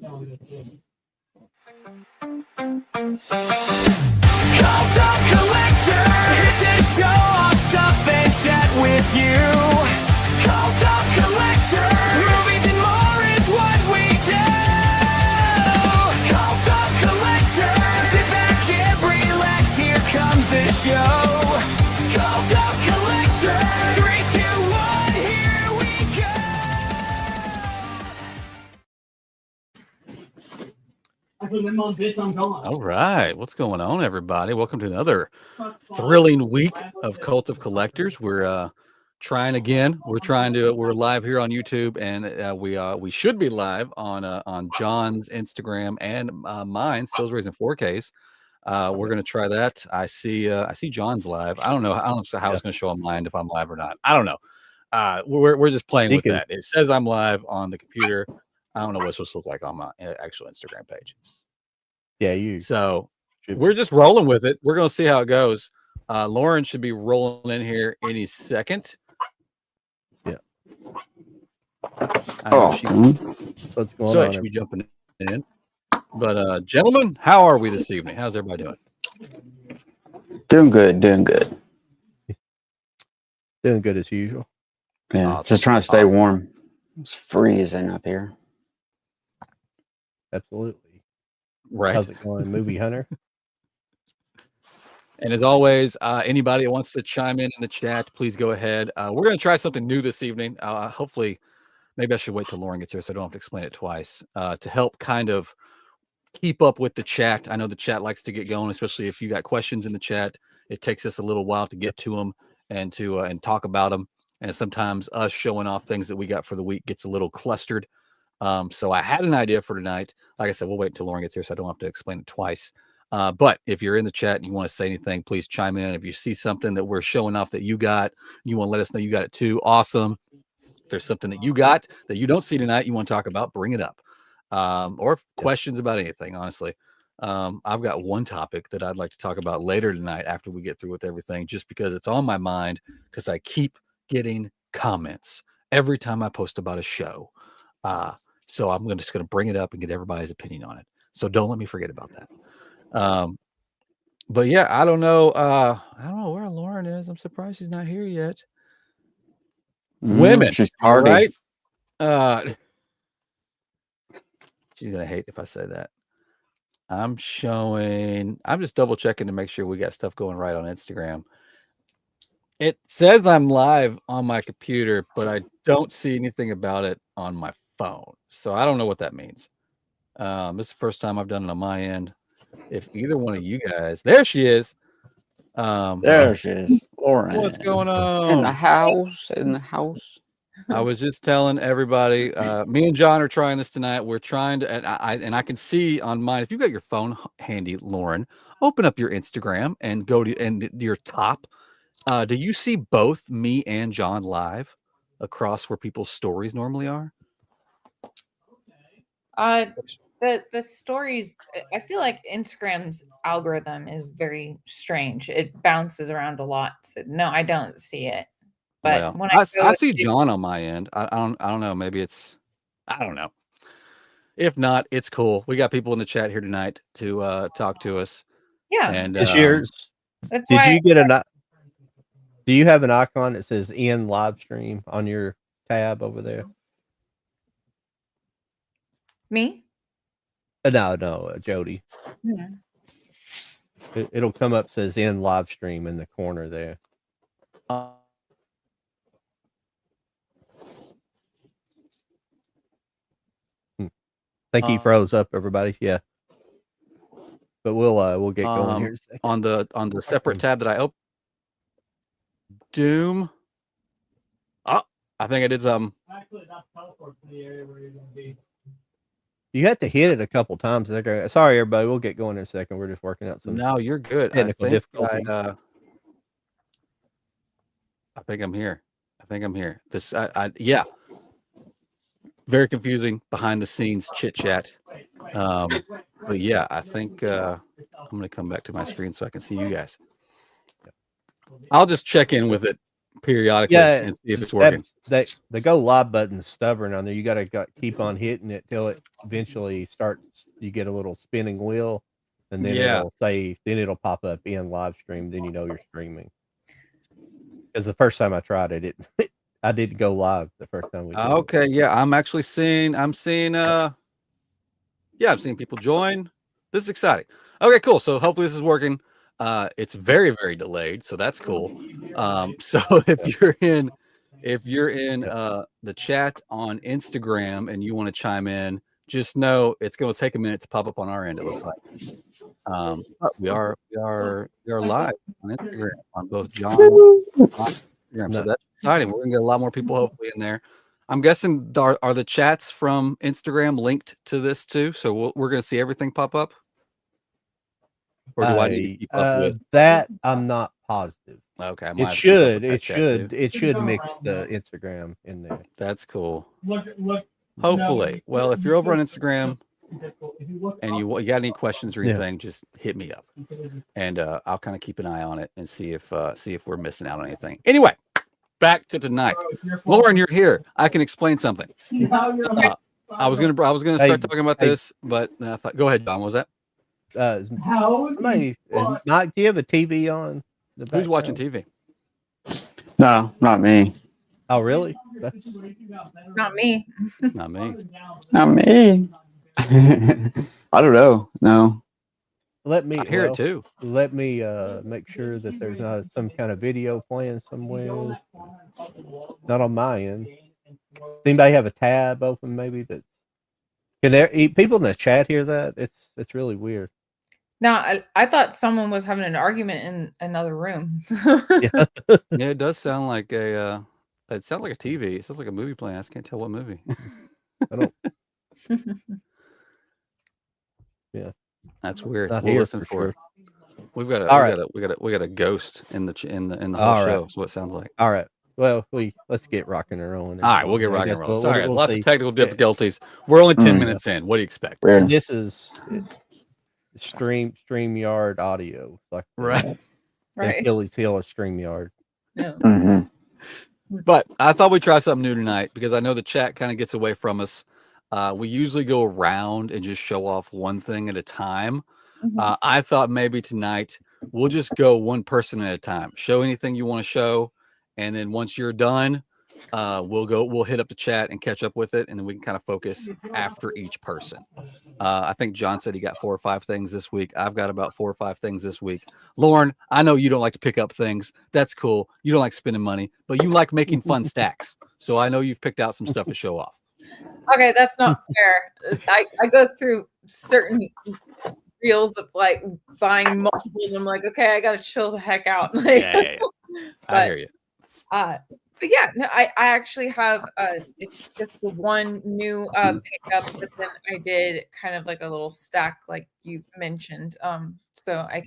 Collector, here to show off stuff and chat with you. Cult of Collector, movies and more is what we do. Cult of Collector, sit back and relax, here comes the show. Cult of Collector, 3, 2, 1, here we go. All right, what's going on, everybody? Welcome to another thrilling week of Cult of Collectors. We're trying again. We're live here on YouTube, and we should be live on John's Instagram and mine, Stills Raising 4Ks. We're gonna try that. I see John's live. I don't know how it's going to show on mine if I'm live or not. I don't know. We're just playing with that. It says I'm live on the computer. I don't know what it's supposed to look like on my actual Instagram page. Yeah, So we're just rolling with it. We're going to see how it goes. Lauren should be rolling in here any second. Yeah. What's going on? Should be jumping in. But gentlemen, how are we this evening? How's everybody doing? Doing good. Doing good as usual. Yeah, awesome. Just trying to stay warm. It's freezing up here. Absolutely. Right. How's it going, Movie Hunter? And as always, anybody that wants to chime in the chat, please go ahead. We're going to try something new this evening. Hopefully, maybe I should wait till Lauren gets here so I don't have to explain it twice, to help kind of keep up with the chat. I know the chat likes to get going, especially if you got questions in the chat. It takes us a little while to get to them and to and talk about them. And sometimes us showing off things that we got for the week gets a little clustered. So I had an idea for tonight. Like I said, we'll wait until Lauren gets here so I don't have to explain it twice. But if you're in the chat and you want to say anything, please chime in. If you see something that we're showing off that you got, you want to let us know you got it too. Awesome. If there's something that you got that you don't see tonight, you want to talk about, bring it up. Or questions about anything, honestly. I've got one topic that I'd like to talk about later tonight after we get through with everything, just because it's on my mind, because I keep getting comments every time I post about a show. So I'm just going to bring it up and get everybody's opinion on it. So don't let me forget about that. But yeah, I don't know where Lauren is. I'm surprised she's not here yet. Women, she's tardy. Right? She's going to hate if I say that. I'm just double checking to make sure we got stuff going right on Instagram. It says I'm live on my computer, but I don't see anything about it on my phone. So I don't know what that means. This is the first time I've done it on my end. If either one of you guys, there she is. There she is. Lauren. What's going on? In the house. I was just telling everybody, me and John are trying this tonight. We're trying to, and I can see on mine, if you've got your phone handy, Lauren, open up your Instagram and go to your top. Do you see both me and John live across where people's stories normally are? The stories, I feel like Instagram's algorithm is very strange. It bounces around a lot. So no, I don't see it. But well, when I see John on my end. I don't know. Maybe I don't know. If not, it's cool. We got people in the chat here tonight to talk to us. Yeah. And it's yours. Do you have an icon that says "in live stream" on your tab over there? Me? No, Jody. Yeah. It'll come up, says "in live stream" in the corner there. I think he froze up, everybody. Yeah, but we'll get going here in a second. On the separate tab that I opened. Doom. Oh, I think I did something. Actually, that's teleport to the area where you're going to be. You have to hit it a couple times. Sorry, everybody. We'll get going in a second. We're just working out some. No, you're good. Technical difficulty. I think I'm here. This, yeah. Very confusing behind the scenes chit chat. But yeah, I think I'm going to come back to my screen so I can see you guys. I'll just check in with it periodically Yeah, and see if it's working. The go live button's stubborn on there. You gotta keep on hitting it till it eventually starts. You get a little spinning wheel, and then Yeah. it'll pop up in live stream. Then you know you're streaming. Because the first time I tried it, I didn't go live the first time we did it. Okay, yeah, I'm seeing I'm seeing people join. This is exciting. Okay, cool. So hopefully this is working. It's very, very delayed, so that's cool. So if you're in the chat on Instagram and you want to chime in, just know it's going to take a minute to pop up on our end, it looks like. But we are live on Instagram on both John and Instagram. So that's exciting. We're gonna get a lot more people hopefully in there. I'm guessing are the chats from Instagram linked to this too? So we're gonna see everything pop up. Or do I need to keep up with that? I'm not positive. Okay, It should mix the Instagram in there. That's cool. Look, Hopefully. Well, if you're over on Instagram and you got any questions or anything, just hit me up, and I'll kind of keep an eye on it and see if we're missing out on anything. Anyway, back to tonight. Lauren, you're here. I can explain something. I was gonna start talking about this, but I thought, go ahead, John. What was that? Mike, do you have a TV on? Who's watching TV? No, not me. Oh, really? That's Not me. It's not me. Not me. I don't know. No. Let me I hear it too. Let me make sure that there's not some kind of video playing somewhere. Not on my end. Does anybody have a tab open? Maybe that. Can there people in the chat hear that? It's really weird. No, I thought someone was having an argument in another room. Yeah. Yeah, it does sound like a. It sounds like a TV. It sounds like a movie playing. I just can't tell what movie. I don't. Yeah, that's weird. Not We'll here listen for it. sure. We got a ghost in the whole show. That's what it sounds like. All right. Well, let's get rocking and rolling. All right, we'll get rocking and rolling. Sorry, we'll lots see. of technical difficulties. We're only 10 minutes in. What do you expect? Weird. This is StreamYard audio, like Right. Right. Achilles heel of StreamYard. Yeah. Mhm. But I thought we'd try something new tonight because I know the chat kind of gets away from us. We usually go around and just show off one thing at a time. Mhm. I thought maybe tonight we'll just go one person at a time. Show anything you want to show, and then once you're done, we'll hit up the chat and catch up with it, and then we can kind of focus after each person. I think John said he got 4 or 5 things this week. I've got about 4 or 5 things this week. Lauren, I know you don't like to pick up things. That's cool. You don't like spending money, but you like making fun stacks. So I know you've picked out some stuff to show off. Okay, that's not fair. I go through certain reels of like buying multiple, and I'm like, okay, I gotta chill the heck out. Like, Yeah. I hear you. But yeah, no, I actually have it's just the one new pickup, but then I did kind of like a little stack like you mentioned. So I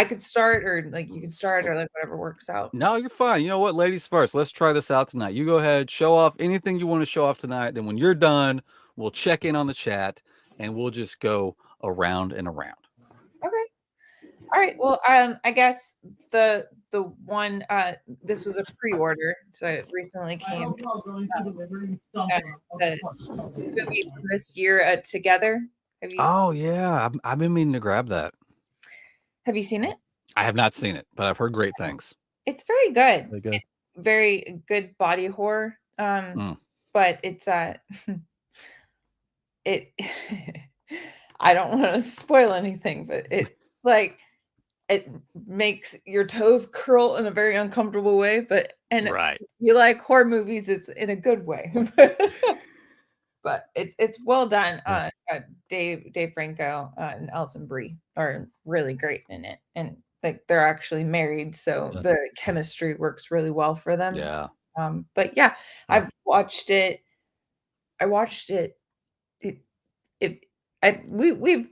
could start, or like you could start, or like whatever works out. No, you're fine. You know what, ladies first. Let's try this out tonight. You go ahead, show off anything you want to show off tonight. Then when you're done, we'll check in on the chat and we'll just go around and around. Okay. All right. Well, I guess the one this was a pre-order, so it recently came. The movie from this year, Together. Have you? Oh yeah, I've been meaning to grab that. Have you seen it? I have not seen it, but I've heard great things. It's very good. Okay. It's very good body horror. But it's it. I don't want to spoil anything, but it's like it makes your toes curl in a very uncomfortable way. But Right. if you like horror movies, it's in a good way. But it's well done. Dave Franco and Alison Brie are really great in it, and like they're actually married, so the chemistry works really well for them. Yeah. But yeah, I've watched it. I watched it. We've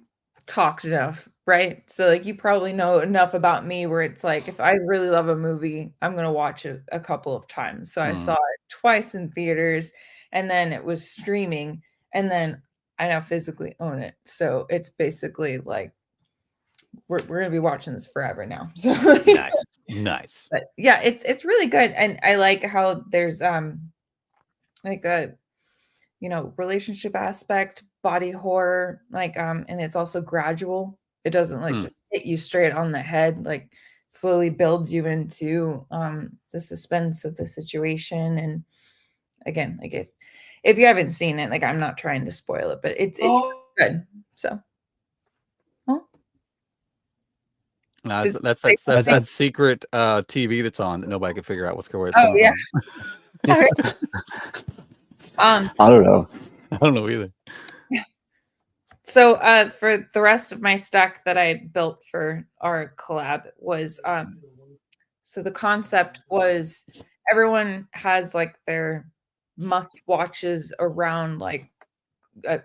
talked enough, right? So like you probably know enough about me where it's like if I really love a movie, I'm gonna watch it a couple of times. So I saw it twice in theaters, and then it was streaming, and then I now physically own it. So it's basically like we're gonna be watching this forever now. So Nice. Nice. but yeah, it's really good, and I like how there's like a relationship aspect, body horror, like and it's also gradual. It doesn't like just hit you straight on the head, like slowly builds you into the suspense of the situation. And again, like if you haven't seen it, like I'm not trying to spoil it, but it's good. So No, Is- that's like, that secret TV that's on that nobody can figure out what's where it's Oh, coming yeah. from. I don't know. I don't know either. So for the rest of my stack that I built for our collab was so the concept was everyone has like their must watches around like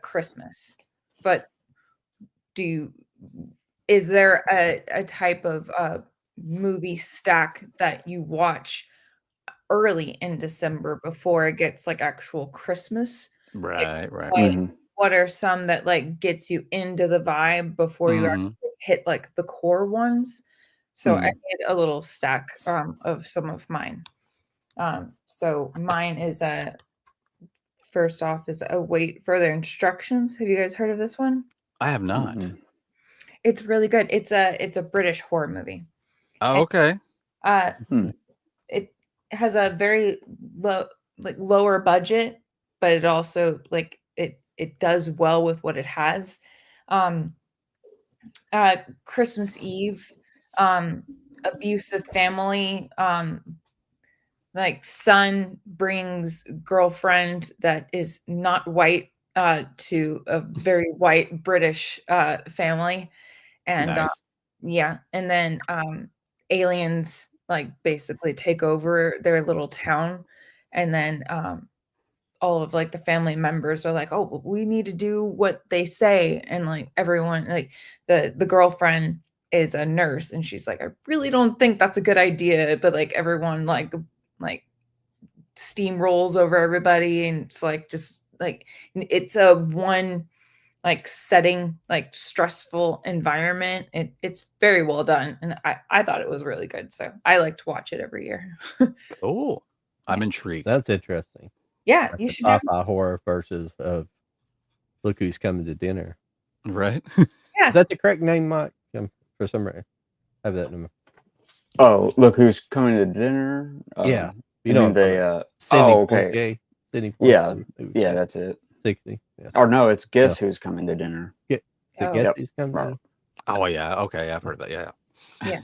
Christmas, but is there a type of movie stack that you watch early in December before it gets like actual Christmas? Right, right. What are some that like gets you into the vibe before you actually hit like the core ones? So I made a little stack of some of mine. So mine is first off is await further instructions. Have you guys heard of this one? I have not. It's really good. It's a British horror movie. Oh, okay. It has a very lower budget, but it also like it does well with what it has. Christmas Eve, abusive family, like son brings girlfriend that is not white to a very white British family. And Nice. yeah, and then aliens like basically take over their little town, and then all of like the family members are like, oh, well, we need to do what they say, and like everyone, like the girlfriend is a nurse, and she's like, I really don't think that's a good idea, but like everyone like steamrolls over everybody, and it's like just like it's a one like setting, like stressful environment. It's very well done, and I thought it was really good, so I like to watch it every year. Cool. I'm intrigued. That's interesting. Yeah, Like you the should have, sci-fi horror versus Look Who's Coming to Dinner. Right. yeah. Is that the correct name, Mike? For some reason, I have that number. Oh, look who's coming to dinner. Yeah, you know they. Okay. Sidney Yeah, movie. yeah, that's it. 60. Yeah. Or no, it's Guess Who's Coming to Dinner. So Oh. Guess Yep. Who's Coming to Dinner? Oh yeah. Okay, I've heard of that. Yeah. Yeah.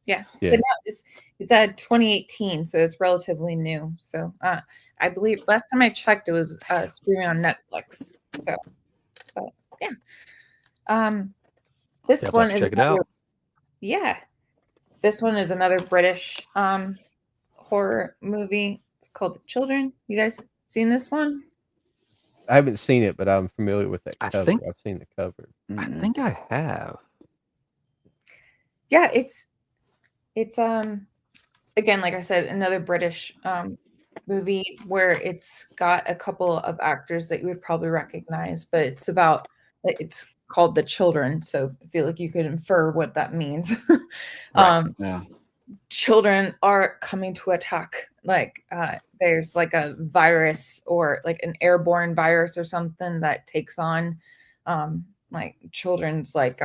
Yeah. But no, it's 2018, so it's relatively new. So I believe last time I checked, it was streaming on Netflix. So, but yeah. This Yep, one let's is check it out. Yeah, this one is another British horror movie. It's called The Children. You guys seen this one? I haven't seen it, but I'm familiar with that I cover. think- I've seen the cover. I think I have. Yeah, it's again, like I said, another British movie where it's got a couple of actors that you would probably recognize, but it's called The Children, so I feel like you could infer what that means. Right. Yeah. Children are coming to attack. Like there's like a virus or like an airborne virus or something that takes on like children's like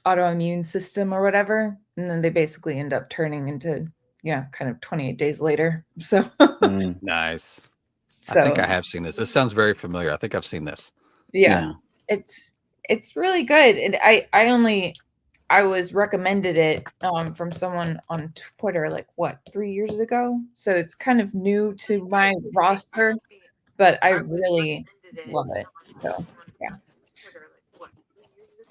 autoimmune system or whatever, and then they basically end up turning into kind of 28 days later. So Nice. so I think I have seen this. This sounds very familiar. I think I've seen this. yeah. It's really good, and I was recommended it from someone on Twitter like 3 years ago, so it's kind of new to my roster, but I really love it. So yeah.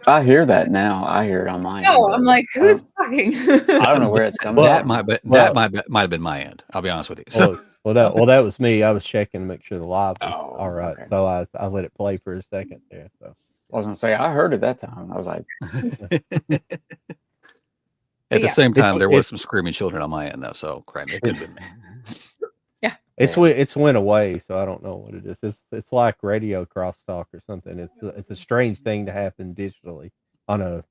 I hear that now. I hear it on my end. No, I'm like, who's talking? I don't know where it's coming That from. might have been my end. I'll be honest with you. So That was me. I was checking to make sure the live was Oh, all right. okay. So I let it play for a second there. So I was gonna say I heard it that time. I was like, at the Yeah. same time, there was It's- some screaming children on my end though. So crap, it could have been me. it's went away. So I don't know what it is. It's like radio crosstalk or something. It's a strange thing to happen digitally on a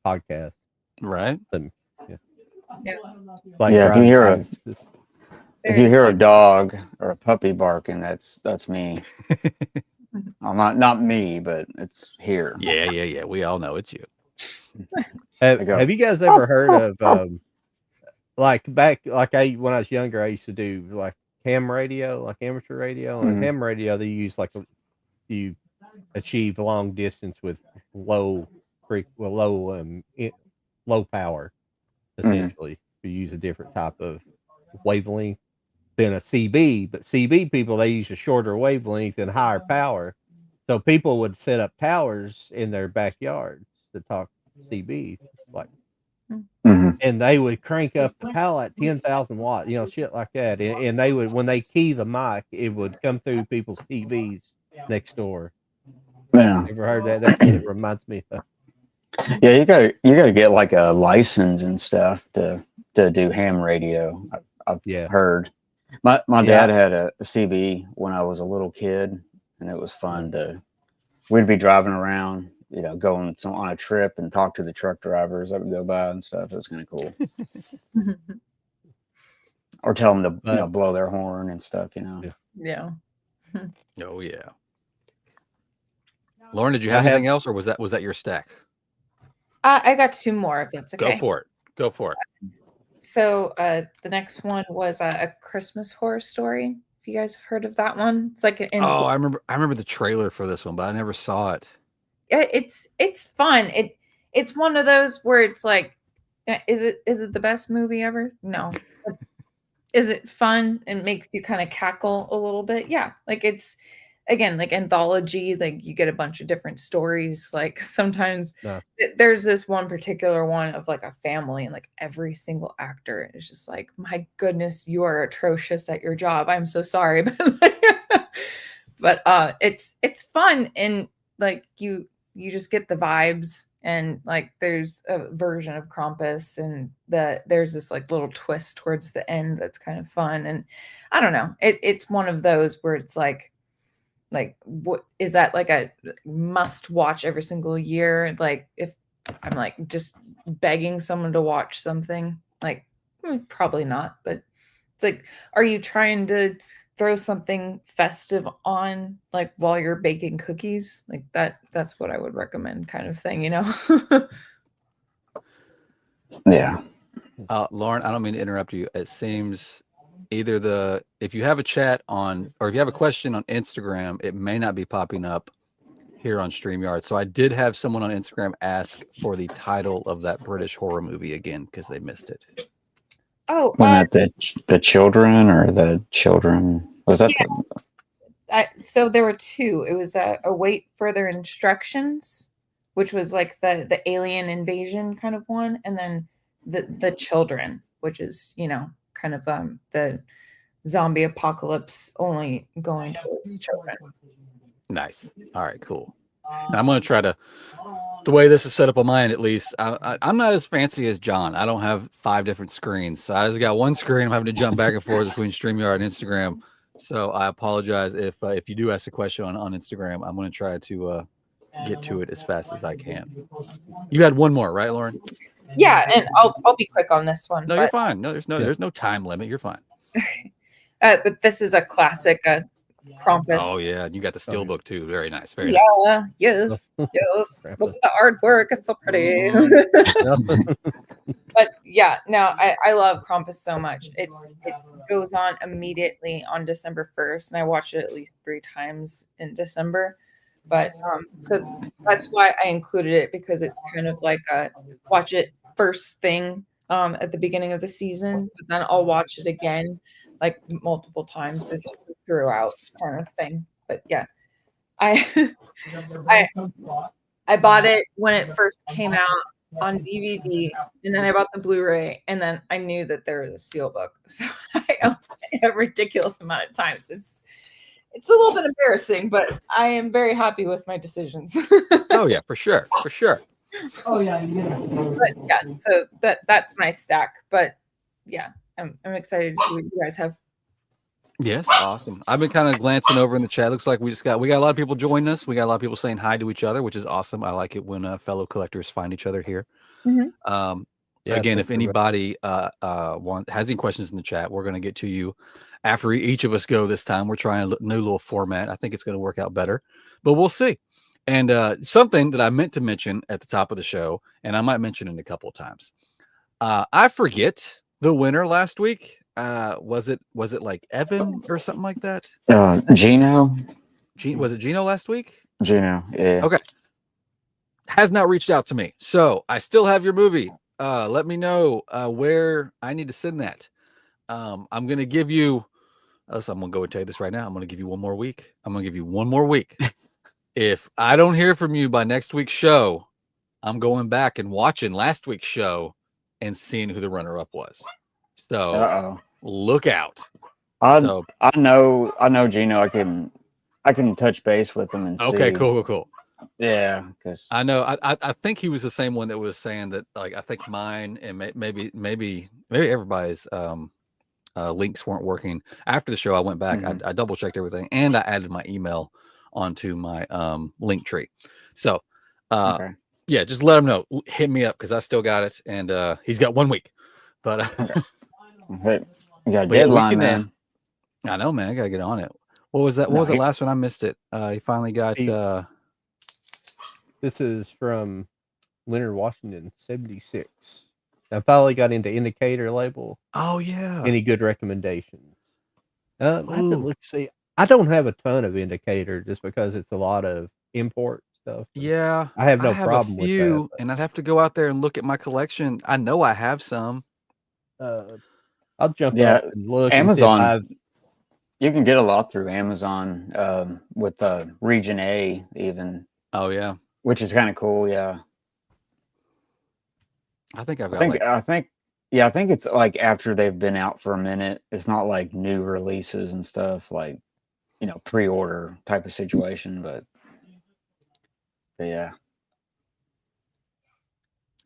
podcast. Right. Like Yeah, if you hear Grind a- Time. If you hear a dog or a puppy barking, that's me. Well, not me, but it's here. Yeah. We all know it's you. Have, go. have you guys ever heard of like back when I was younger, I used to do like ham radio, like amateur radio, and Mhm. ham radio they use like you achieve long distance with low low power. Essentially, you use a different type of wavelength than a CB, but CB people they use a shorter wavelength and higher power. So people would set up towers in their backyards to talk CB, like, Mhm. and they would crank up the power at 10,000 watts, shit like that. And they would, when they key the mic, it would come through people's TVs next door. Yeah, Ever heard that? That's what it reminds me of. yeah. You gotta get like a license and stuff to do ham radio. I've Yeah. heard. My Yeah. dad had a CB when I was a little kid, and it was fun to. We'd be driving around, going on a trip and talk to the truck drivers that would go by and stuff. It was kind of cool. Or tell them to blow their horn and stuff. Yeah. Oh yeah. Lauren, did you I have have- anything else, or was that your stack? I got two more, if that's okay. Go for it. So the next one was a Christmas horror story. If you guys have heard of that one, it's like Oh, I remember the trailer for this one, but I never saw it. it's fun. It's one of those where it's like, is it the best movie ever? No. But is it fun and makes you kind of cackle a little bit? Yeah. Like it's again like anthology, like you get a bunch of different stories. Like sometimes there's this one particular one of like a family and like every single actor is just like, my goodness, you are atrocious at your job. I'm so sorry. But it's fun, and like you just get the vibes, and like there's a version of Krampus, and there's this like little twist towards the end that's kind of fun. And I don't know, it's one of those where it's like what is that, like a must watch every single year? Like if I'm like just begging someone to watch something, like probably not. But it's like, are you trying to throw something festive on like while you're baking cookies? Like that's what I would recommend, kind of thing, Yeah. Lauren, I don't mean to interrupt you. It seems either if you have a chat on, or if you have a question on Instagram, it may not be popping up here on StreamYard. So I did have someone on Instagram ask for the title of that British horror movie again, because they missed it. Oh, Was that the children or the children? Was that so there were two. It was await further instructions, which was like the alien invasion kind of one, and then the children, which is kind of the zombie apocalypse only going towards children. Nice. All right, cool. Now I'm going to try to, the way this is set up on mine, at least, I'm not as fancy as John. I don't have 5 different screens. So I just got one screen. I'm having to jump back and forth between StreamYard and Instagram. So I apologize if you do ask a question on Instagram. I'm going to try to get to it as fast as I can. You had one more, right, Lauren? Yeah, and I'll be quick on this one. No, you're fine. No, there's no time limit. You're fine. But this is a classic Krampus. Oh yeah, you got the steelbook too. Very nice. Very nice. Yeah, yes. Look at the artwork. It's so pretty. But yeah, no, I love Krampus so much. It goes on immediately on December 1st, and I watch it at least 3 times in December. But so that's why I included it, because it's kind of like watch it first thing at the beginning of the season, but then I'll watch it again like multiple times. It's just a throughout kind of thing. But yeah, I bought it when it first came out on DVD, and then I bought the Blu-ray, and then I knew that there was a steelbook, so I owned it a ridiculous amount of times. It's a little bit embarrassing, but I am very happy with my decisions. Oh yeah, for sure. Oh yeah. But yeah, so that's my stack. But yeah, I'm excited to see what you guys have. Yes, awesome. I've been kind of glancing over in the chat. Looks like we got a lot of people joining us. We got a lot of people saying hi to each other, which is awesome. I like it when fellow collectors find each other here. Mhm. Yeah, Again, thanks if anybody has any questions in the chat, we're going to get to you after each of us go this time. We're trying a new little format. I think it's going to work out better, but we'll see. And something that I meant to mention at the top of the show, and I might mention it a couple of times. I forget the winner last week. Was it like Evan or something like that? Gino. Was it Gino last week? Gino. Yeah. Okay. Has not reached out to me. So I still have your movie. Let me know where I need to send that. I'm going to give you, I'm going to go and tell you this right now. I'm going to give you one more week. I'm going to give you one more week. If I don't hear from you by next week's show, I'm going back and watching last week's show and seeing who the runner-up was. So look out. I know Gino. I can touch base with him and see. Okay, cool. Yeah, because I know. I think he was the same one that was saying that. Like, I think mine and maybe everybody's links weren't working. After the show, I went back. I double checked everything, and I added my email onto my link tree. So, yeah, just let him know. Hit me up because I still got it, and he's got 1 week. But you got a deadline, man. I know, man. I gotta get on it. What was that? What was the last one? I missed it. He finally got. This is from Leonard Washington, 76. I finally got into indicator label. Oh yeah. Any good recommendations? I have to look. See, I don't have a ton of indicator just because it's a lot of import stuff. Yeah, I have no problem with that. And I'd have to go out there and look at my collection. I know I have some. I'll jump up and look. Amazon. You can get a lot through Amazon with Region A even. Oh yeah, which is kind of cool. Yeah, I think I've got. I think it's like after they've been out for a minute. It's not like new releases and stuff like, pre-order type of situation. But yeah,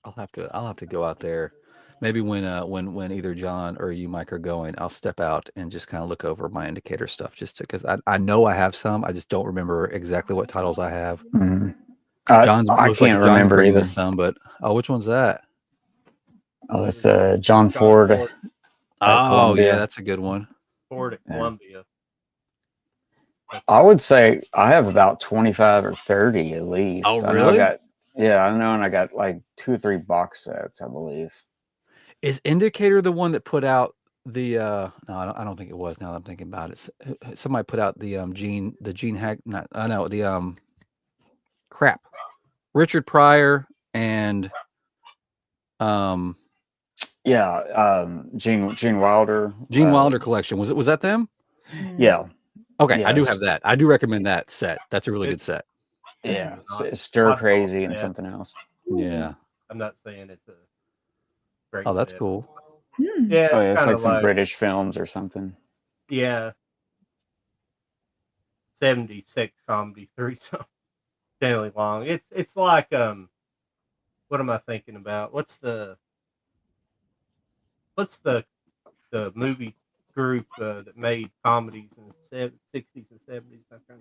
I'll have to go out there. Maybe when either John or you, Mike, are going, I'll step out and just kind of look over my indicator stuff, just because I know I have some. I just don't remember exactly what titles I have. Mm-hmm. I can't remember either. Some, but which one's that? Oh, it's John Ford. Oh yeah, that's a good one. Ford at Columbia. I would say I have about 25 or 30 at least. Oh really? I know, and I got like 2 or 3 box sets, I believe. Is Indicator the one that put out the no, I don't think it was. Now that I'm thinking about it, somebody put out the Gene Hack. Not I know the crap. Richard Pryor and Gene Wilder. Gene Wilder collection. Was that them? Yeah. Okay, I do have that. I do recommend that set. That's a really good set. Yeah, Stir Crazy and something else. Yeah. I'm not saying it's a great. Oh, that's cool. Yeah, it's like some British films or something. Yeah. 76 comedy, 3 Stanley Long. It's like what am I thinking about? What's the movie group that made comedies in the 60s and 70s? That kind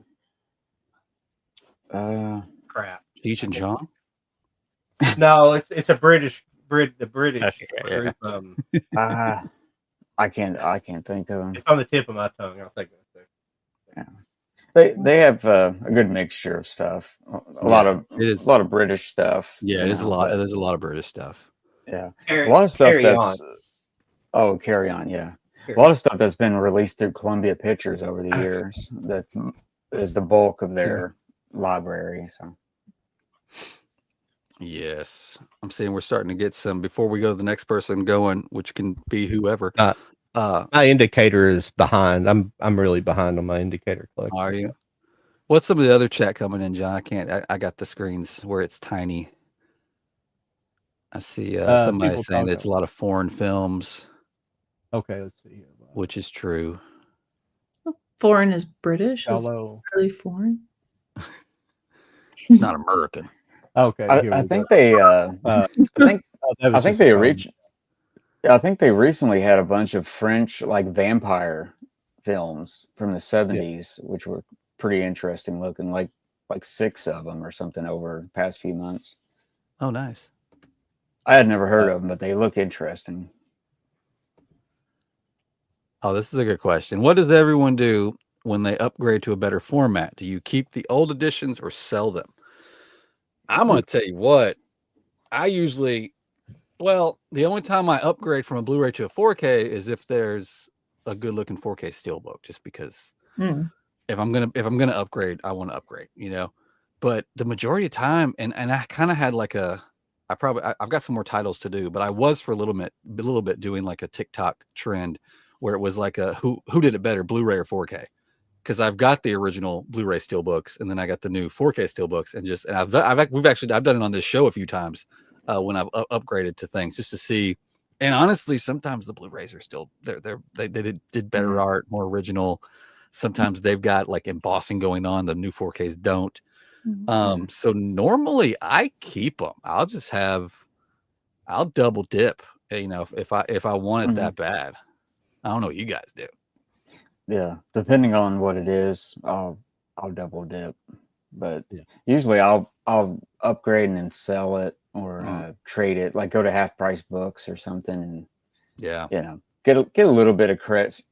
of crap. Cheech and Chong? No, it's a British group. I can't think of them. It's on the tip of my tongue. I'll think of it. Yeah. They have a good mixture of stuff. A lot of British stuff. Yeah, it is a lot. There's a lot of British stuff. Yeah, a lot of stuff that's. Oh, Carry On, yeah. A lot of stuff that's been released through Columbia Pictures over the years. That is the bulk of their library. So. Yes, I'm saying we're starting to get some. Before we go to the next person going, which can be whoever. My indicator is behind. I'm really behind on my indicator collection. Are you? What's some of the other chat coming in, John? I can't. I got the screens where it's tiny. I see somebody saying that it's a lot of foreign films. Okay, let's see here. Which is true. Foreign is British. Hello. Really foreign. It's not American. Okay, I think they. I think they recently had a bunch of French like vampire films from the 70s, which were pretty interesting looking, like 6 of them or something over the past few months. Oh, nice. I had never heard of them, but they look interesting. Oh, this is a good question. What does everyone do when they upgrade to a better format? Do you keep the old editions or sell them? I'm going to tell you what, I usually, well, the only time I upgrade from a Blu-ray to a 4K is if there's a good looking 4K steelbook, just because if I'm gonna upgrade, I want to upgrade, you know. But the majority of time, and I kind of had like I've got some more titles to do, but I was for a little bit doing like a TikTok trend where it was like who did it better, Blu-ray or 4K? Because I've got the original Blu-ray steelbooks, and then I got the new 4K steelbooks, and I've done it on this show a few times when I've upgraded to things just to see. And honestly, sometimes the Blu-rays are still they did better art, more original. Sometimes they've got like embossing going on. The new 4Ks don't. So normally I keep them. I'll double dip. You know, if I want it that bad. I don't know what you guys do. Yeah, depending on what it is, I'll double dip. But usually I'll upgrade and then sell it or trade it, like go to Half Price Books or something, and you know, get a little bit of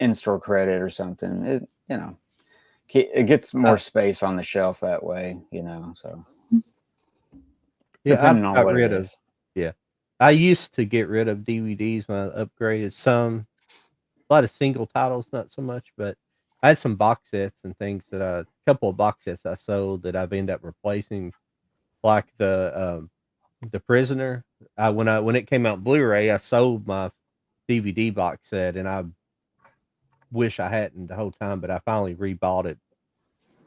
in-store credit or something. It, you know, it gets more space on the shelf that way, you know. So depending on what it is. I used to get rid of DVDs when I upgraded. A lot of single titles, not so much, but I had some box sets and things a couple of box sets I sold that I've ended up replacing, like the Prisoner. When it came out Blu-ray, I sold my DVD box set, and I wish I hadn't the whole time, but I finally rebought it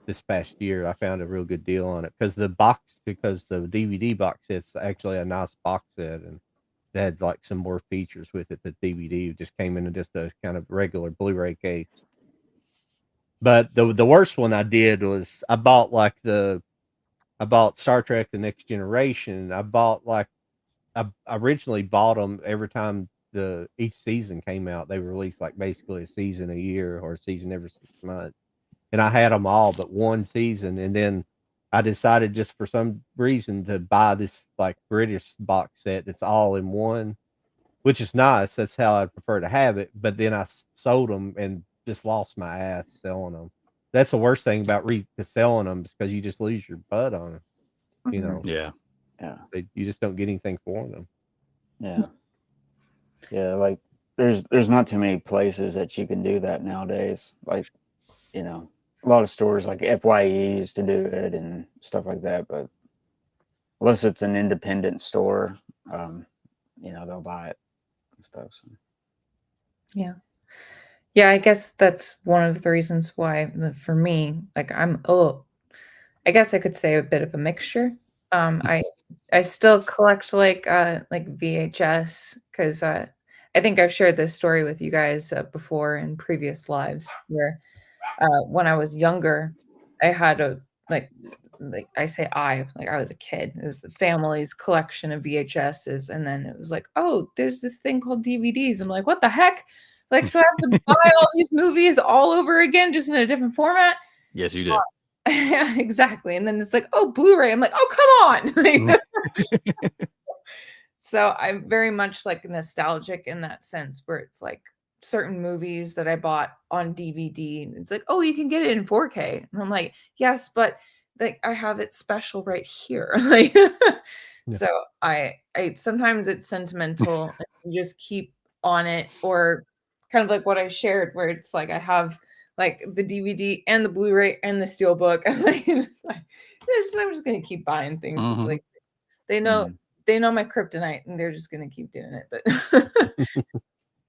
this past year. I found a real good deal on it because the DVD box set's actually a nice box set, and it had like some more features with it. The DVD just came in just a kind of regular Blu-ray case. But the worst one I did was I bought Star Trek: The Next Generation. I originally bought them every time each season came out. They released like basically a season a year or a season every 6 months. And I had them all but one season. And then I decided just for some reason to buy this like British box set that's all in one, which is nice. That's how I prefer to have it. But then I sold them and just lost my ass selling them. That's the worst thing about selling them, because you just lose your butt on them. You know? Yeah. You just don't get anything for them. Yeah, like there's not too many places that you can do that nowadays. Like, you know, a lot of stores like FYE used to do it and stuff like that, but unless it's an independent store, you know, they'll buy it and stuff. So. Yeah, I guess that's one of the reasons why for me, like I guess I could say a bit of a mixture. I still collect like VHS, because I think I've shared this story with you guys before in previous lives, where when I was younger, I had I was a kid. It was the family's collection of VHSs, and then it was like, oh, there's this thing called DVDs. I'm like, what the heck? Like, so I have to buy all these movies all over again, just in a different format? Yes, you did. Yeah, exactly. And then it's like, oh, Blu-ray. I'm like, oh, come on. So I'm very much like nostalgic in that sense, where it's like certain movies that I bought on DVD, and it's like, oh, you can get it in 4K. And I'm like, yes, but like I have it special right here. Like, so I sometimes it's sentimental and you just keep on it, or kind of like what I shared, where it's like I have like the DVD and the Blu-ray and the Steelbook. I'm like, I'm just gonna keep buying things. It's like they know my kryptonite, and they're just gonna keep doing it.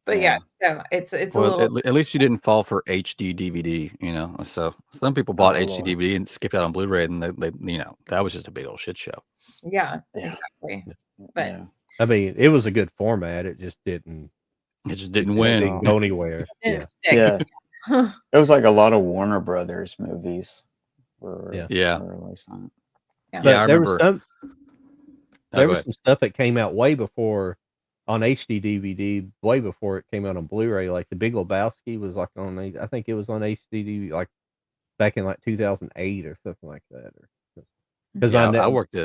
But yeah, so it's a little. At least you didn't fall for HD DVD, you know. So some people bought HD DVD and skipped out on Blu-ray, and they you know, that was just a big old shit show. Yeah, exactly. But I mean, it was a good format. It just didn't. It just didn't win. It didn't go anywhere. Yeah. It was like a lot of Warner Brothers movies were released on it. But there was some stuff that came out way before on HD DVD way before it came out on Blu-ray. Like the Big Lebowski was like on, I think it was on HD DVD like back in like 2008 or something like that. Because Yeah, I worked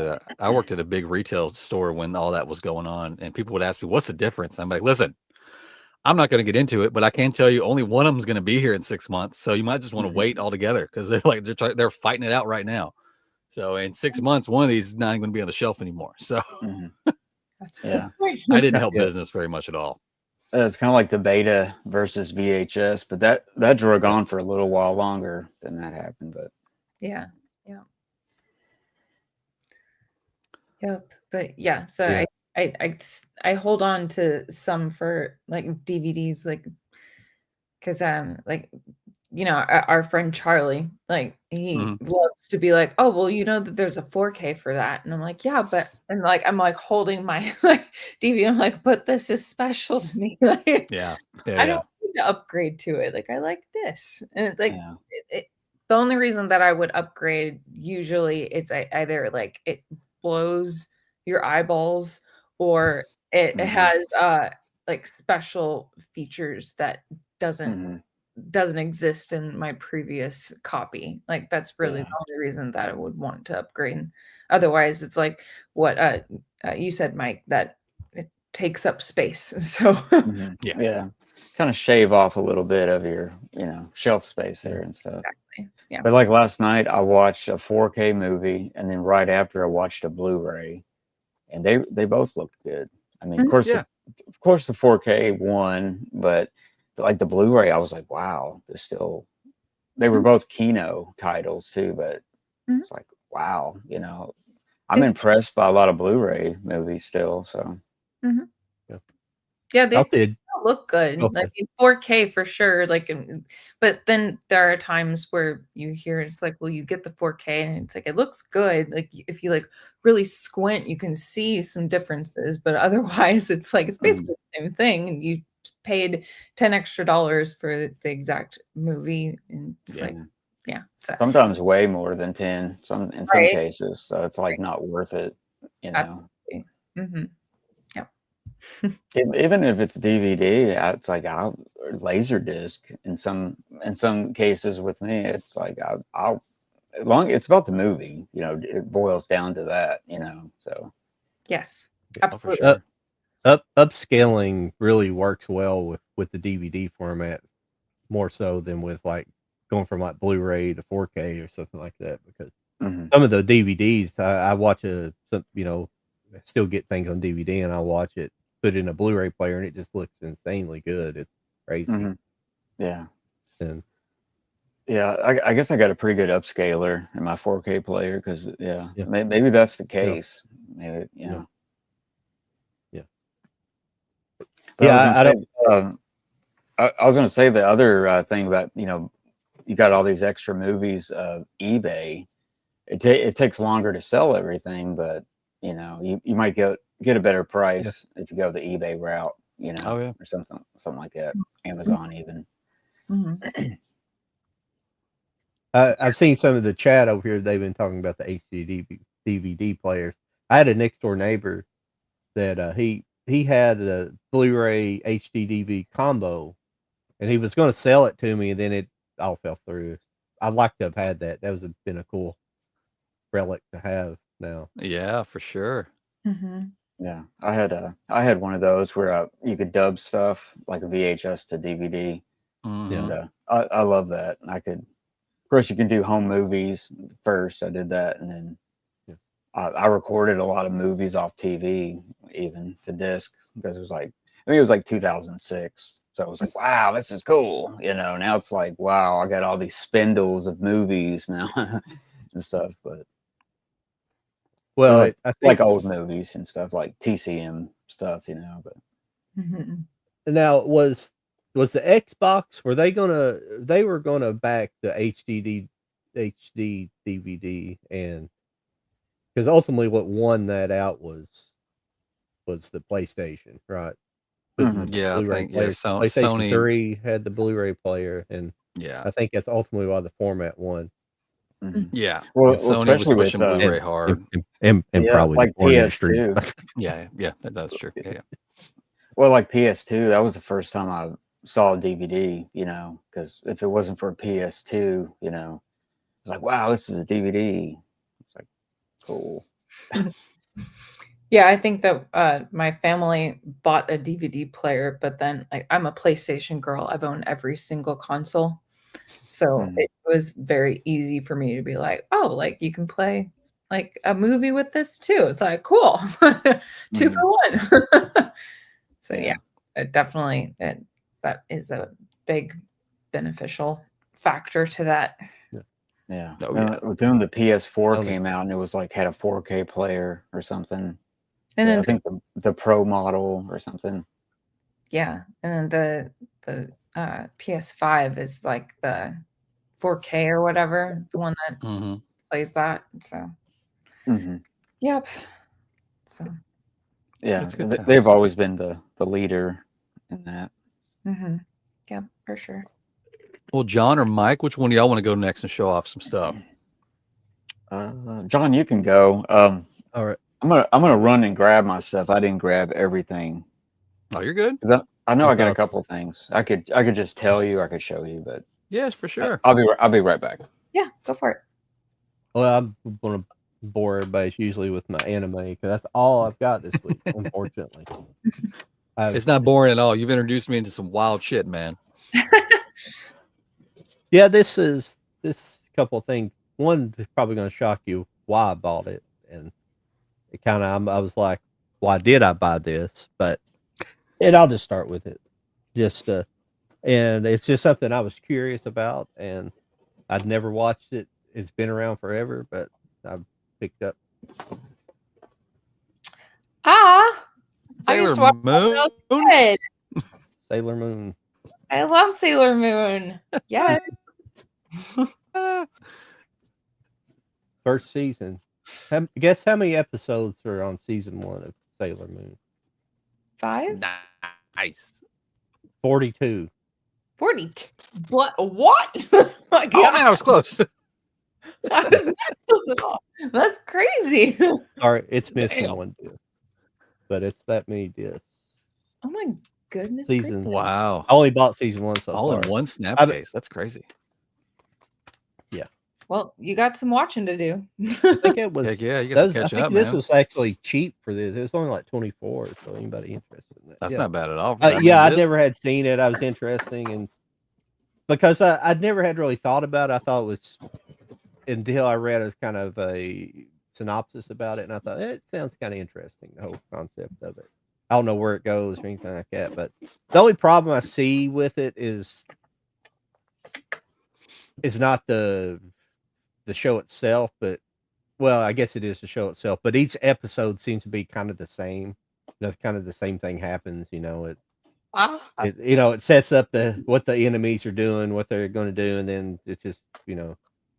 at a big retail store when all that was going on, and people would ask me, "What's the difference?" I'm like, "Listen, I'm not going to get into it, but I can tell you only one of them's going to be here in 6 months, so you might just want to wait altogether because they're fighting it out right now. So in 6 months, one of these is not going to be on the shelf anymore. So That's Yeah. I didn't help Yeah. business very much at all. It's kind of like the beta versus VHS, but that drug on for a little while longer than that happened. But yeah. Yep. But yeah, so Yeah. I hold on to some for like DVDs, like because like our friend Charlie, like he loves to be like, oh well, you know that there's a 4K for that, and I'm like, yeah, but and like I'm like holding my like DVD, I'm like, but this is special to me, like Yeah. I don't need to upgrade to it, like I like this, and it's like yeah, the only reason that I would upgrade usually it's either like it blows your eyeballs or it has like special features that doesn't exist in my previous copy. Like that's really Yeah. the only reason that I would want to upgrade. Otherwise, it's like what you said, Mike, that it takes up space. So yeah, kind of shave off a little bit of your shelf space there and stuff. exactly. Yeah. But like last night, I watched a 4K movie, and then right after I watched a Blu-ray, and they both looked good. I mean, of course, Yeah. of course, the 4K won, but like the Blu-ray, I was like, wow, they were both Kino titles too, but it's like, wow, I'm These- impressed by a lot of Blu-ray movies still. So Yeah, these did. look good. Okay. Like in 4K for sure. Like, but then there are times where you hear it's like, well, you get the 4K and it's like it looks good. Like if you like really squint, you can see some differences. But otherwise, it's like it's basically the same thing. And you paid $10 extra for the exact movie, and it's like, yeah. So, sometimes way more than 10. Some Right. cases, so it's like not worth it. absolutely. Mm-hmm. Even if it's DVD, it's like I'll laser disc in some cases with me. It's like I'll it's about the movie, it boils down to that, so Yes, for absolutely. sure. Upscaling really works well with the DVD format more so than with like going from like Blu-ray to 4K or something like that, because some of the DVDs I watch still get things on DVD and I watch it, put it in a Blu-ray player, and it just looks insanely good. It's crazy. Yeah. And Yeah, I guess I got a pretty good upscaler in my 4K player because maybe that's the case. Maybe Yeah. But Yeah, I was going to say the other thing about you got all these extra movies of eBay. It takes longer to sell everything, but you might get a better price if you go the eBay route, or something like that. Amazon even. I've seen some of the chat over here. They've been talking about the HD DVD players. I had a next door neighbor that he had a Blu-ray HD DVD combo, and he was going to sell it to me, and then it all fell through. I'd like to have had that. That was been a cool relic to have now. Yeah, for sure. Yeah, I had one of those where you could dub stuff like a VHS to DVD, and I love that. I could, of course, you can do home movies first. I did that, and then I recorded a lot of movies off TV, even to disc, because it was like 2006. So it was like, wow, this is cool. Now it's like, wow, I got all these spindles of movies now and stuff. But Well, I think like old movies and stuff, like TCM stuff, But now was the Xbox, they were gonna back the HD DVD, and because ultimately what won that out was the PlayStation, right? Yeah, I think PlayStation Sony 3 had the Blu-ray player, and I think that's ultimately why the format won. Yeah. Well, Sony especially was pushing with Blu-ray hard. And probably like the porn industry. PS2. Yeah, that's true. Yeah. Well, like PS2, that was the first time I saw a DVD, because if it wasn't for PS2, it's like, wow, this is a DVD. It's like, cool. Yeah, I think that my family bought a DVD player, but then I'm a PlayStation girl. I've owned every single console. So it was very easy for me to be like, oh, like you can play like a movie with this too. It's like, cool. 2 for 1. So yeah, it definitely that is a big beneficial factor to that. Yeah. Oh, yeah. Then the PS4 Only- came out and it was like had a 4K player or something. And Yeah, then I think the Pro model or something. yeah, and then the PS5 is like the 4K or whatever, the one that Mhm. plays that. So Hmm yep. So Yeah, It's good they've times. always been the leader in that. yeah, for sure. Well, John or Mike, which one do y'all want to go next and show off some stuff? John, you can go. All right. I'm gonna run and grab my stuff. I didn't grab everything. Oh, you're good. 'Cause I know I got a Okay. couple things. I could just tell you. I could show you, but Yes, for sure. I'll be right back. Yeah, go for it. Well, I'm going to bore everybody usually with my anime because that's all I've got this week, unfortunately. It's not boring at all. You've introduced me into some wild shit, man. Yeah, this couple of things. One is probably going to shock you why I bought it, and it kind of I was like, why did I buy this? And I'll just start with it, and it's just something I was curious about, and I'd never watched it. It's been around forever, but I've picked up. I used Sailor to watch something Moon. else good. Sailor Moon. I love Sailor Moon. Yes. First season. Guess how many episodes are on season 1 of Sailor Moon? 5? Nice. 42. 40. What? My Oh God. man, I was close. I was not close at all. That's crazy. Sorry, it's missing Damn. one disc, but it's that many discs. Oh my goodness. Season. Wow. I only bought season 1 so All far. in one snap I've- case. That's crazy. Well, you got some watching to do. I think it was. Heck yeah, you that got was- to I catch think up, this man. was actually cheap for this. It was only like 24. So anybody interested in that? That's yeah. not bad at all. for Yeah, that many I'd discs. never had seen it. I was interesting, and because I'd never had really thought about it. I thought it was until I read a kind of a synopsis about it, and I thought it sounds kind of interesting. The whole concept of it. I don't know where it goes or anything like that, but the only problem I see with it is not the show itself, but well, I guess it is the show itself. But each episode seems to be kind of the same. Kind of the same thing happens. It sets up what the enemies are doing, what they're going to do, and then it just kind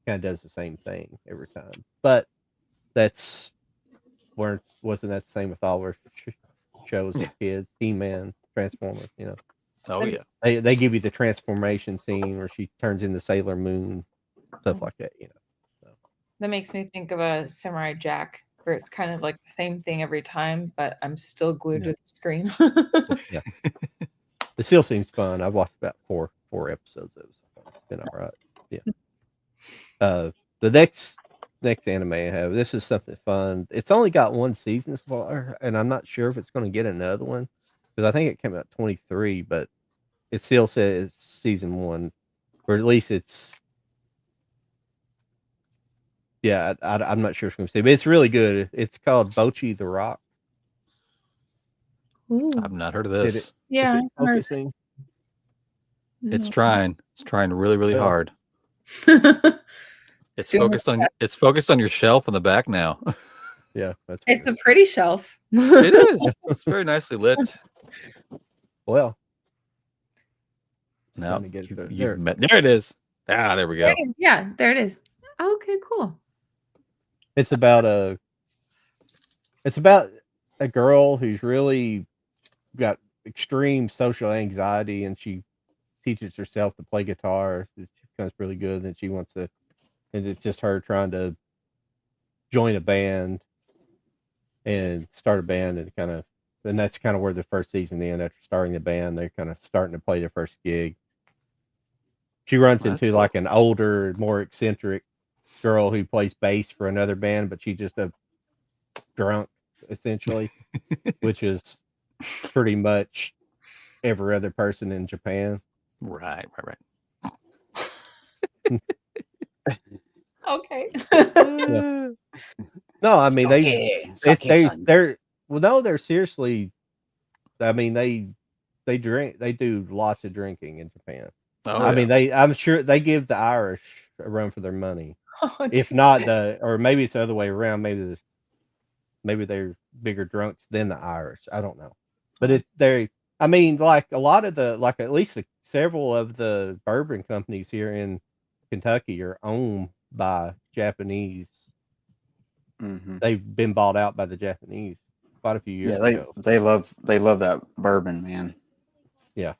of does the same thing every time. But that's wasn't that the same with all our shows as kids? He-Man, Transformers, Oh yeah. they give you the transformation scene where she turns into Sailor Moon, stuff like that. That makes me think of a Samurai Jack, where it's kind of like the same thing every time, but I'm still glued to the screen. Yeah. It still seems fun. I've watched about four episodes of it. It's been all right. Yeah. The next anime I have, this is something fun. It's only got one season so far, and I'm not sure if it's going to get another one because I think it came out 23, but it still says season 1, or at least it's. Yeah, I'm not sure if it's going to say, but it's really good. It's called Bochi the Rock. I've not heard of Did this. Yeah. Is it focusing? It's trying. It's trying really, really Well, hard. It's Doing focused on your shelf in the back now. Yeah, that's It's weird. a pretty shelf. It is. It's very nicely lit. Well. Now Trying to get it there. you've met. There it is. Ah, there we There go. it is. Yeah, there it is. Okay, cool. It's about a girl who's really got extreme social anxiety, and she teaches herself to play guitar. She becomes really good, and she wants to, and it's just her trying to join a band and start a band and kind of and that's kind of where the first season ends. After starting the band, they're kind of starting to play their first gig. She runs That's into cool. like an older, more eccentric girl who plays bass for another band, but she's just a drunk essentially, which is pretty much every other person in Japan. Right. Okay. Yeah. No, I mean they're well, no, they're seriously. I mean they drink. They do lots of drinking in Japan. Oh, I yeah. mean I'm sure they give the Irish a run for their money. Oh, If not or maybe it's the other way around. Maybe they're bigger drunks than the Irish. I don't know, but I mean, like a lot of at least several of the bourbon companies here in Kentucky are owned by Japanese. Mhm. They've been bought out by the Japanese quite a few years Yeah, ago. they love that bourbon, man. Yeah.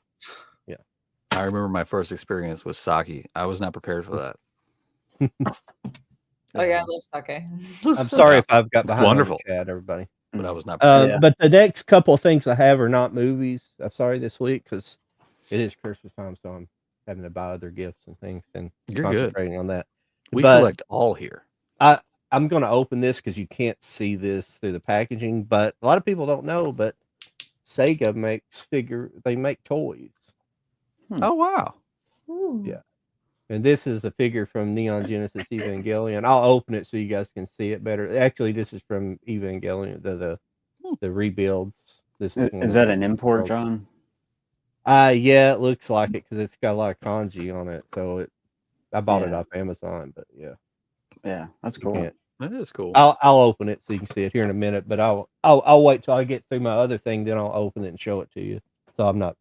I remember my first experience with sake. I was not prepared for that. Oh yeah, I love sake. I'm sorry Yeah. if I've got It's behind wonderful. on the chat, everybody. But I was not prepared. Yeah. But the next couple of things I have are not movies. I'm sorry this week because it is Christmas time, so I'm having to buy other gifts and things and You're good. concentrating on that. We But collect all here. I'm going to open this because you can't see this through the packaging, but a lot of people don't know, but Sega they make toys. Oh, wow. Ooh. Yeah. And this is a figure from Neon Genesis Evangelion. I'll open it so you guys can see it better. Actually, this is from Evangelion, the rebuilds. This is one Is of that an the- import, John? Yeah, it looks like it because it's got a lot of kanji on it. So I bought it Yeah. off Amazon, but yeah, Yeah, that's you cool. can't. That is cool. I'll open it so you can see it here in a minute. But I'll wait till I get through my other thing, then I'll open it and show it to you. So I'm not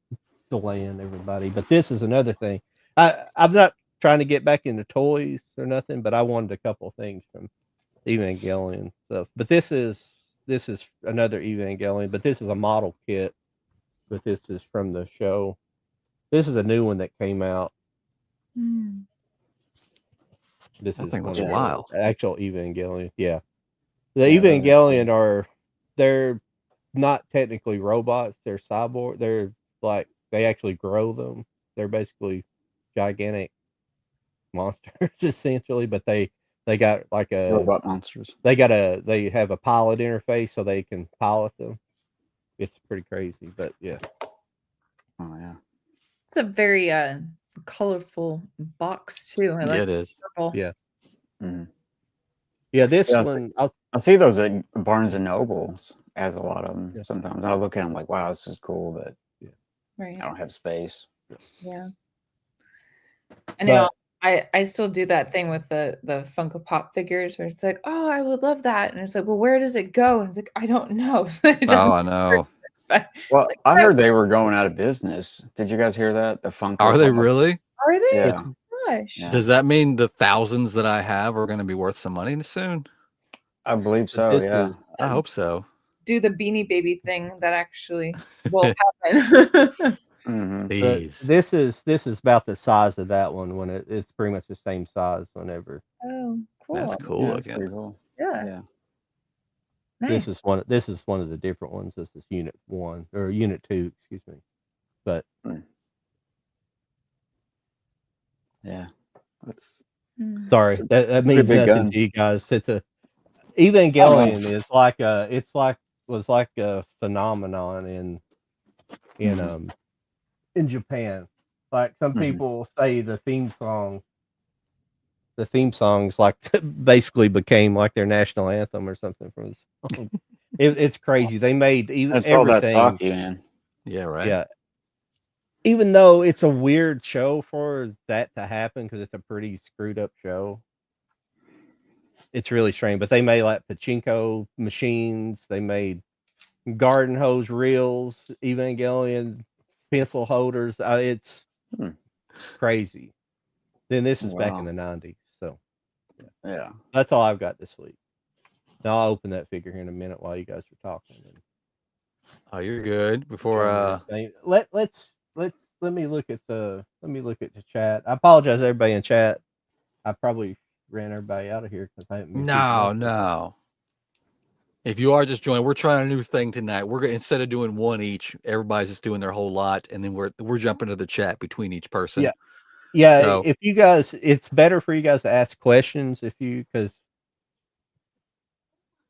delaying everybody. But this is another thing. I'm not trying to get back into toys or nothing, but I wanted a couple of things from Evangelion stuff. But this is another Evangelion, but this is a model kit. But this is from the show. This is a new one that came out. Hmm. This That is thing one looks of the wild. actual Evangelion. Yeah. The Yeah, that is Evangelion they're not technically robots, they're cyborg. They're like they actually grow them. They're basically gigantic monsters essentially, but they got like Robot monsters. they have a pilot interface so they can pilot them. It's pretty crazy, but yeah. Oh yeah. It's a very colorful box too. I Yeah, like it is. purple. Yeah. Mhm. Yeah, this Yeah, one I see those at Barnes and Nobles as a lot of them Yeah. sometimes. I look at them like, wow, this is cool, but Right. I don't have space. Yeah. I know. But I still do that thing with the Funko Pop figures where it's like, oh, I would love that, and it's like, well, where does it go? And it's like, I don't know. It Oh, doesn't I know. but Well, like, I "Oh, heard they were going out of business. Did you guys hear that? The Funko Are they Pop? really? are they? Yeah. Oh my gosh. Yeah. Does that mean the thousands that I have are going to be worth some money soon? I believe so. this Yeah. is I hope so. Do the Beanie Baby thing that actually will happen. Hmm. Please. this is about the size of that one when it's pretty much the same size whenever. Oh, cool. That's cool Yeah, that's looking. pretty cool. Yeah. Yeah. Nice. This is one of the different ones. This is Unit 1 or Unit 2, excuse me. But Yeah. That's Mm. sorry, that pretty means big nothing gun. to you guys. It's a Evangelion is like was like a phenomenon in Japan. Like some Mhm. people say the theme songs like basically became like their national anthem or something from the song. It's crazy. They made even That's all that everything. sake, man. Yeah, right. Yeah. Even though it's a weird show for that to happen because it's a pretty screwed up show. It's really strange. But they made like pachinko machines. They made garden hose reels, Evangelion pencil holders. It's Hmm. crazy. Then this is back in Wow. the 90s. So Yeah. that's all I've got this week. Now I'll open that figure here in a minute while you guys are talking. Oh, you're good. Before Let me look at the chat. I apologize everybody in chat. I probably ran everybody out of here because I haven't been keeping no, up. no. If you are just joining, we're trying a new thing tonight. We're gonna, instead of doing one each, everybody's just doing their whole lot, and then we're jumping to the chat between each person. Yeah. Yeah, So if you guys, it's better for you guys to ask questions because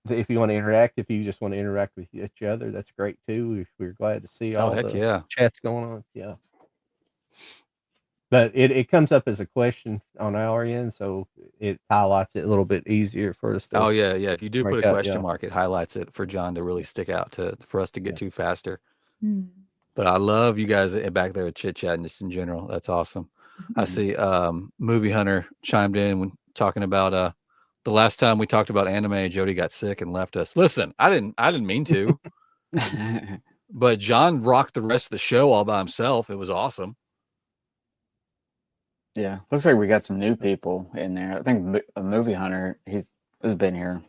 if you want to interact, if you just want to interact with each other, that's great too. We're glad to see all heck the yeah. chats going on. Yeah. But it comes up as a question on our end, so it highlights it a little bit easier for us to Oh yeah, yeah. If you do put a break out, question yeah. mark, it highlights it for John to really stick out for us to get Yeah. to faster. Mm. But I love you guys back there chit chatting just in general. That's awesome. I see Movie Hunter chimed in when talking about the last time we talked about anime, Jody got sick and left us. Listen, I didn't mean to, but John rocked the rest of the show all by himself. It was awesome. Yeah, looks like we got some new people in there. I think a Movie Hunter, has been here.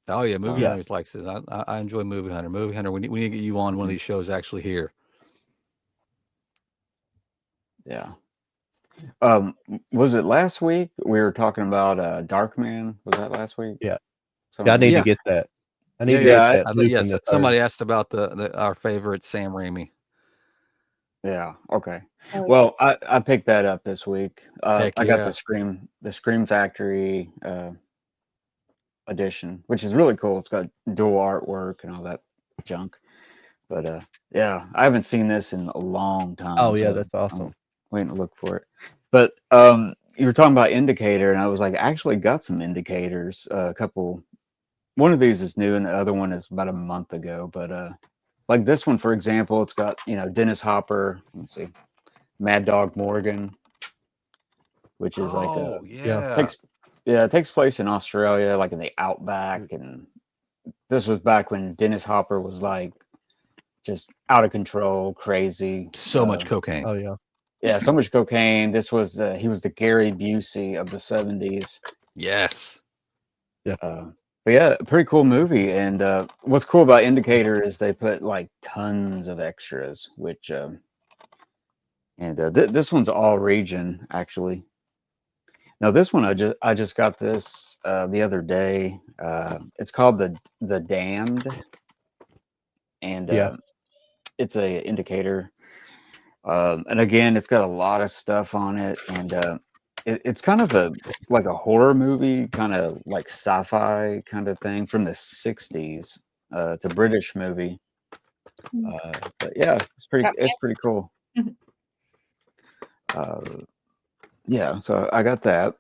Oh yeah, Movie Yeah. Hunter likes it. I enjoy Movie Hunter. Movie Hunter, we need to get you on one of these shows actually here. Yeah. Was it last week we were talking about Darkman? Was that last week? Yeah. Something I need Yeah. to get that. I need to Yeah, get that. I think Lupin yes. the Somebody Third. asked about our favorite Sam Raimi. Yeah. Okay. Oh, Well, I picked that up this week. Heck I got yeah. the Scream Factory edition, which is really cool. It's got dual artwork and all that junk. But yeah, I haven't seen this in a long time. Oh yeah, so that's awesome. I'm waiting to look for it. But you were talking about Indicator, and I was like, I actually got some Indicators. A couple. One of these is new, and the other one is about a month ago. But like this one, for example, it's got Dennis Hopper. Let's see, Mad Dog Morgan, which is like Oh yeah. it takes place in Australia, like in the outback, and this was back when Dennis Hopper was like just out of control, crazy. So much cocaine. Oh yeah. Yeah, so much cocaine. This was he was the Gary Busey of the 70s. Yes. But yeah, pretty cool movie. And what's cool about Indicator is they put like tons of extras, which this one's all region actually. Now this one I just got this the other day. It's called the Damned, and Yeah. it's a Indicator. And again, it's got a lot of stuff on it, and it's kind of like a horror movie, kind of like sci-fi kind of thing from the 60s. It's a British movie. But yeah, it's pretty cool. Yeah, so I got that.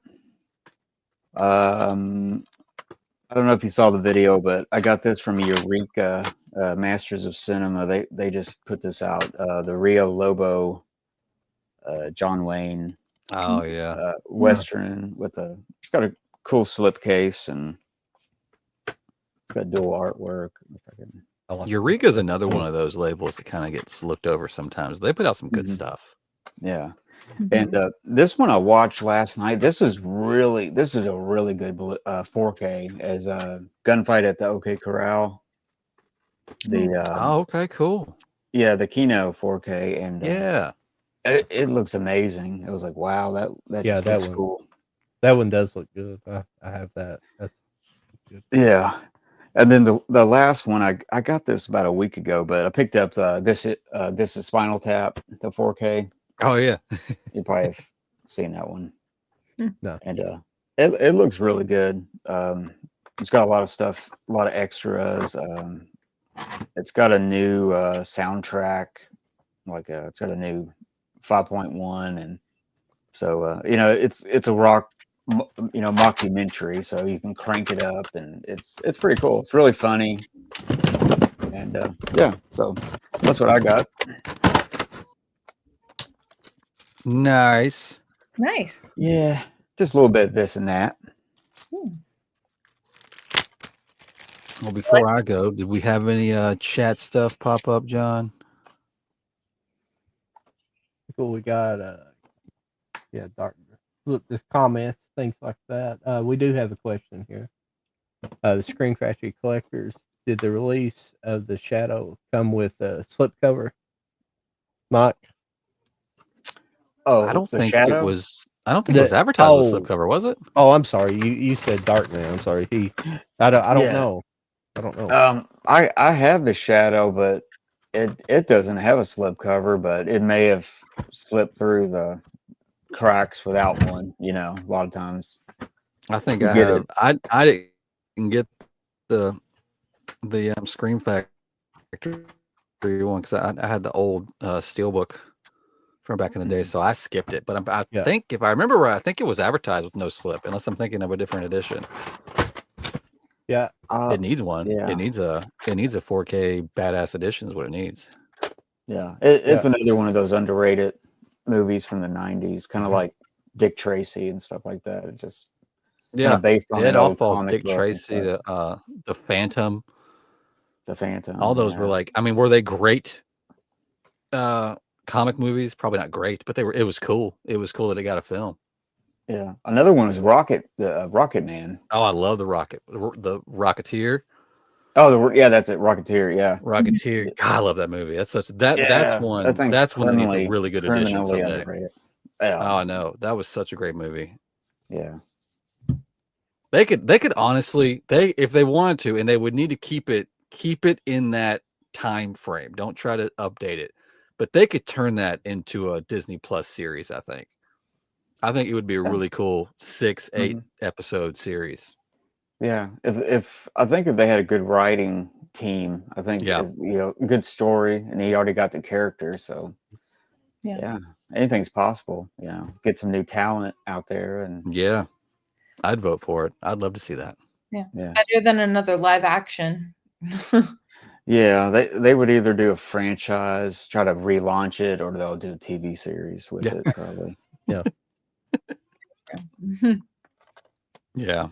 I don't know if you saw the video, but I got this from Eureka Masters of Cinema. They just put this out. The Rio Lobo, John Wayne Oh yeah. Western it's got a cool slipcase, and it's got dual artwork. I like Eureka's another one of those labels that kind of gets looked over sometimes. They put out some good Mhm. stuff. Yeah. And this one I watched last night. This is a really good 4K as a Gunfight at the OK Corral. The Oh, okay, cool. the Kino 4K, and Yeah. it looks amazing. It was like, wow, that Yeah, just that looks one. cool. That one does look good. I have that. That's good. Yeah. And then the last one I got this about a week ago, but I picked up this is Spinal Tap, the 4K. Oh yeah. You probably have seen that one. No. And it looks really good. It's got a lot of stuff, a lot of extras. It's got a new soundtrack, it's got a new 5.1, and so it's a rock mockumentary, so you can crank it up, and it's pretty cool. It's really funny, and yeah, so that's what I got. Nice. Nice. Yeah, just a little bit of this and that. Well, before I go, did we have any chat stuff pop up, John? Cool. We got dark. Look, this comments, things like that. We do have a question here. The Screen Factory collectors, did the release of the Shadow come with a slipcover? Mike? Oh, I don't the think Shadow? it was. I don't think it was advertised with slipcover, was it? Oh, I'm sorry. You said Darkman. I'm sorry. I don't Yeah. know. I don't know. I have the Shadow, but it doesn't have a slip cover, but it may have slipped through the cracks without one. You know, a lot of times. I think You I get have. it. I didn't get the Scream Factory one because I had the old Steelbook from back in the day, so I skipped it. But I Yeah. think if I remember right, I think it was advertised with no slip, unless I'm thinking of a different edition. Yeah. It needs one. Yeah. It needs a 4K badass edition is what it needs. Yeah, it's Yeah. another one of those underrated movies from the '90s, kind of like Dick Tracy and stuff like that. It's just kind Yeah, of based on it an all old falls. comic Dick book and Tracy, stuff. the Phantom, The Phantom. all those were Yeah. like. I mean, were they great? Comic movies, probably not great, but they were. It was cool. It was cool that they got a film. Yeah. Another one was Rocket Man. Oh, I love the Rocketeer. Oh, yeah, that's it. Rocketeer. Yeah. Rocketeer. God, I love that movie. That's such that. That's Yeah. one. That thing's That's one that needs a really good edition criminally someday. underrated. Oh, Yeah. I know. That was such a great movie. Yeah. They could honestly, if they wanted to, and they would need to keep it in that time frame. Don't try to update it, but they could turn that into a Disney Plus series. I think it would be a really cool 6-8 episode series. Yeah. If I think if they had a good writing team, I think good story, and he already got the character, so yeah, anything's possible. Get some new talent out there, and Yeah, I'd vote for it. I'd love to see that. Yeah. Yeah. Better than another live action. yeah, they would either do a franchise, try to relaunch it, or they'll do a TV series with it, probably. Yeah. Yeah.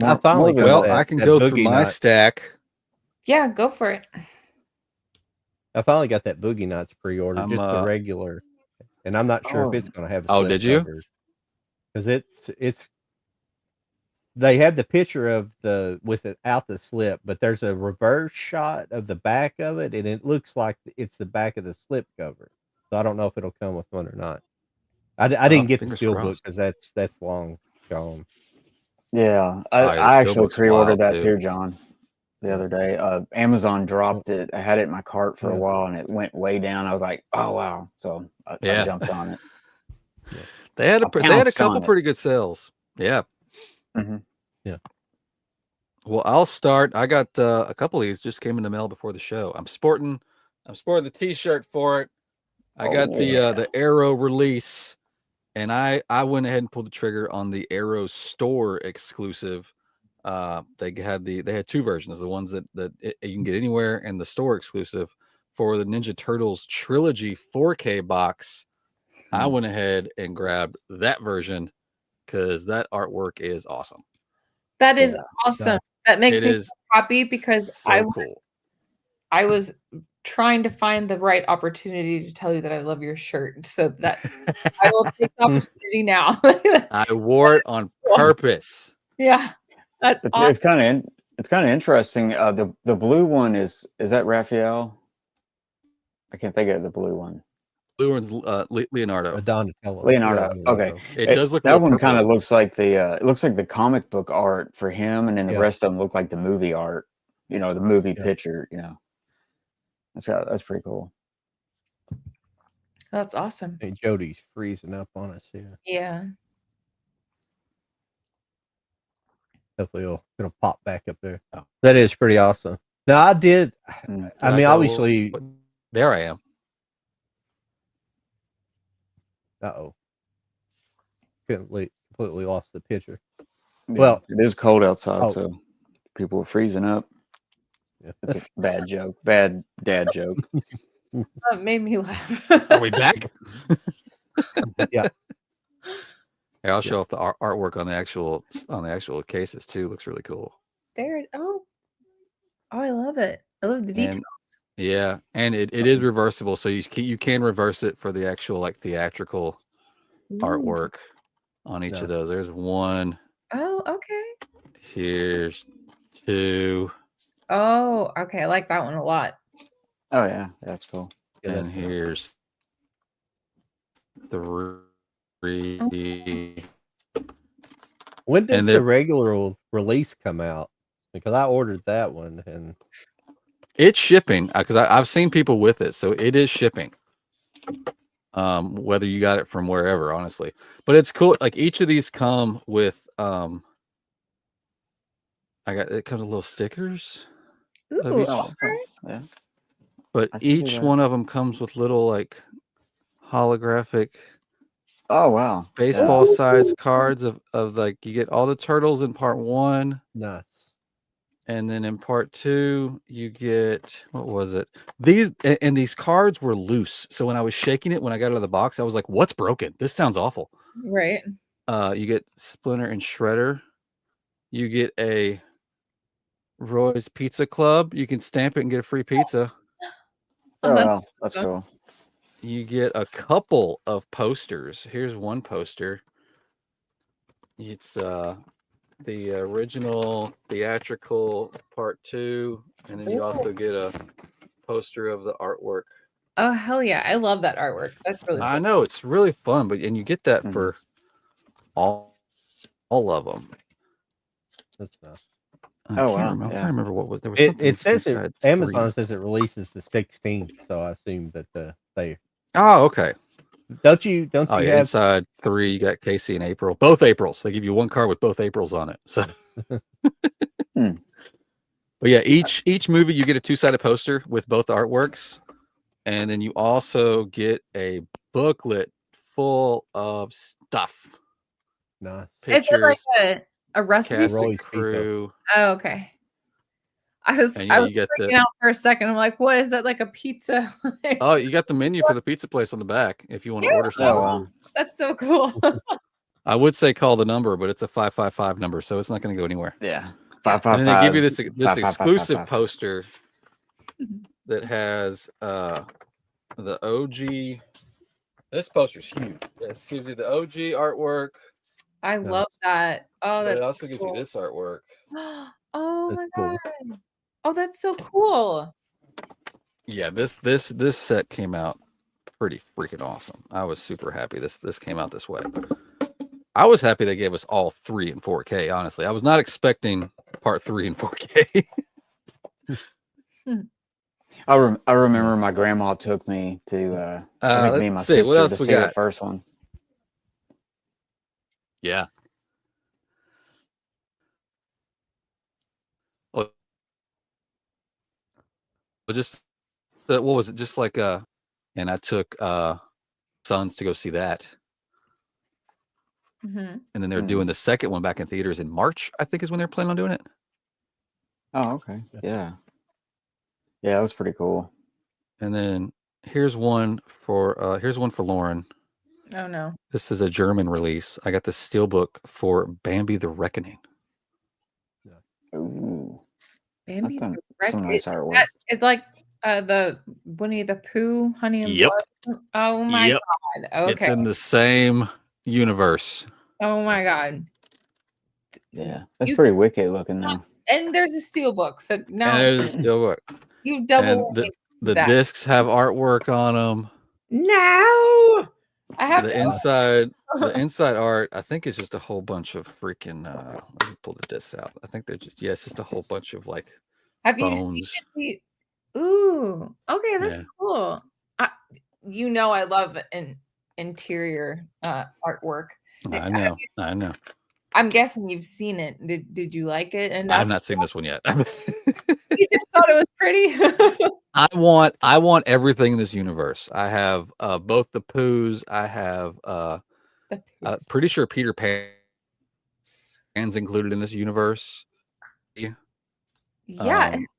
I finally got Well, that, I can that go through Boogie my Nights. stack. Yeah, go for it. I finally got that Boogie Nights pre-order, just the regular, and I'm not sure if it's going to have a slip did you? cover, because it's they have the picture of without the slip, but there's a reverse shot of the back of it, and it looks like it's the back of the slip cover. So I don't know if it'll come with one or not. I didn't get the fingers steelbook crossed. because that's long gone. Yeah, Oh, yeah, the I actually Steelbook's pre-ordered wild, that too. too, John, the other day. Amazon dropped it. I had it in my cart for a while, and it went way down. I was like, oh wow! So I jumped on it. They had a couple pretty good sales. Yeah. Mhm. Yeah. Well, I'll start. I got a couple of these just came in the mail before the show. I'm sporting the T-shirt for it. I got the Arrow release, and I went ahead and pulled the trigger on the Arrow store exclusive. They had two versions: the ones that you can get anywhere, and the store exclusive for the Ninja Turtles trilogy 4K box. I went ahead and grabbed that version because that artwork is awesome. That is awesome. That makes me so happy because so I was trying to find the right opportunity to tell you that I love your shirt. So that I will take the opportunity now. I wore it on purpose. Yeah. That's awesome. It's kind of interesting. The blue one is that Raphael? I can't think of the blue one. Blue one's Leonardo. Donatello. Leonardo. Yeah, Okay. It does look that one purple. kind of looks like the comic book art for him, and then the rest of them look like the movie art. The movie picture. That's pretty cool. That's awesome. Hey, Jody's freezing up on us here. Yeah. Hopefully it'll pop back up there. That is pretty awesome. Now I did. I mean, obviously. There I am. Completely lost the picture. Yeah, well, it is cold outside, so people are freezing up. It's a bad joke. Bad dad joke. That made me laugh. Are we back? Yeah. Here, I'll show off the artwork on the actual cases too. Looks really cool. There. Oh, I love it. I love the details. And it is reversible, so you can reverse it for the actual theatrical artwork on each of those. There's one. Oh, okay. Here's two. Oh, okay. I like that one a lot. Oh yeah, that's cool. And here's three. When does the regular release come out? because I ordered that one and It's shipping because I've seen people with it, so it is shipping. Whether you got it from wherever, honestly, but it's cool. Like each of these come with it comes with little stickers. of Ooh, each- Oh, okay. Yeah. but I can see each that. one of them comes with little like holographic Oh, wow. baseball Yeah. size cards of like you get all the turtles in part 1. nice. And then in part 2, you get what was it? These cards were loose. So when I was shaking it when I got out of the box, I was like, "What's broken? This sounds awful." right. You get Splinter and Shredder. You get a Roy's Pizza Club. You can stamp it and get a free pizza. Oh, that's wow. That's awesome. cool. You get a couple of posters. Here's one poster. It's the original theatrical part 2, and then you also get a poster of the artwork. Oh hell yeah! I love that artwork. That's really I cool. know it's really fun, but and you get that Mhm. for all of them. That's nice. I Oh, can't wow, remember. I'm trying yeah. to remember what was there was It something. it says it. inside Amazon 3. says it releases the 16th, so I assume that they Oh, okay. don't you Oh yeah, have inside 3 you got Casey and April. Both Aprils. They give you one card with both Aprils on it. So Hmm. but yeah, each movie you get a 2-sided poster with both artworks, and then you also get a booklet full of stuff. nice Is it Pictures, like a recipe? cast Roy's and Pizza. crew. Oh, okay. I was And yeah, I you was get freaking the out for a second. I'm like, what is that? Like a pizza? oh, you got the menu for the pizza place on the back if you want to Yeah. order Oh, something. wow. That's so cool. I would say call the number, but it's a 555 number, so it's not going to go anywhere. Yeah. Yeah. 555. And then they give you this 555. exclusive poster that has the OG. This poster's huge. This gives you the OG artwork, I love that. Oh, but it that's also so gives cool. you this artwork. Oh That's my cool. god. Oh, that's so cool. Yeah, this set came out pretty freaking awesome. I was super happy this came out this way. I was happy they gave us all 3 in 4K. Honestly, I was not expecting part 3 in 4K. I remember my grandma took me to, I think me and my Let's see what sister else to we see the got. first one. Yeah. Well, just what was it? Just like and I took sons to go see that, Mhm. and then they're Hmm. doing the second one back in theaters in March. I think is when they're planning on doing it. Oh, okay. Yeah. Yeah, that was pretty cool. And then here's one for Lauren. Oh no. This is a German release. I got the steelbook for Bambi the Reckoning. Ooh. Bambi That's the some Wreck- nice is artwork. that- It's like the Winnie the Pooh, Honey and Yep. Blood. Oh my Yep. god. It's Okay. in the same universe. Oh my god. Yeah. That's You pretty wicked looking, though. and there's a steel book. So And now there's a steelbook. you And double the that. discs have artwork on them. No. I have The to inside art, I think is just a whole bunch of freaking let me pull the discs out. I think they're just it's just a whole bunch of like have you bones. seen it? Ooh. Okay, that's Yeah. cool. I love an interior artwork. I know. I'm guessing you've seen it. Did you like it I enough? have not seen this one yet. You just thought it was pretty. I want everything in this universe. I have both the Poos. I have pretty sure Peter Pan's included in this universe. Yeah.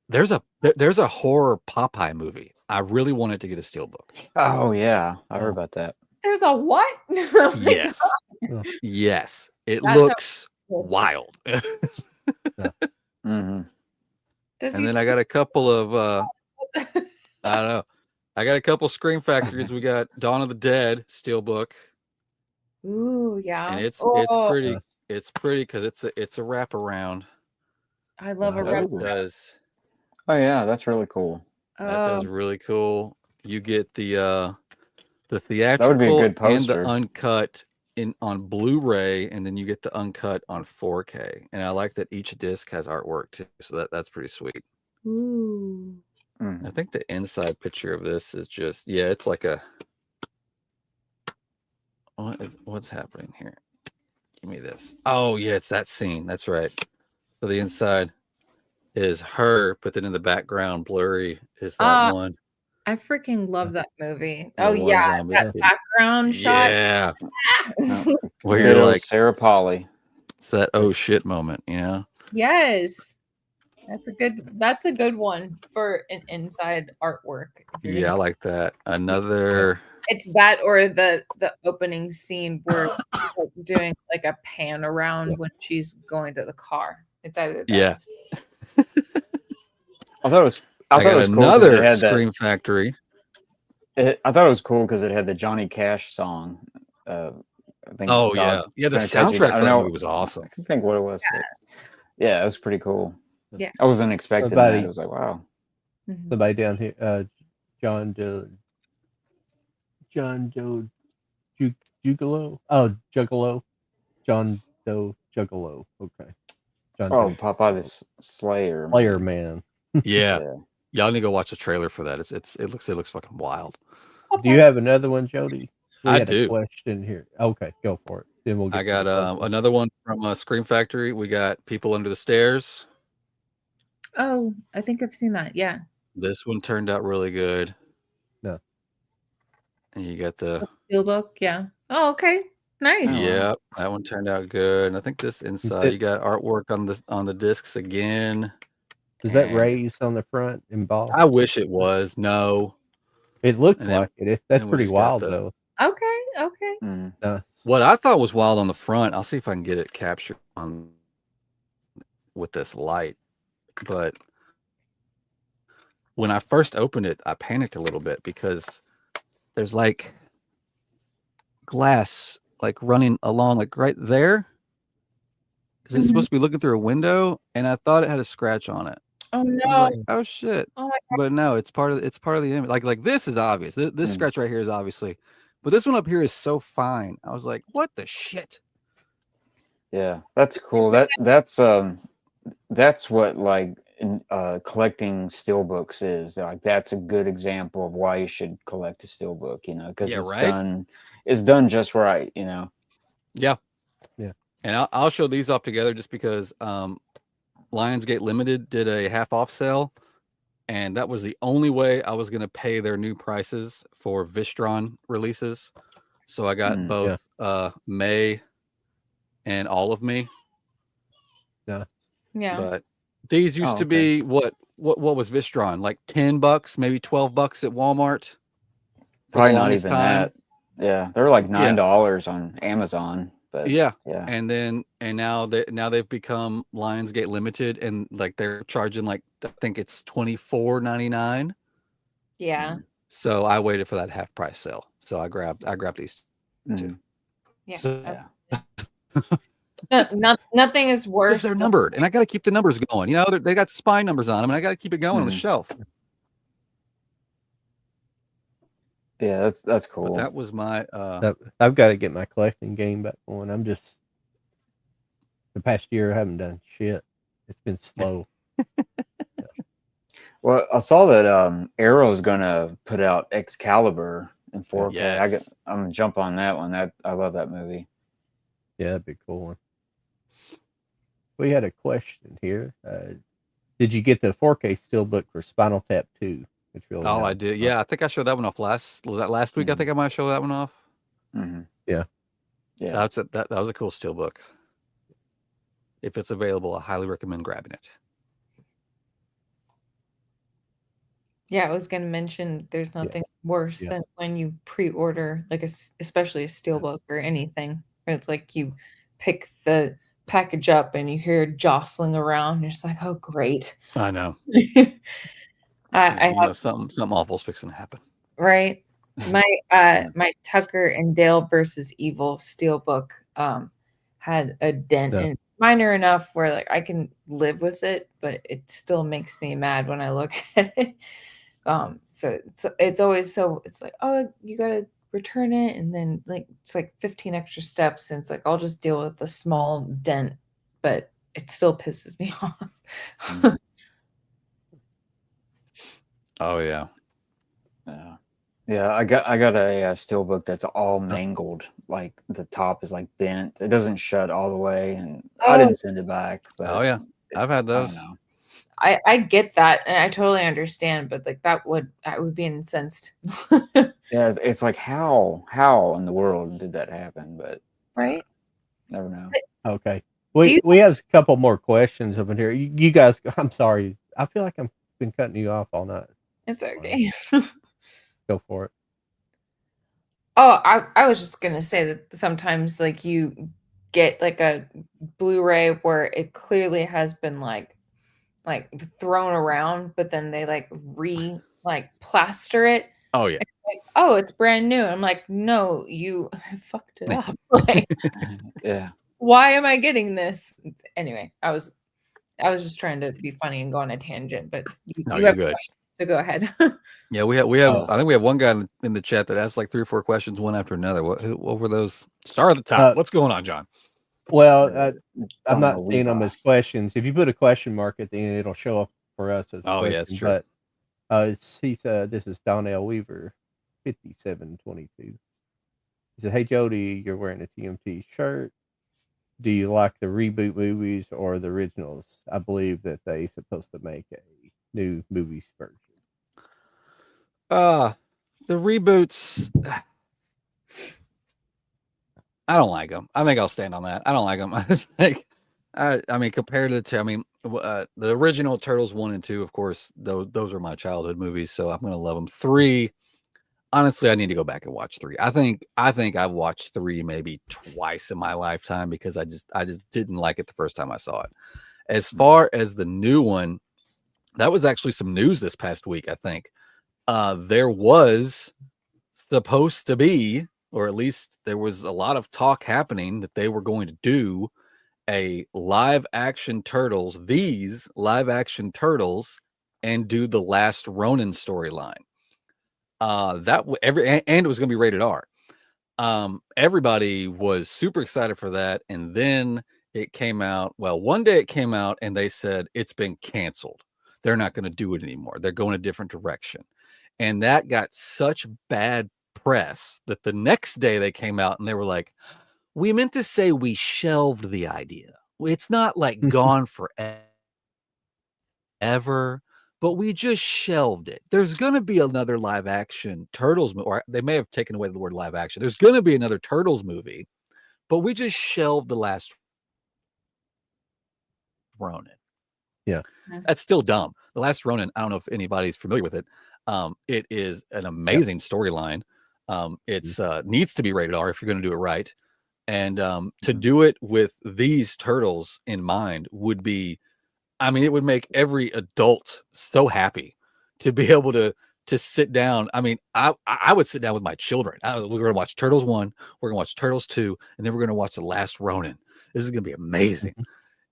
There's a horror Popeye movie. I really wanted to get a steelbook. Oh, yeah. I heard about that. There's a what? Oh my Yes. God. Yes. It That's looks how- wild. Mm-hmm. Does And he then I got a couple of I don't know. I got a couple Scream Factories. We got Dawn of the Dead steelbook, Ooh, yeah. and it's Oh, pretty. nice. It's pretty because it's a wraparound. I love a So rep. that does Oh, yeah. That's really cool. really cool. You get the That would be a theatrical good and the poster. uncut on Blu-ray, and then you get the uncut on 4K. And I like that each disc has artwork too, so that's pretty sweet. Ooh. I think the inside picture of this is just it's like a what's happening here? Give me this. Oh yeah, it's that scene. That's right. So the inside is her, but then in the background, blurry, is that one. I freaking love that movie. The Oh war yeah, zombies. that background shot. Yeah. No. Where you're Ditto like, Sarah Polly. it's that oh shit moment, you know? Yes. That's a good one for an inside artwork. if you're Yeah, I gonna- like that. Another It's that or the opening scene where she's, like, doing like a pan around when she's going to the car. It's either that. Yeah. I thought it was I got cool 'cause another it had Scream Factory. I thought it was cool because it had the Johnny Cash song. I think. Oh God, yeah. The Gonna Catch You. soundtrack I for don't that know. movie was awesome. I can't think what it was. But yeah, it was pretty cool. Yeah. I wasn't expecting that. Somebody- It was like, wow. Mhm. Somebody down here, John Doe Juggalo. Oh, Juggalo. John Doe Juggalo. Okay. John Oh, Doe Popeye the Slayer. Player Man. Yeah. Yeah. Y'all need to go watch the trailer for that. It looks fucking wild. Do you have another one, Jody? We I had do. a question here. Okay, go for it. Then we'll get I to got the question. another one from Scream Factory. We got People Under the Stairs. Oh, I think I've seen that. Yeah. This one turned out really good. No. And you got the The Steelbook. Yeah. Oh, okay. Nice. Oh, yeah, that one turned out good. And I think this inside you got artwork on the discs again. Is that and raised on the front embossed? I wish it was. No. It looks and then- like it. That's then we pretty just got wild, the- though. Okay. Okay. Mm. What I thought was wild on the front, I'll see if I can get it captured on with this light. But when I first opened it, I panicked a little bit because there's like glass like running along like right there. Because it's supposed to be looking through a window, and I thought it had a scratch on it. Oh I was no. like, oh shit. Oh my God. But no, it's part of the image. Like this is obvious. This Mm. scratch right here is obviously, but this one up here is so fine. I was like, what the shit? Yeah, that's cool. That's what like collecting steelbooks is. Like that's a good example of why you should collect a steelbook. You know, because Yeah, it's right? done just right. You know. Yeah. Yeah. And I'll show these off together just because Lionsgate Limited did a half off sale, and that was the only way I was going to pay their new prices for Vistron releases. So I got both May and All of Me. Yeah. But these used Oh, to be what was Vistron? Like $10, maybe $12 at Walmart. for the Probably not longest even that. Yeah, they're like $9 on Amazon. But Yeah. yeah. And now they've become Lionsgate Limited, and like they're charging like I think it's $24.99. Yeah. So I waited for that half price sale. So I grabbed these. Mm. Yeah. So- Nothing is worse. Because they're numbered, and I got to keep the numbers going. You know, they got spine numbers on them, and I got to keep it going on the shelf. Yeah, that's But cool. that was my I've got to get my collecting game back going. I'm just the past year I haven't done shit. It's been slow. Well, I saw that Arrow's gonna put out Excalibur in 4K. Yes. I'm gonna jump on that one. I love that movie. Yeah, that'd be a cool one. We had a question here. Did you get the 4K steelbook for Spinal Tap 2? Which really Oh, I helped. did. Yeah, I think I showed that one off last week? I think I might show that one off. Mm-hmm. Yeah. Yeah. That was a cool steelbook. If it's available, I highly recommend grabbing it. Yeah, I was going to mention there's nothing worse Yeah. than when you pre-order like especially a steelbook or anything. Where it's like you pick the package up and you hear jostling around. You're just like, oh, great. I know. I You know something awful's fixing to happen. right. My my Tucker and Dale versus Evil steelbook had a dent, Yeah. and it's minor enough where like I can live with it, but it still makes me mad when I look at it. So it's always it's like, oh, you gotta return it, and then like it's like 15 extra steps, and it's like I'll just deal with the small dent, but it still pisses me off. Oh yeah. Yeah, I got a steelbook that's all mangled. Like the top is like bent. It doesn't shut all the way, and I Oh. didn't send it back. But Oh yeah. I've had I don't those. know. I get that, and I totally understand, but like I would be incensed. Yeah, it's like how in the world did that happen? But Right? never know. Okay. you- We have a couple more questions up in here. You guys, I'm sorry. I feel like I've been cutting you off all night. It's okay. Go for it. Oh, I was just gonna say that sometimes like you get like a Blu-ray where it clearly has been like thrown around, but then they like plaster it. Oh yeah. Like, oh, it's brand new. I'm like, no, you fucked it up. Like, Yeah. why am I getting this? Anyway, I was just trying to be funny and go on a tangent, but No, you you're have good. questions, so go ahead. Yeah, we have. Oh. I think we have one guy in the chat that asked like 3 or 4 questions, one after another. What were those? Start at the top. What's going on, John? Well, I'm Don't not know, seeing them Levi. as questions. If you put a question mark at the end, it'll show up for us as a Oh, question. yeah, it's true. But he said, this is Donnell Weaver, 5722. He said, hey, Jody, you're wearing a TMT shirt. Do you like the reboot movies or the originals? I believe that they supposed to make a new movies version. The reboots. I don't like them. I think I'll stand on that. I don't like them. It's like, I mean, compared to the two, I mean, the original Turtles 1 and 2, of course, those are my childhood movies, so I'm gonna love them. 3, honestly, I need to go back and watch 3. I think I've watched 3 maybe twice in my lifetime because I just didn't like it the first time I saw it. As far as the new one, that was actually some news this past week. I think there was supposed to be, or at least there was a lot of talk happening that they were going to do a live action Turtles, these live action Turtles, and do the last Ronin storyline. And it was going to be rated R. Everybody was super excited for that, and then it came out. Well, one day it came out, and they said it's been canceled. They're not going to do it anymore. They're going a different direction, and that got such bad press that the next day they came out and they were like, we meant to say we shelved the idea. It's not like gone forever, but we just shelved it. There's going to be another live action Turtles movie, or they may have taken away the word live action. There's going to be another Turtles movie, but we just shelved the last Ronin. Yeah. That's still dumb. The Last Ronin, I don't know if anybody's familiar with it. It is an amazing storyline. It's needs to be rated R if you're going to do it right. And to do it with these turtles in mind would be, I mean, it would make every adult so happy to be able to sit down. I mean, I would sit down with my children. We're going to watch Turtles 1, we're going to watch Turtles 2, and then we're going to watch The Last Ronin. This is going to be amazing.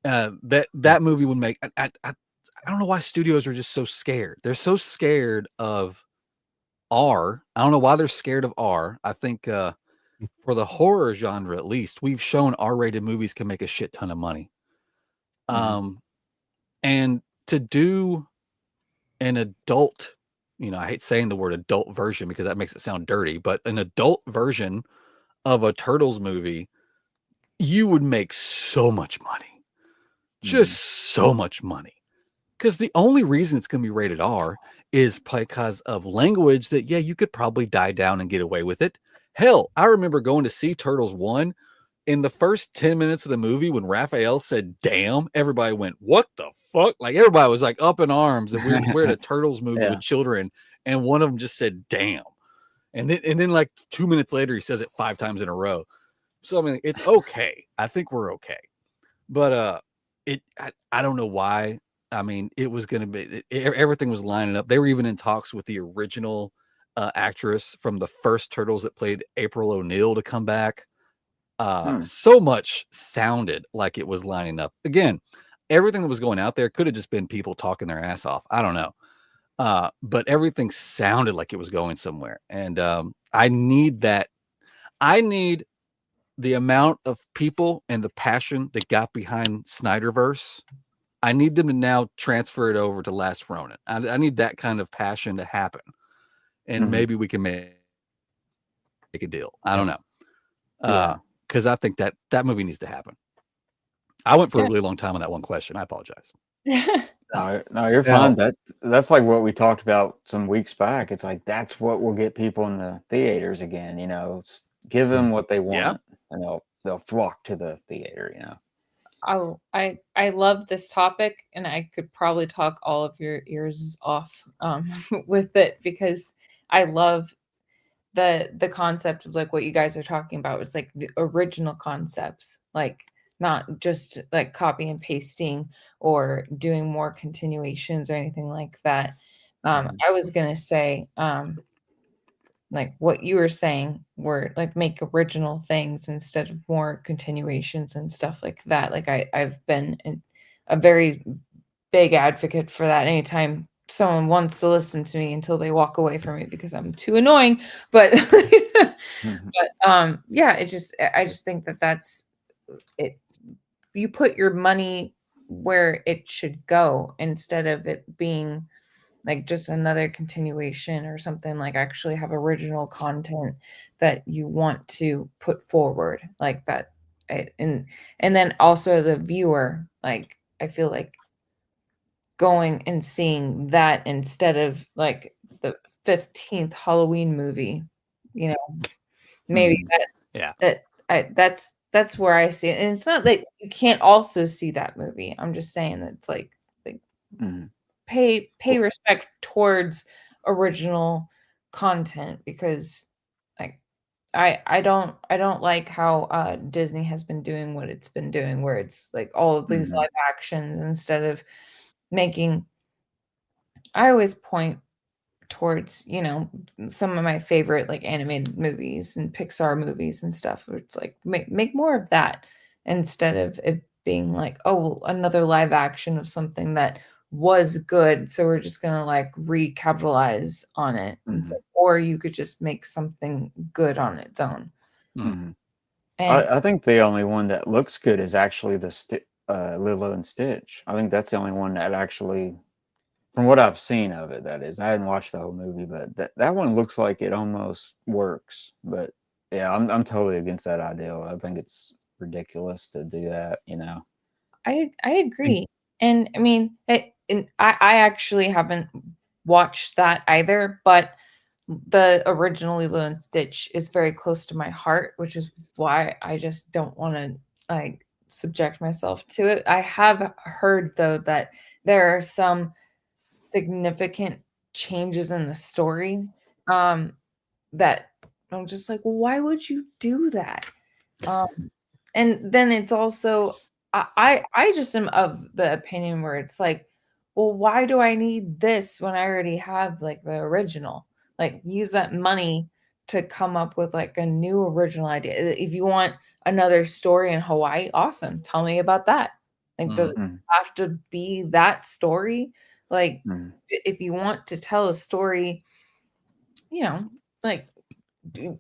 That movie would make, I don't know why studios are just so scared. They're so scared of R. I don't know why they're scared of R. I think for the horror genre, at least, we've shown R-rated movies can make a shit ton of money. And to do an adult, I hate saying the word adult version because that makes it sound dirty, but an adult version of a Turtles movie, you would make so much money. Just so much money. Because the only reason it's going to be rated R is because of language that, yeah, you could probably die down and get away with it. Hell, I remember going to see Turtles 1. In the first 10 minutes of the movie, when Raphael said, damn, everybody went, what the fuck? Like, everybody was like up in arms that we're at a Turtles movie with children. And one of them just said, damn. And then like 2 minutes later, he says it 5 times in a row. So, I mean, it's okay. I think we're okay. But I don't know why. I mean, it was going to be, everything was lining up. They were even in talks with the original actress from the first Turtles that played April O'Neil to come back. So much sounded like it was lining up. Again, everything that was going out there could have just been people talking their ass off. I don't know. But everything sounded like it was going somewhere. And I need that. I need the amount of people and the passion that got behind Snyderverse. I need them to now transfer it over to Last Ronin. I need that kind of passion to happen, and maybe we can make a deal. I don't know, because I think that movie needs to happen. I went for a really long time on that one question. I apologize. No, you're fine. That's like what we talked about some weeks back. It's like that's what will get people in the theaters again. You know, it's give them what they want, and they'll flock to the theater. You know. Oh, I love this topic, and I could probably talk all of your ears off with it, because I love the concept of like what you guys are talking about. It's like the original concepts, like not just like copy and pasting or doing more continuations or anything like that. I was gonna say like what you were saying, were like make original things instead of more continuations and stuff like that. Like I've been a very big advocate for that. Anytime someone wants to listen to me until they walk away from me because I'm too annoying, but yeah, I just think that that's it. You put your money where it should go instead of it being like just another continuation or something. Like actually have original content that you want to put forward like that. And then also the viewer, like I feel like going and seeing that instead of like the 15th Halloween movie, you know, maybe that's where I see it. And it's not that you can't also see that movie. I'm just saying that it's like pay respect towards original content, because like I don't like how Disney has been doing what it's been doing, where it's like all of these live actions instead of making. I always point towards, you know, some of my favorite like animated movies and Pixar movies and stuff, where it's like make more of that instead of it being like, oh, another live action of something that was good, so we're just gonna like recapitalize on it. It's like, or you could just make something good on its own. And I think the only one that looks good is actually the Lilo and Stitch. I think that's the only one that actually, from what I've seen of it, that is. I hadn't watched the whole movie, but that one looks like it almost works. But yeah, I'm totally against that ideal. I think it's ridiculous to do that. You know. I agree. And I mean, I actually haven't watched that either, but the original Lilo and Stitch is very close to my heart, which is why I just don't want to like subject myself to it. I have heard though that there are some significant changes in the story that I'm just like, well, why would you do that? And then it's also I just am of the opinion where it's like, well, why do I need this when I already have like the original? Like use that money to come up with like a new original idea. If you want another story in Hawaii, awesome. Tell me about that. Like does it have to be that story? Like if you want to tell a story, you know, like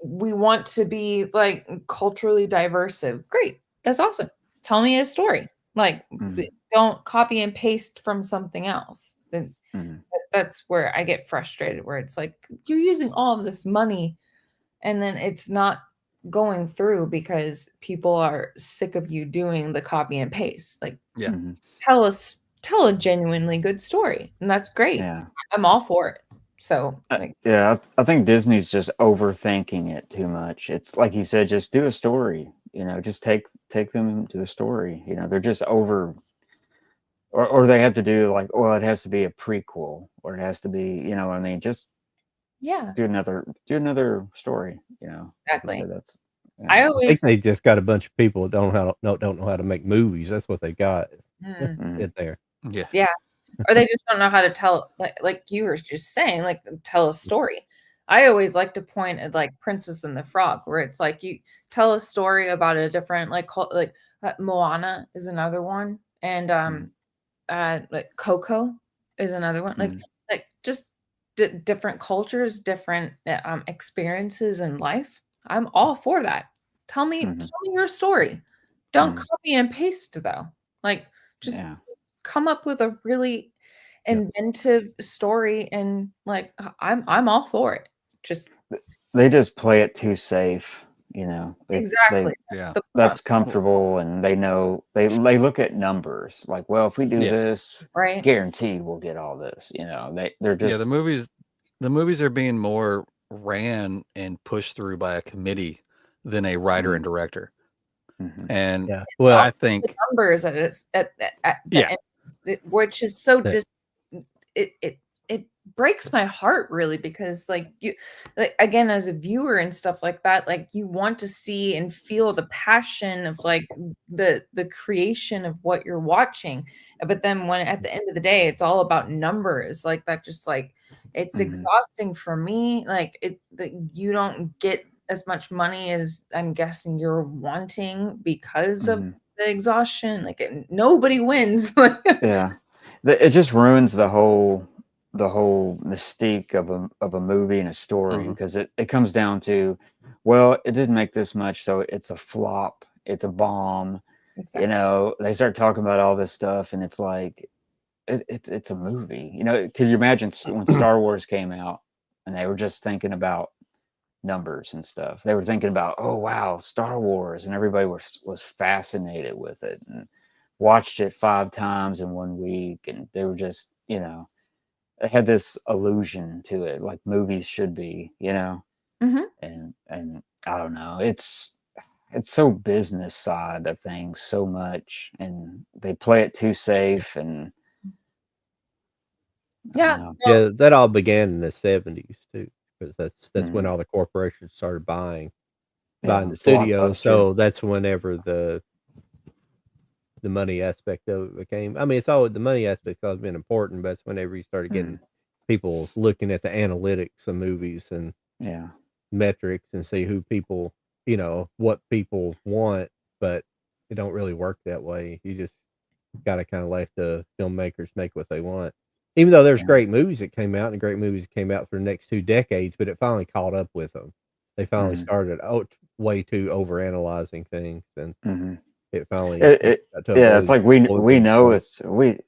we want to be like culturally diverse. Great. That's awesome. Tell me a story. Like don't copy and paste from something else. Then that's where I get frustrated, where it's like you're using all of this money and then it's not going through because people are sick of you doing the copy and paste. Like tell a genuinely good story. And that's great. Yeah. I'm all for it. So like, yeah, I think Disney's just overthinking it too much. It's like you said, just do a story. You know, just take them to the story. You know, they're just over, or they have to do like, well, it has to be a prequel, or it has to be, you know what I mean? Just do another story. You know, exactly. So that's. Yeah. I I always think they just got a bunch of people that don't know how to make movies. That's what they got in there. Yeah. Or they just don't know how to tell, like you were just saying, like tell a story. I always like to point at like Princess and the Frog, where it's like you tell a story about a different like Moana is another one, and like Coco is another one. Like just different cultures, different experiences in life, I'm all for that. Tell me your story. Don't copy and paste though. Like, just Yeah. come up with a really Yeah. inventive story, and like, I'm all for it. Just They just play it too safe, you know. They exactly. Yeah. The that's comfortable, and they know they look at numbers like, well, if we do Yeah. this, right. guaranteed we'll get all this. You know, they're Yeah, just the movies are being more ran and pushed through by a committee than a writer and director. Mhm. And Yeah. Well, I The think numbers at the yeah, end, which is so Yeah. it breaks my heart really, because like you, like again, as a viewer and stuff like that, like you want to see and feel the passion of like the creation of what you're watching, but then when at the end of the day it's all about numbers, like that, just like it's Mhm. exhausting for me. Like you don't get as much money as I'm guessing you're wanting because of Mhm. the exhaustion. Like nobody wins. Yeah. It just ruins the whole mystique of a movie and a story, Mhm. because it comes down to, well, it didn't make this much, so it's a flop, it's a bomb. You Exactly. know, they start talking about all this stuff, and it's like it's a movie. You know, could you imagine when Star Wars came out and they were just thinking about numbers and stuff? They were thinking about, oh wow, Star Wars, and everybody was fascinated with it and watched it 5 times in 1 week, and they were just, you know, it had this illusion to it, like movies should be, you know. Mhm. And I don't know, it's so business side of things so much, and they play it too safe, and I don't Yeah. know. Well, yeah, that all began in the '70s too, because that's when Mhm. all the corporations started buying Yeah, the studios. Blockbuster. So that's whenever the money aspect of it became. I mean, it's always the money aspect's always been important, but it's whenever you started getting Mhm. people looking at the analytics of movies and Yeah. metrics and see who people, what people want, but it don't really work that way. You just gotta kinda let the filmmakers make what they want. Even though there's Yeah. great movies that came out and great movies that came out for the next 2 decades, but it finally caught up with them. They finally Mhm. started way too overanalyzing things, and Mhm. it finally It got to a yeah, it's like we boiling know point.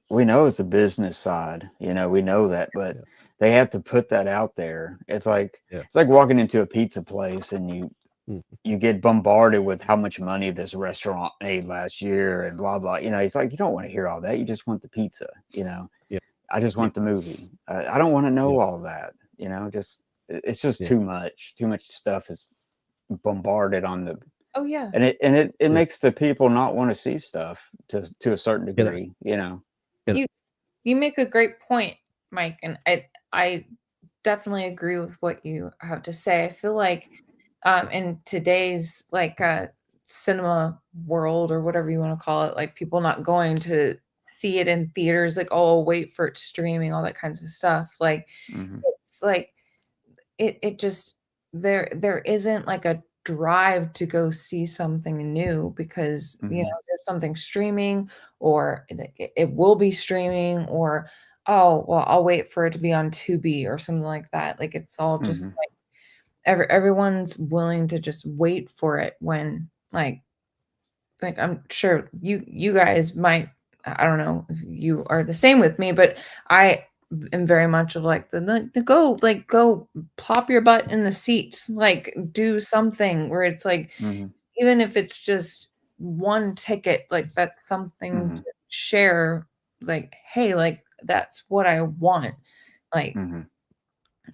we know it's a business side, you know, we know that, but Yeah, they have to put that out there. yeah. It's like walking into a pizza place, and Mhm. you get bombarded with how much money this restaurant made last year and blah blah. You know, it's like you don't want to hear all that. You just want the pizza, you know. Yeah, I just yeah, want the movie. I don't want to yeah, know all that, you know, just it's just yeah, too much. Too much stuff is bombarded on the oh yeah. and it yeah. makes the people not want to see stuff to a certain Can I degree, you know. can You you make a great point, Mike, and I definitely agree with what you have to say. I feel like in today's like cinema world, or whatever you want to call it, like people not going to see it in theaters, like, oh, wait for it streaming, all that kinds of stuff. Like Hmm. it's like it just there isn't like a drive to go see something new, because Hmm. there's something streaming, or it will be streaming, or oh well, I'll wait for it to be on Tubi or something like that. Like it's all just Hmm. like everyone's willing to just wait for it, when like I'm sure you guys might, I don't know if you are the same with me, but I am very much of like the go plop your butt in the seats, like do something where it's like, Hmm. even if it's just one ticket, like that's something Hmm. to share, like, hey, like that's what I want. Like Hmm.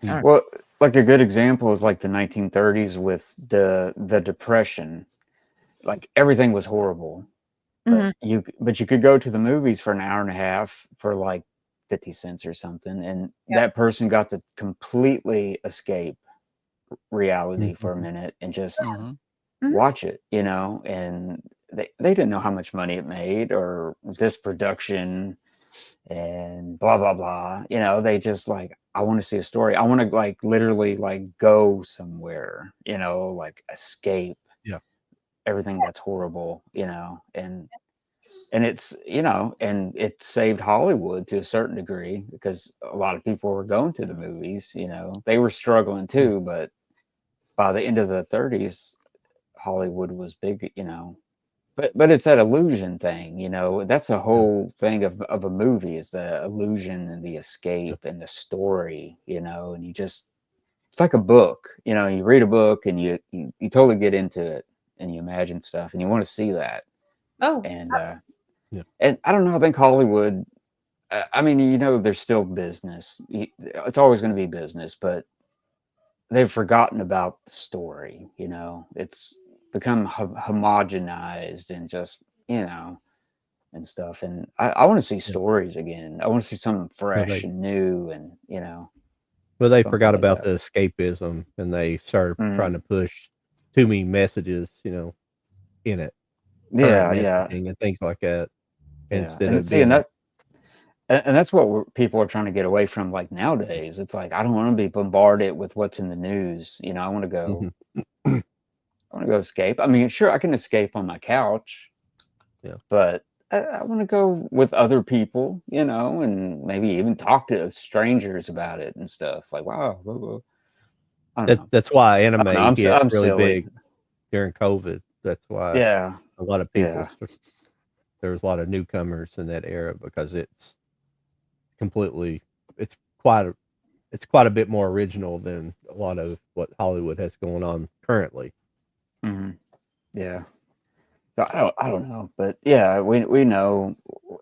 I mm, don't Well, like a good example is like the 1930s with the Depression. Like everything was horrible, but Mhm. you could go to the movies for an hour and a half for like 50 cents or something, and Yeah. that person got to completely escape reality for a mhm. minute and just Mhm. Mhm. watch it, you know. And they didn't know how much money it made or this production and blah blah blah, you know. They just like, I want to see a story, I want to like literally like go somewhere, you know, like escape Yeah, everything that's horrible, you know. And and it's, and it saved Hollywood to a certain degree because a lot of people were going to the movies. They were struggling too, but by the end of the 30s, Hollywood was big. But it's that illusion thing. That's a whole thing of a movie, is the illusion and the escape and the story. And it's like a book. You read a book and you totally get into it and you imagine stuff and you want to see that. Oh, And and I don't know. I think Hollywood. I mean, there's still business. It's always going to be business, but they've forgotten about the story. It's become homogenized and just and stuff. And I want to see stories again. I want to see something fresh and new, and well, they something forgot like about that. the escapism, and they started trying Mhm. to push too many messages, in it, current Yeah, yeah, messaging and things like that, yeah. instead And of see, and being that's what people are trying to get away from. Like nowadays, it's like I don't want to be bombarded with what's in the news. I want to go. Mhm. I want to go escape. I mean, sure, I can escape on my couch, Yeah. but I want to go with other people, and maybe even talk to strangers about it and stuff. Like, wow, blah, blah. I don't know. That's why I don't know. anime hit I'm really silly. big during COVID. That's why Yeah, a lot of people, yeah, there was a lot of newcomers in that era because it's completely, it's quite a, it's quite a bit more original than a lot of what Hollywood has going on currently. hmm yeah. So I don't know, but yeah, we know.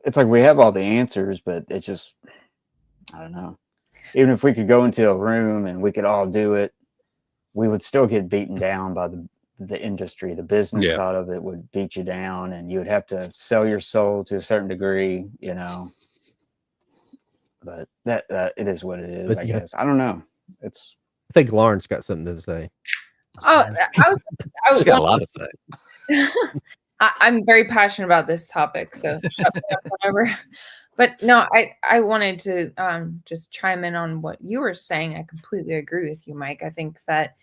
It's like we have all the answers, but it's just I don't know. Even if we could go into a room and we could all do it, we would still get beaten down by the industry. The business Yeah. side of it would beat you down, and you would have to sell your soul to a certain degree, But that it is what it is, But I yeah, guess. I don't know. It's I think Lauren's got something to say. oh, I She's was got a lot to say. I'm very passionate about this topic, so shut me up whenever. But no, I wanted to just chime in on what you were saying. I completely agree with you, Mike. I think that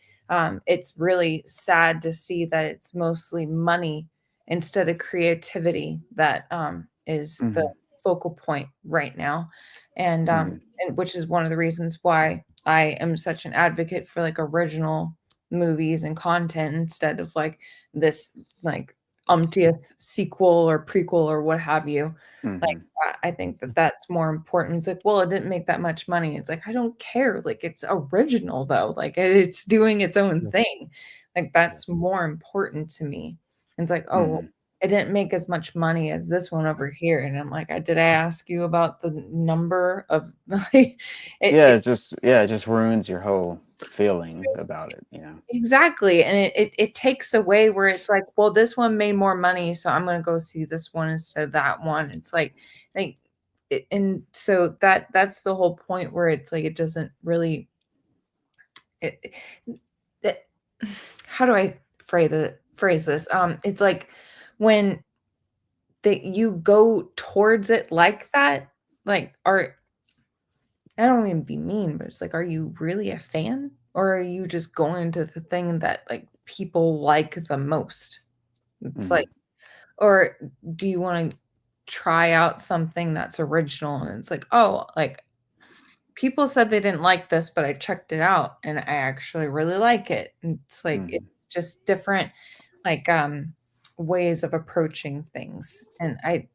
it's really sad to see that it's mostly money instead of creativity that is the Mhm, focal point right now, and mhm, which is one of the reasons why I am such an advocate for like original movies and content instead of like this like umptieth sequel or prequel or what have you. Like mhm, I think that that's more important. It's like, well, it didn't make that much money. It's like I don't care. Like it's original though. Like it's doing its own Yeah. thing. Like that's more important to me. And it's like, oh, well, mhm. it didn't make as much money as this one over here. And I'm like, did I ask you about the number of like Yeah, it it just ruins your whole feeling about it. exactly. And it takes away where it's like, well, this one made more money, so I'm gonna go see this one instead of that one. It's like and so that's the whole point where it's like it doesn't really it, it, how do I phrase this? It's like when that you go towards it like that, like are I don't mean to be mean, but it's like, are you really a fan? Or are you just going to the thing that like people like the most? It's like, Mhm, or do you want to try out something that's original? And it's like, oh, like people said they didn't like this, but I checked it out and I actually really like it. And it's like mhm. it's just different like ways of approaching things. And I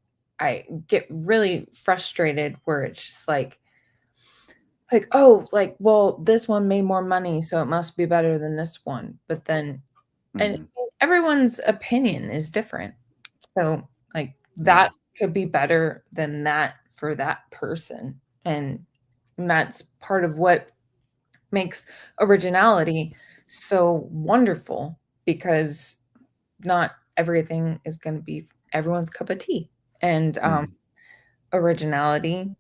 get really frustrated where it's just like, oh, like, well, this one made more money, so it must be better than this one. But then, and Mhm. everyone's opinion is different. So, like, Yeah. that could be better than that for that person. And that's part of what makes originality so wonderful because not everything is going to be everyone's cup of tea. And Mhm. originality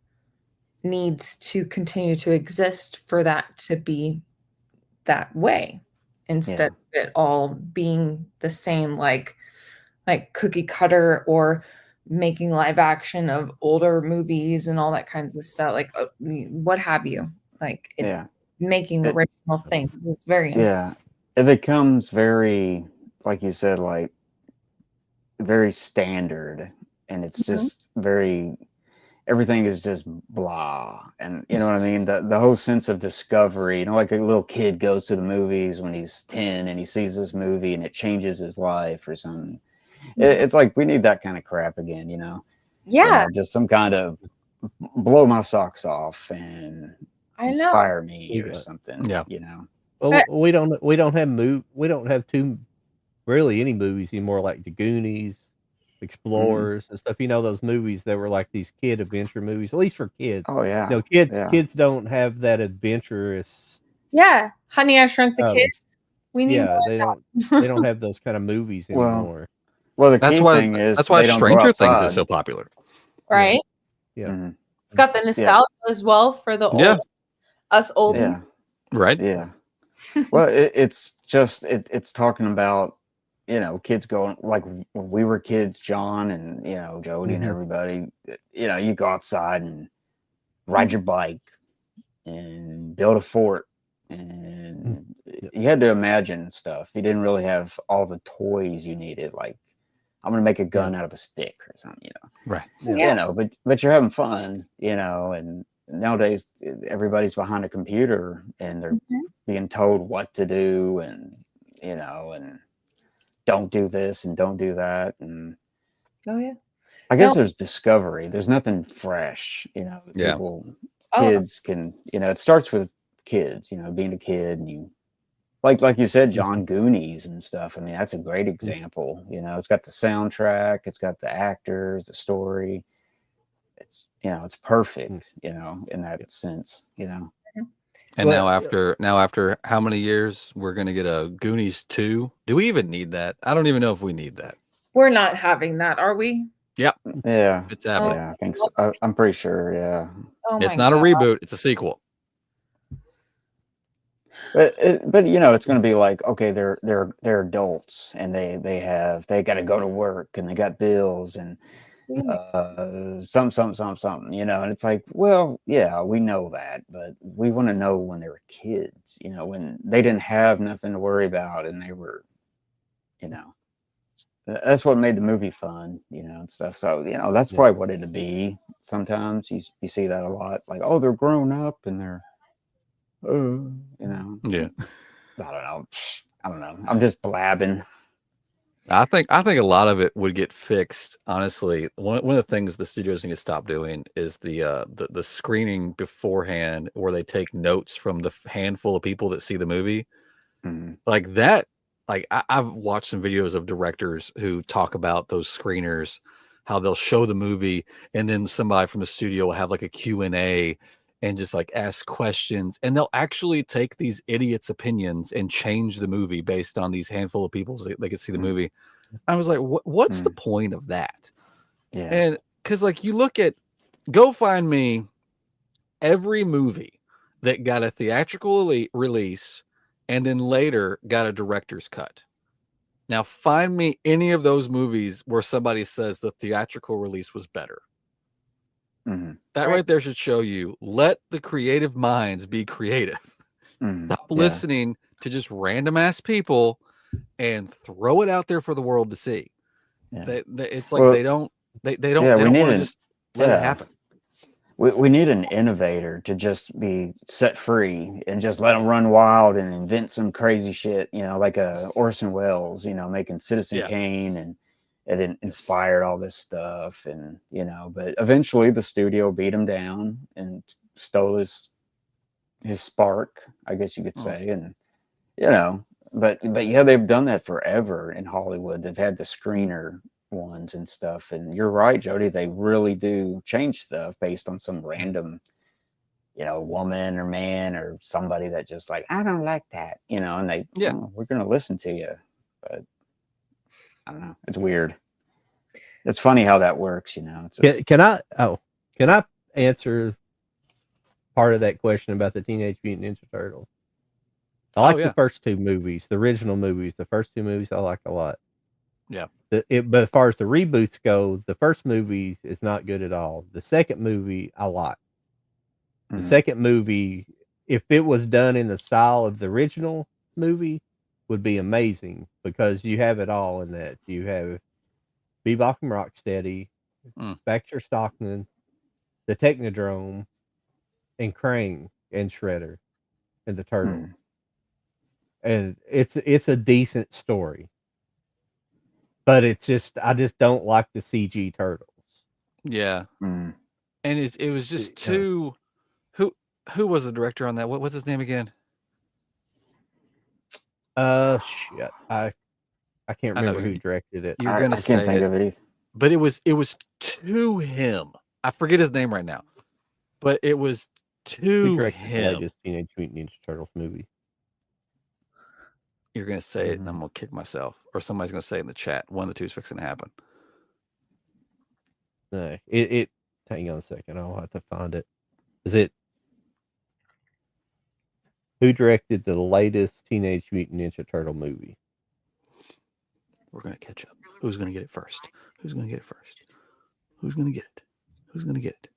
needs to continue to exist for that to be that way instead Yeah. of it all being the same like cookie cutter or making live action of older movies and all that kinds of stuff like what have you like it Yeah. making It, original things is very important. yeah. It becomes very, like you said, like very standard. and it's just very, everything is just blah, and you know what I mean. The whole sense of discovery, you know, like a little kid goes to the movies when he's 10 and he sees this movie and it changes his life or something. It's like we need that kind of crap again, you know. Yeah, Just some kind of blow my socks off and I know. inspire me We or got- something. Yeah. You know. Well, we don't have too really any movies anymore like the Goonies, Explorers, and stuff. You know, those movies that were like these kid adventure movies, at least for kids. Oh yeah. No, kids don't have that adventurous. Yeah, Honey, I Shrunk the Um, Kids. We need Yeah, more they of don't that. have those kind of movies Well, anymore. well, the That's key why thing is that's why they don't go Stranger Things outside. is so popular. Right? Yeah. Mhm. It's got the nostalgia as well for the Yeah. us old. Yeah. Right? Yeah. Well, it's just it's talking about, you know, kids going like when we were kids, John and, you know, Jody and Mhm. everybody, you know, you go outside and ride your bike and build a fort, and Yep. you had to imagine stuff. You didn't really have all the toys you needed, like I'm gonna make a gun out of a stick or something, you know. Right. Yeah. You know, but you're having fun, you know, and nowadays everybody's behind a computer and they're being told what to do, and you know, and don't do this and don't do that, and Oh yeah. I guess No. there's discovery. There's nothing fresh, you know, that Yeah. people, Oh. kids can, you know, it starts with kids, you know, being a kid, and you like you said, John, Goonies and stuff. I mean, that's a great example. You know, it's got the soundtrack, it's got the actors, the story. It's, you know, it's perfect, you know, in that sense, you know. And Well, now after how many years we're gonna get a Goonies 2? Do we even need that? I don't even know if we need that. We're not having that, are we? Yep. Yeah. It's happening. Yeah, I think so. I'm pretty sure, yeah. Oh my It's not a God. reboot, it's a sequel. But you know, it's going to be like, okay, they're adults and they got to go to work and they got bills and something, you know, and it's like, well, yeah, we know that, but we want to know when they were kids, you know, when they didn't have nothing to worry about and they were, you know, that's what made the movie fun, you know, and stuff. So, you know, that's probably what it'd be. Sometimes you see that a lot, like, oh, they're grown up and they're, you know, Yeah. I don't know. I'm just blabbing. I think a lot of it would get fixed. Honestly, one of the things the studios need to stop doing is the screening beforehand, where they take notes from the handful of people that see the movie. Mhm. Like that. Like I've watched some videos of directors who talk about those screeners, how they'll show the movie, and then somebody from the studio will have like a Q&A and just like ask questions, and they'll actually take these idiots' opinions and change the movie based on these handful of people so they could see the movie. I was like, what's the point of that? Yeah. And because like you look at, go find me every movie that got a theatrical release and then later got a director's cut. Now find me any of those movies where somebody says the theatrical release was better. That right there should show you, let the creative minds be creative. Stop listening to just random ass people and throw it out there for the world to see. It's like they don't want to just let it happen. We need an innovator to just be set free and just let them run wild and invent some crazy shit, you know, like Orson Welles, you know, making Citizen Kane, and it inspired all this stuff, and you know, but eventually the studio beat him down and stole his spark, I guess you could say, and you know, but yeah, they've done that forever in Hollywood. They've had the screener ones and stuff, and you're right, Jody, they really do change stuff based on some random, you know, woman or man or somebody that just like, I don't like that, you know, and they, oh, we're gonna listen to you. But I don't know, it's weird. It's funny how that works, you know. It's just, Can I answer part of that question about the Teenage Mutant Ninja Turtles? I like the first two movies, the original movies. The first two movies I like a lot. Yeah. But as far as the reboots go, the first movie is not good at all. The second movie I like. The second movie, if it was done in the style of the original movie, would be amazing, because you have it all in that. You have Bebop and Rocksteady. Baxter Stockman, the Technodrome, and Krang and Shredder and the Turtle. And it's a decent story. But it's just I just don't like the CG turtles. Yeah. And it was just too who was the director on that? What's his name again? Shit. I can't remember who directed it. You're gonna I can't think of it either. But it was to him. I forget his name right now. But it was Who to directed the him. latest Teenage Mutant Ninja Turtles movie? You're gonna say it, and I'm gonna kick myself, or somebody's gonna say it in the chat. One of the two is fixing to happen. No, it. Hang on a second. I'll have to find it. Is it? Who directed the latest Teenage Mutant Ninja Turtle movie? We're gonna catch up. Who's gonna get it first? Who's gonna get it first? Who's gonna get it? Who's gonna get it?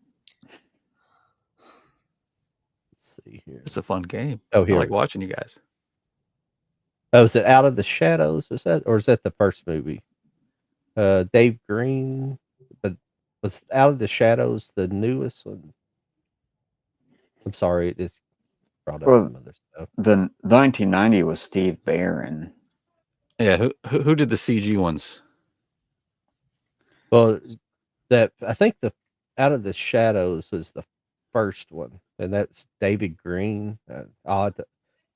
Let's see here. It's a fun game. Oh, I here. like watching you guys. Oh, is it Out of the Shadows? Is that the first movie? Dave Green, but was Out of the Shadows the newest one? I'm sorry, it is brought up some other stuff. The 1990 was Steve Barron. Yeah, who did the CG ones? Well, I think the Out of the Shadows was the first one, and that's David Green. Let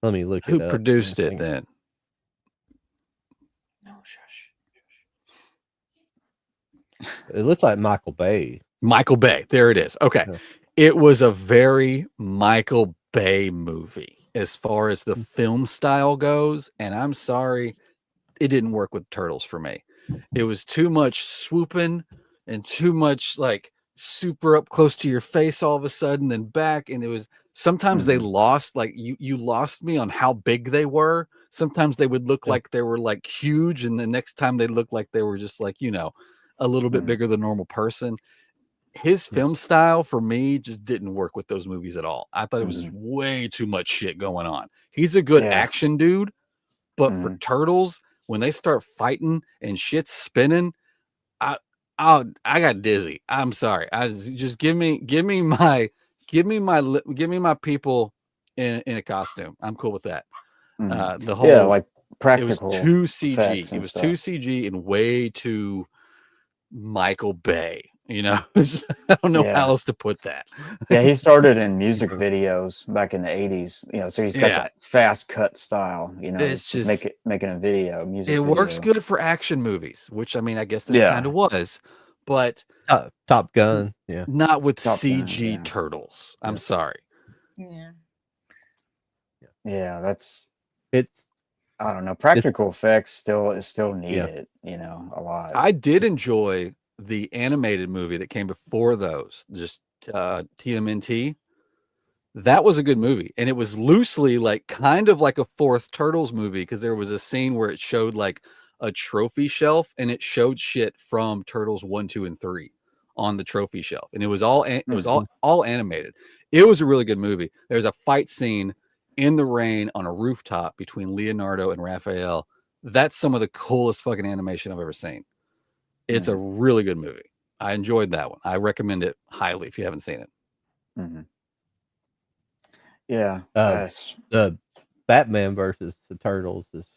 me look it up. Who produced it then? No, shush. It looks like Michael Bay. Michael Bay. There it is. Okay. Yeah. It was a very Michael Bay movie as far as the film style goes. And I'm sorry, it didn't work with Turtles for me. It was too much swooping and too much like super up close to your face all of a sudden, then back. And it was sometimes they lost, like you lost me on how big they were. Sometimes they would look like they were like huge, and the next time they looked like they were just like, you know, a little bit bigger than a normal person. His film style for me just didn't work with those movies at all. I thought it was just way too much shit going on. He's a good action dude, but for Turtles, when they start fighting and shit's spinning, I got dizzy. I'm sorry. Just give me my people in a costume. I'm cool with that. The whole like practical. It was too CG. And It was stuff. too CG and way too Michael Bay. You know, I don't know how else to put that. Yeah, he started in music videos back in the 80s. You know, so he's got that fast cut style. You know, it's just making a video. Music. It video. works good for action movies, which I mean, I guess this kind of was, but Top Gun, yeah, not with Top CG Gun, Turtles. I'm sorry. Yeah, it's. I don't know. Practical effects still needed. You know, a lot. I did enjoy the animated movie that came before those, just TMNT. That was a good movie, and it was loosely like kind of like a fourth Turtles movie, because there was a scene where it showed like a trophy shelf, and it showed shit from Turtles 1, 2, and 3 on the trophy shelf, and it was all animated. It was a really good movie. There's a fight scene in the rain on a rooftop between Leonardo and Raphael. That's some of the coolest fucking animation I've ever seen. It's a really good movie. I enjoyed that one. I recommend it highly if you haven't seen it. Yeah. The Batman versus the Turtles is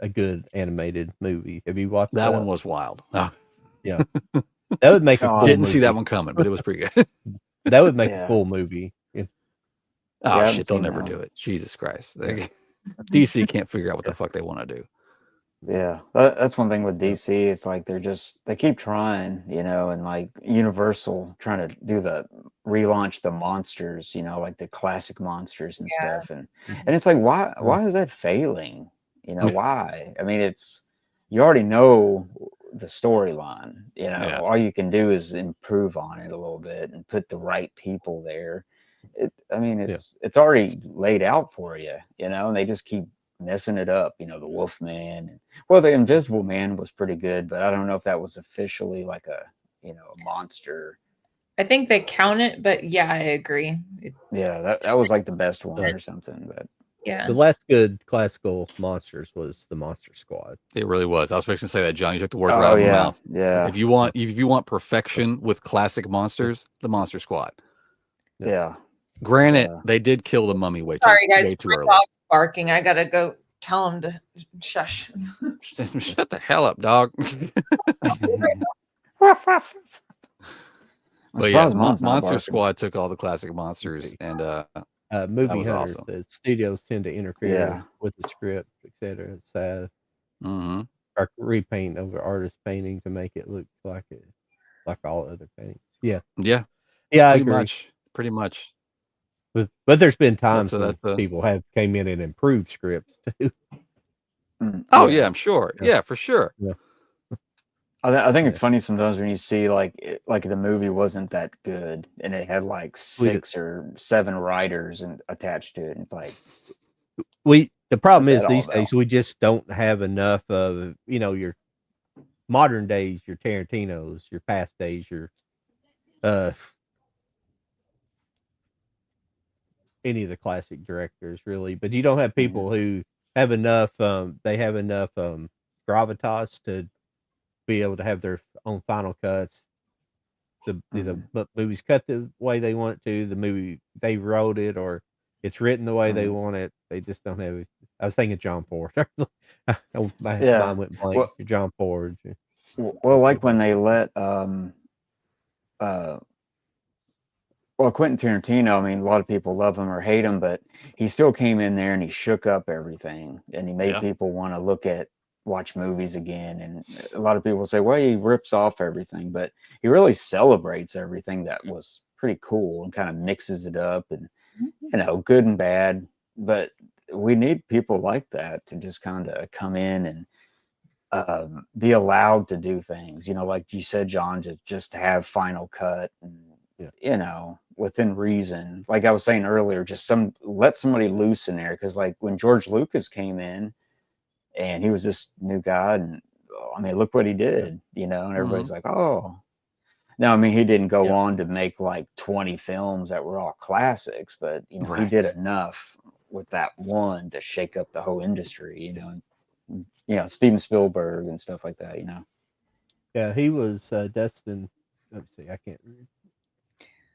a good animated movie. Have you watched that? That one was wild. Oh. Yeah. That would make a cool Didn't movie. see that one coming, but it was pretty good. That would make a cool movie. Oh shit, they'll never do it. Jesus Christ. DC can't figure out what the fuck they want to do. Yeah, that's one thing with DC. It's like they keep trying, you know, and like Universal trying to do relaunch the monsters, you know, like the classic monsters and stuff, and it's like why is that failing? You know, why? I mean, you already know the storyline. You know, all you can do is improve on it a little bit and put the right people there. It's already laid out for you, you know, and they just keep messing it up. You know, the Wolfman. Well, the Invisible Man was pretty good, but I don't know if that was officially like a monster. I think they count it, but yeah, I agree. Yeah, that was like the best one or something. But Yeah. The last good classical monsters was the Monster Squad. It really was. I was fixing to say that, John. You took the words right Oh out of my yeah, mouth. yeah, If you want perfection with classic monsters, the Monster Squad. yeah. Granted, Yeah. they did kill the mummy way Sorry, guys. way too My early. dog's barking. I gotta go tell him to shush. Shut the hell up, dog. But yeah, Monster barking. Squad took all the classic monsters, and Movie was hunters. awesome. The studios tend to interfere Yeah. with the script, etc. It's sad. hmm Or repaint over artist painting to make it look like all other paintings. Yeah, yeah, yeah, I pretty agree. pretty much. But there's been times That's when a people have came in and improved scripts too. oh yeah, I'm sure. Yeah. Yeah, for sure. Yeah. I think it's Yeah. funny sometimes when you see like the movie wasn't that good and it had like We 6 or 7 writers and attached to it. And it's like, The problem What's is that all these days we just don't have enough of your modern days, your Tarantinos, your past days, your any of the classic directors really, but you don't have people who have enough they have enough gravitas to be able to have their own final cuts. The movies cut the way they want it to, the movie they wrote it, or it's written the way they want it. They just don't have it. I was thinking John Ford. My Yeah. mind went blank. Well- John Ford. well, like when they let well, Quentin Tarantino, I mean, a lot of people love him or hate him, but he still came in there and he shook up everything and he made Yeah. people want to watch movies again. And a lot of people say, well, he rips off everything, but he really celebrates everything that was pretty cool and kind of mixes it up and, good and bad. But we need people like that to just kind of come in and be allowed to do things, like you said, John, to just have final cut and, within reason. Like I was saying earlier, just let somebody loose in there. Cause like when George Lucas came in and he was this new guy and I mean, look what he did, and everybody's like, oh, no, I mean, he didn't go on to make like 20 films that were all classics, but he Right. did enough with that one to shake up the whole industry, Steven Spielberg and stuff like that, Yeah, he was Dustin. Let's see, I can't read.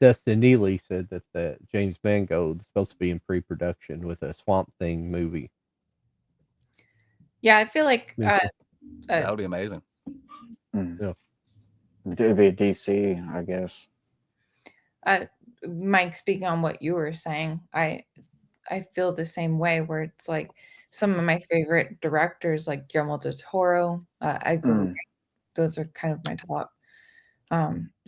Dustin Neely said that the James Mangold is supposed to be in pre-production with a Swamp Thing movie. Yeah, I feel like That would be amazing. Yeah. It'd be a DC, I guess. Mike, speaking on what you were saying, I feel the same way where it's like some of my favorite directors like Guillermo del Toro, Edgar Wright, those are kind of my top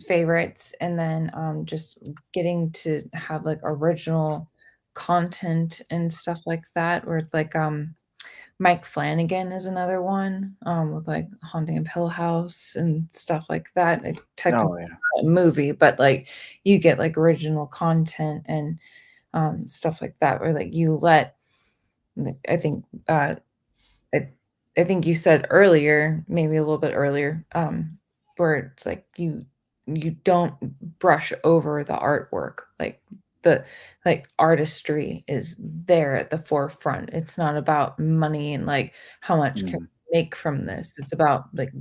favorites. And then just getting to have like original content and stuff like that, where it's like Mike Flanagan is another one with like Haunting of Hill House and stuff like that. Like, technically not a movie, but like you get like original content and stuff like that, where like you let, I think I think you said earlier, maybe a little bit earlier, where it's like you don't brush over the artwork. Like the artistry is there at the forefront. It's not about money and like how much can we make from this. It's about like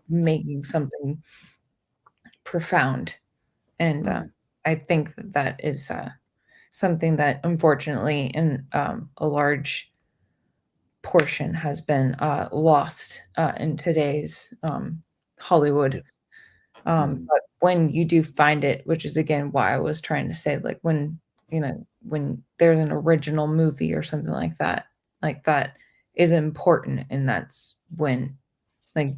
making something profound. And I think that is something that unfortunately in a large portion has been lost in today's Hollywood. But when you do find it, which is again why I was trying to say, like when there's an original movie or something like that is important, and that's when, like,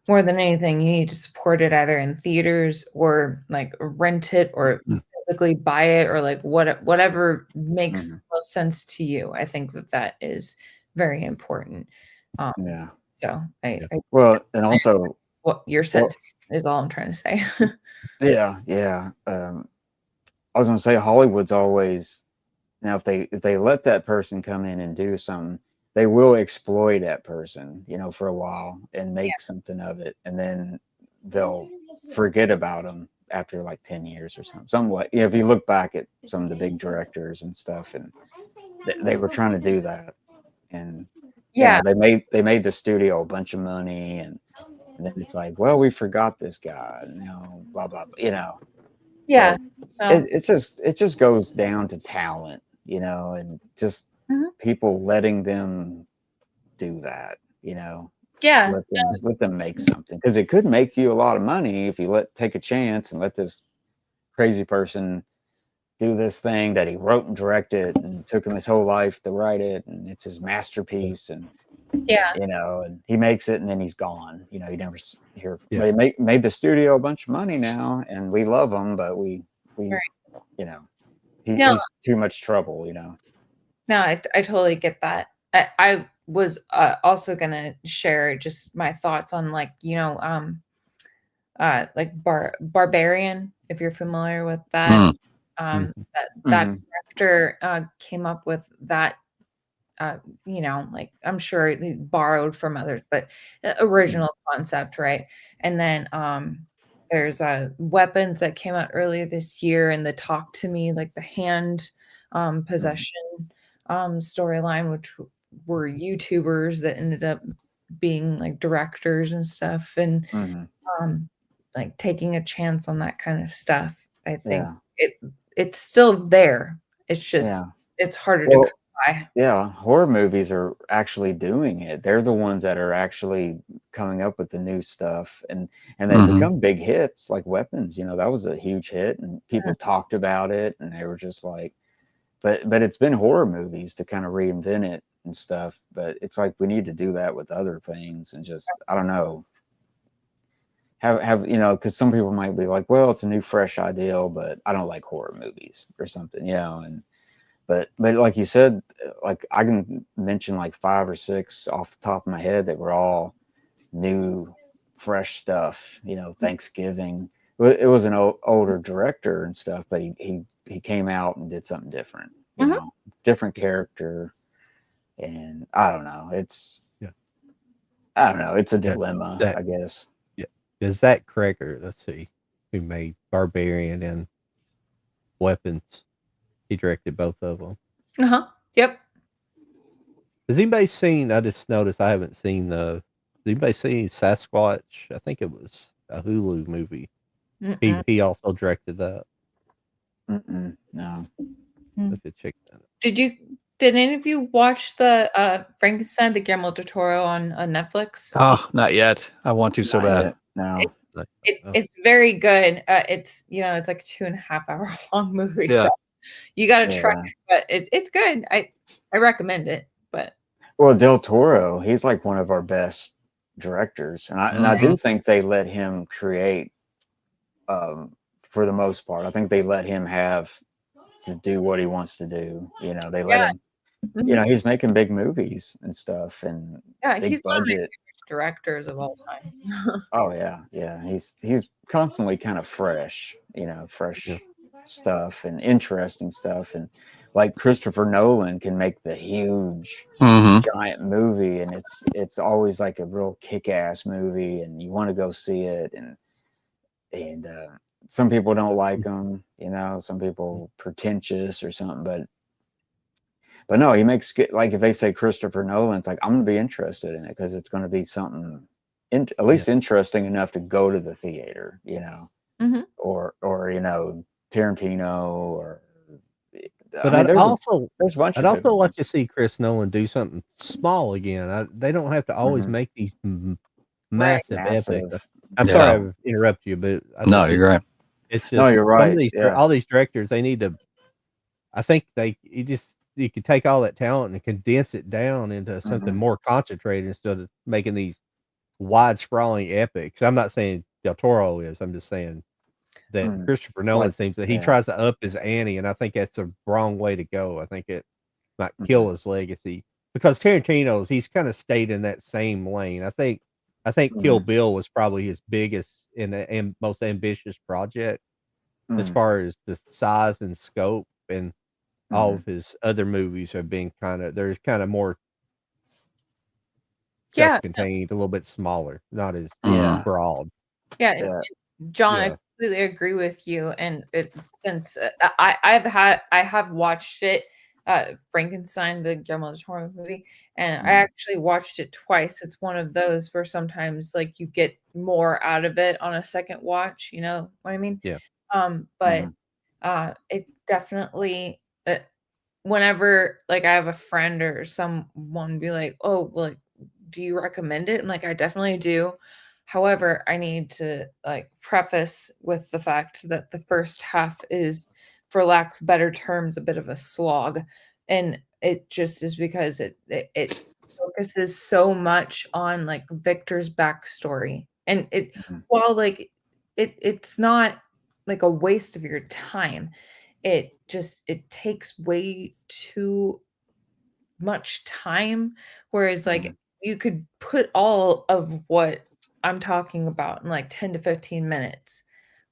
more than anything, you need to support it either in theaters or like rent it or physically buy it or like whatever makes the most sense to you. I think that is very important. So I well, and also what your sense is all I'm trying to say. yeah. I was gonna say Hollywood's always, now if they let that person come in and do something, they will exploit that person, for a while and make something of it, and then they'll forget about them after like 10 years or something. Something like, if you look back at some of the big directors and stuff, and they were trying to do that, and Yeah. they made the studio a bunch of money, and then it's like, well, we forgot this guy, blah blah, blah, Yeah. But Well, it just goes down to talent, and just Mhm. people letting them do that, yeah. let them make something, because it could make you a lot of money if you take a chance and let this crazy person do this thing that he wrote and directed and took him his whole life to write it, and it's his masterpiece, and Yeah. and he makes it and then he's gone. You never hear. Yeah. But he made the studio a bunch of money now, and we love him, but we Right. No, he's too much trouble. no, I totally get that. I was also gonna share just my thoughts on like like Barbarian, if you're familiar with that. Mm. That Mhm. director came up with that. Like I'm sure he borrowed from others, but original concept, right? And then there's weapons that came out earlier this year, and the Talk to Me, like the hand possession storyline, which were YouTubers that ended up being like directors and stuff, and Mhm. um, like taking a chance on that kind of stuff. I think Yeah. it's still there. It's just Yeah. it's harder to come Well, by. yeah, horror movies are actually doing it. They're the ones that are actually coming up with the new stuff, and they Mhm. become big hits, like Weapons. That was a huge hit, and people talked about it, and they were just like, but it's been horror movies to kind of reinvent it and stuff. But it's like we need to do that with other things, and just, I don't know, have because some people might be like, well, it's a new fresh ideal, but I don't like horror movies or something, and but like you said, like I can mention like 5 or 6 off the top of my head that were all new, fresh stuff. Thanksgiving. It was an older director and stuff, but he came out and did something different. Mhm. Different character, and I don't know. Yeah. I don't know. It's a Yeah. dilemma, That I guess. yeah. Is that Kreger? Let's see, who made Barbarian and Weapons. He directed both of them. Uh-huh. Yep. Has anybody seen? I just noticed I haven't seen the. Has anybody seen Sasquatch? I think it was a Hulu movie. Mm-mm. He also directed that. No. Let's check that out. Did any of you watch the Frankenstein, the Guillermo del Toro on Netflix? Oh, not yet. I want to so Not bad. yet. No. It's very good. It's like a 2.5 hour long movie. Yeah. So you gotta try Yeah. it, but it's good. I recommend it. But Well, Del Toro, he's like one of our best directors, and I do Mhm. think they let him create, for the most part. I think they let him have to do what he wants to do. They let yeah, him. mhm. He's making big movies and stuff, and Yeah, big he's one of my budget. favorite directors of all time. Oh yeah, yeah. He's constantly kind of fresh, Yeah. fresh stuff and interesting stuff, and like Christopher Nolan can make the huge Mhm. giant movie, and it's always like a real kick-ass movie, and you want to go see it, and some people don't like them, some people pretentious or something, but no, he makes good. Like if they say Christopher Nolan, it's like I'm gonna be interested in it because it's gonna be something at Yeah. least interesting enough to go to the theater, Mhm. or Tarantino, or I But mean, there's a bunch I'd of good also like ones. to see Chris Nolan do something small again. They don't have to always Hmm. make these Right. massive epics. Massive. I'm sorry Yeah. I've interrupted you, but I No, just you're right. it's No, just you're some of right. these Yeah. all these directors they need to. I think you could take all that talent and condense it down into something Hmm. more concentrated instead of making these wide sprawling epics. I'm not saying Del Toro is. I'm just saying that Mm. Christopher Nolan Like, seems that he yeah. tries to up his ante, and I think that's the wrong way to go. I think it might Hmm. kill his legacy because he's kind of stayed in that same lane. I think Kill Hmm. Bill was probably his biggest and most ambitious project as Hmm. far as the size and scope, and all Hmm. of his other movies have been they're kind of more Yeah. self-contained, a little bit smaller, not as Yeah. broad. Yeah. Yeah. John, I Yeah. completely agree with you. And since I have watched it, Frankenstein, the Guillermo del Toro movie, and I Mhm. actually watched it twice. It's one of those where sometimes like you get more out of it on a second watch, you know what I mean? Yeah. But Mhm. it definitely whenever like I have a friend or someone be like, "Oh, well, like, do you recommend it?" I'm like, "I definitely do." However, I need to like preface with the fact that the first half is, for lack of better terms, a bit of a slog, and it just is because it focuses so much on like Victor's backstory, and it Mhm. while like it's not like a waste of your time, it takes way too much time, whereas like Mhm. you could put all of what I'm talking about in like 10 to 15 minutes,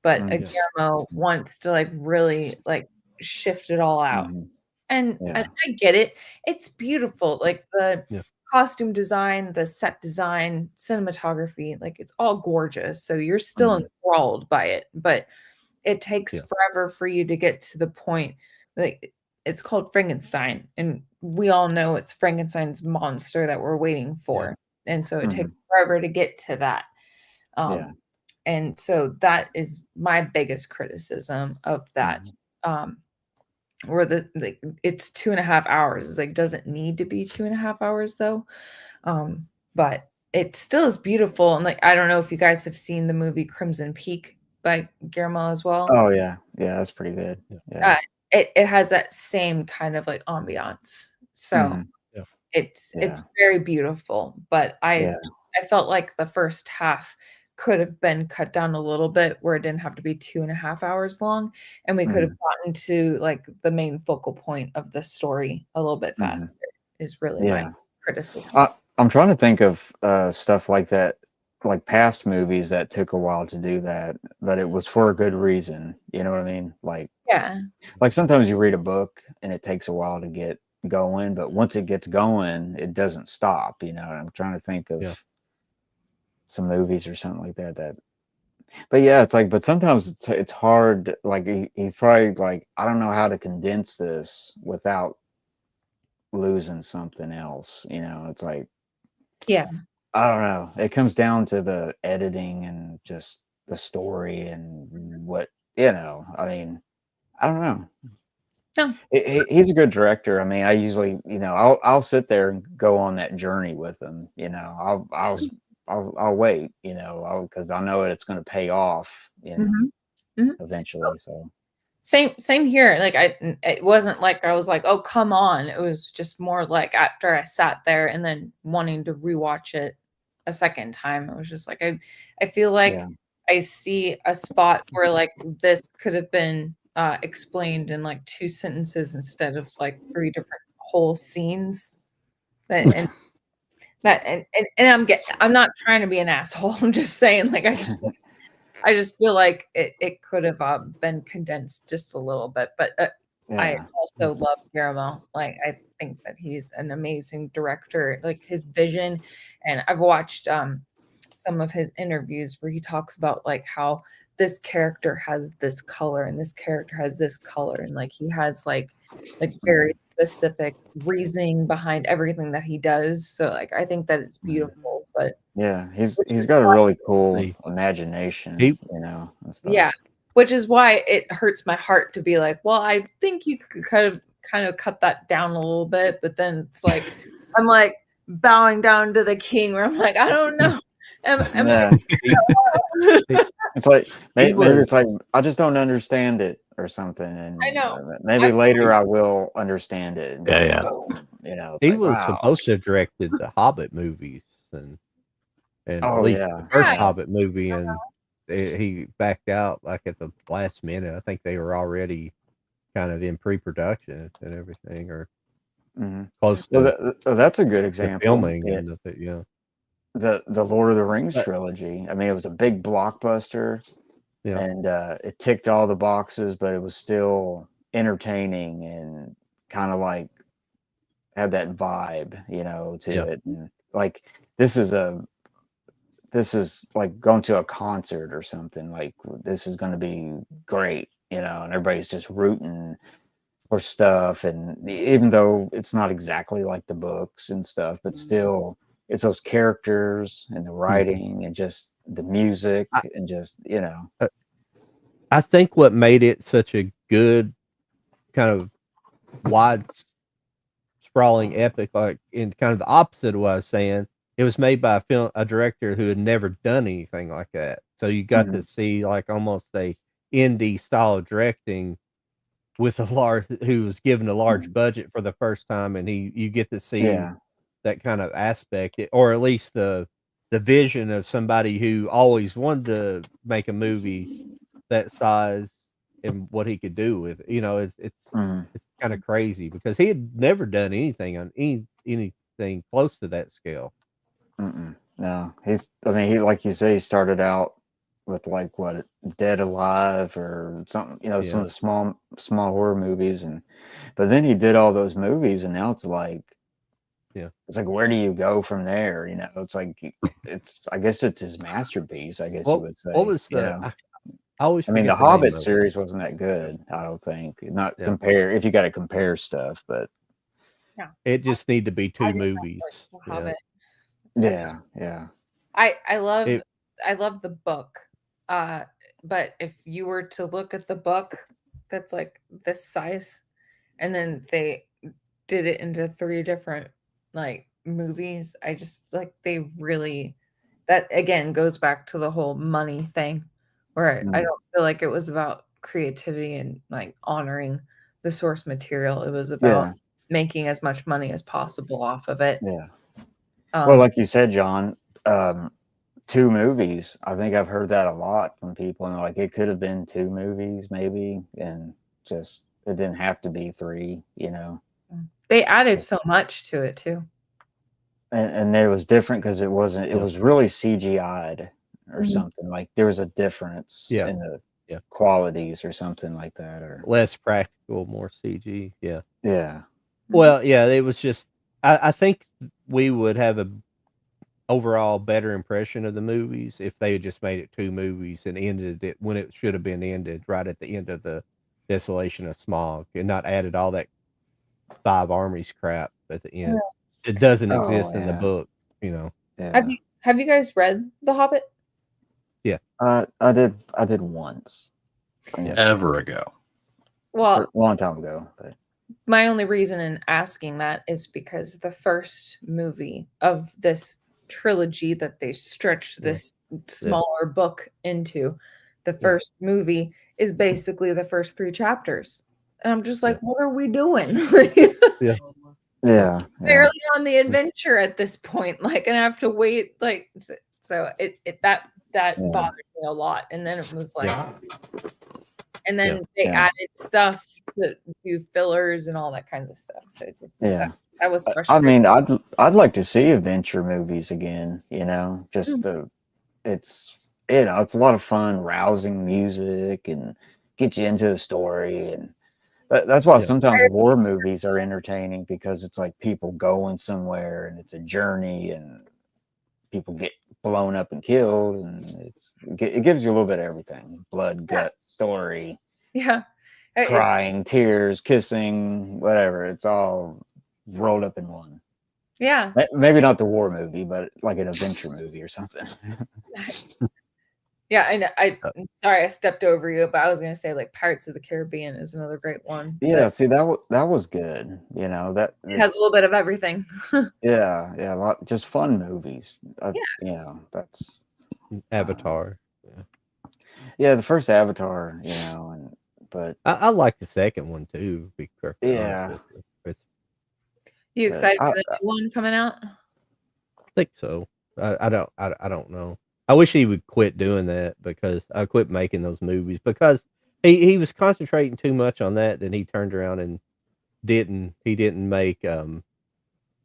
but a Yeah. Guillermo wants to like really like shift it all out. Mhm. And Yeah. I get it. It's beautiful. Like the Yeah. costume design, the set design, cinematography, like it's all gorgeous. So you're still Mhm. enthralled by it, but it takes Yeah. forever for you to get to the point. Like it's called Frankenstein, and we all know it's Frankenstein's monster that we're waiting Yeah. for. And so it Mhm. takes forever to get to that. Yeah. And so that is my biggest criticism of that. Mhm. Um, or the like it's 2.5 hours. It's like doesn't need to be 2.5 hours though. But it still is beautiful. And like I don't know if you guys have seen the movie Crimson Peak by Guillermo as well. Oh yeah. Yeah, that's pretty good. Yeah. Yeah. It has that same kind of like ambiance. So Mhm. Yeah. it's Yeah. very beautiful. But Yeah. I felt like the first half could have been cut down a little bit where it didn't have to be 2.5 hours long, and we could have Mhm. gotten to like the main focal point of the story a little bit faster, Mhm. is really my Yeah. criticism. I'm trying to think of stuff like that, like past movies that took a while to do that, but it was for a good reason. You know what I mean? Yeah. Like sometimes you read a book and it takes a while to get going, but once it gets going, it doesn't stop. You know, and I'm trying to think Yeah. of some movies or something like that. But yeah, it's like, but sometimes it's hard. Like he's probably like, I don't know how to condense this without losing something else. You know, it's like Yeah. I don't know. It comes down to the editing and just the story and what, I mean, I don't know. No. He's a good director. I mean, I usually, I'll sit there and go on that journey with him. I'll wait, because I know it's going to pay off, Mhm. Mhm. eventually. So Same here. Like it wasn't like I was like, "Oh, come on." It was just more like after I sat there and then wanting to rewatch it a second time, it was just like I feel like yeah. I see a spot where like this could have been explained in like two sentences instead of like three different whole scenes. That and that and I'm not trying to be an asshole. I'm just saying like I just feel like it could have been condensed just a little bit, but I Yeah. also love Guillermo. Like I think that he's an amazing director. Like his vision, and I've watched some of his interviews where he talks about like how this character has this color and this character has this color, and like he has like very Mhm. specific reasoning behind everything that he does. So like I think that it's Mhm. beautiful, but Yeah. which He's is got a why really cool See, imagination, he and stuff. yeah, which is why it hurts my heart to be like, "Well, I think you could kind of cut that down a little bit," but then it's like I'm like bowing down to the king where I'm like, "I don't know. Am I Yeah. he he It's like he maybe was it's like I just don't understand it or something, I and know. maybe I later I will understand it. And Yeah, then yeah. boom, it's he like was wow. supposed to have directed the Hobbit movies and at Oh least the yeah, first Right. yeah. Hobbit movie, and he backed out like at the last minute. I think they were already kind of in pre-production and everything, or Hmm. close Well, to that's a good the example. filming Yeah, and the Lord of the Rings but trilogy. I mean, it was a big blockbuster, yeah, and it ticked all the boxes, but it was still entertaining and kind of like had that vibe, to yeah, it. And like this is a this is like going to a concert or something. Like this is going to be great, and everybody's just rooting for stuff, and even though it's not exactly like the books and stuff, but still it's those characters and the writing and just the music I, and just uh, I think what made it such a good kind of wide sprawling epic, like in kind of the opposite of what I was saying, it was made by a director who had never done anything like that. So you got to see like almost a indie style of directing with who was given a large budget for the first time, and you get to see that kind of aspect, or at least the vision of somebody who always wanted to make a movie that size and what he could do with it. It's kind of crazy because he had never done anything on anything close to that scale. No, I mean, he, like you say, he started out with like what, Dead Alive or something, some of the small horror movies, but then he did all those movies, and now it's like where do you go from there? It's like I guess it's his masterpiece, I guess you would say. What was I always I mean, the forget the name Hobbit of it. series wasn't that good, I don't think. Not compare if you got to compare stuff, but it just need to be I two did not movies. like The Hobbit. Yeah. I love the book. But if you were to look at the book that's like this size, and then they did it into 3 different like movies, I just like they really, that again goes back to the whole money thing, where I don't feel like it was about creativity and like honoring the source material. It was about making as much money as possible off of it. Yeah. Well, like you said, John, 2 movies. I think I've heard that a lot from people, and like it could have been 2 movies maybe, and just it didn't have to be 3. They added so much to it too. And it was different because it wasn't. It was really CGI'd or something. Like there was a difference in the qualities or something like that, or less practical, more CG. Yeah. Well, it was just. I think we would have a overall better impression of the movies if they had just made it 2 movies and ended it when it should have been ended right at the end of the Desolation of Smog, and not added all that 5 armies crap at the end. It doesn't exist in the book. Yeah. Have you guys read The Hobbit? Yeah. I did once. Ever ago. Well, a long time ago. But my only reason in asking that is because the first movie of this trilogy that they stretched this smaller book into, the first movie is basically the first 3 chapters. And I'm just like, what are we doing? Yeah. Barely on the adventure at this point. Like, and I have to wait. Like, so that bothered me a lot. And then it was like, and then they added stuff to do fillers and all that kinds of stuff. So it just that was frustrating. I mean, I'd like to see adventure movies again. Just it's a lot of fun, rousing music, and get you into the story, and that's why sometimes war movies are entertaining, because it's like people going somewhere and it's a journey and people get blown up and killed, and it gives you a little bit of everything: blood, gut, story, crying, tears, kissing, whatever. It's all rolled up in one. Yeah. Maybe not the war movie, but like an adventure movie or something. Yeah, I know. I'm sorry I stepped over you, but I was gonna say like Pirates of the Caribbean is another great one. Yeah, see that was good. That it has a little bit of everything. Yeah, a lot, just fun movies. That's Avatar. The first Avatar. But I like the second one too. To be perfectly honest with you. You excited for the new one coming out? I think so. I don't know. I wish he would quit doing that, because I quit making those movies, because he was concentrating too much on that. Then he turned around and didn't make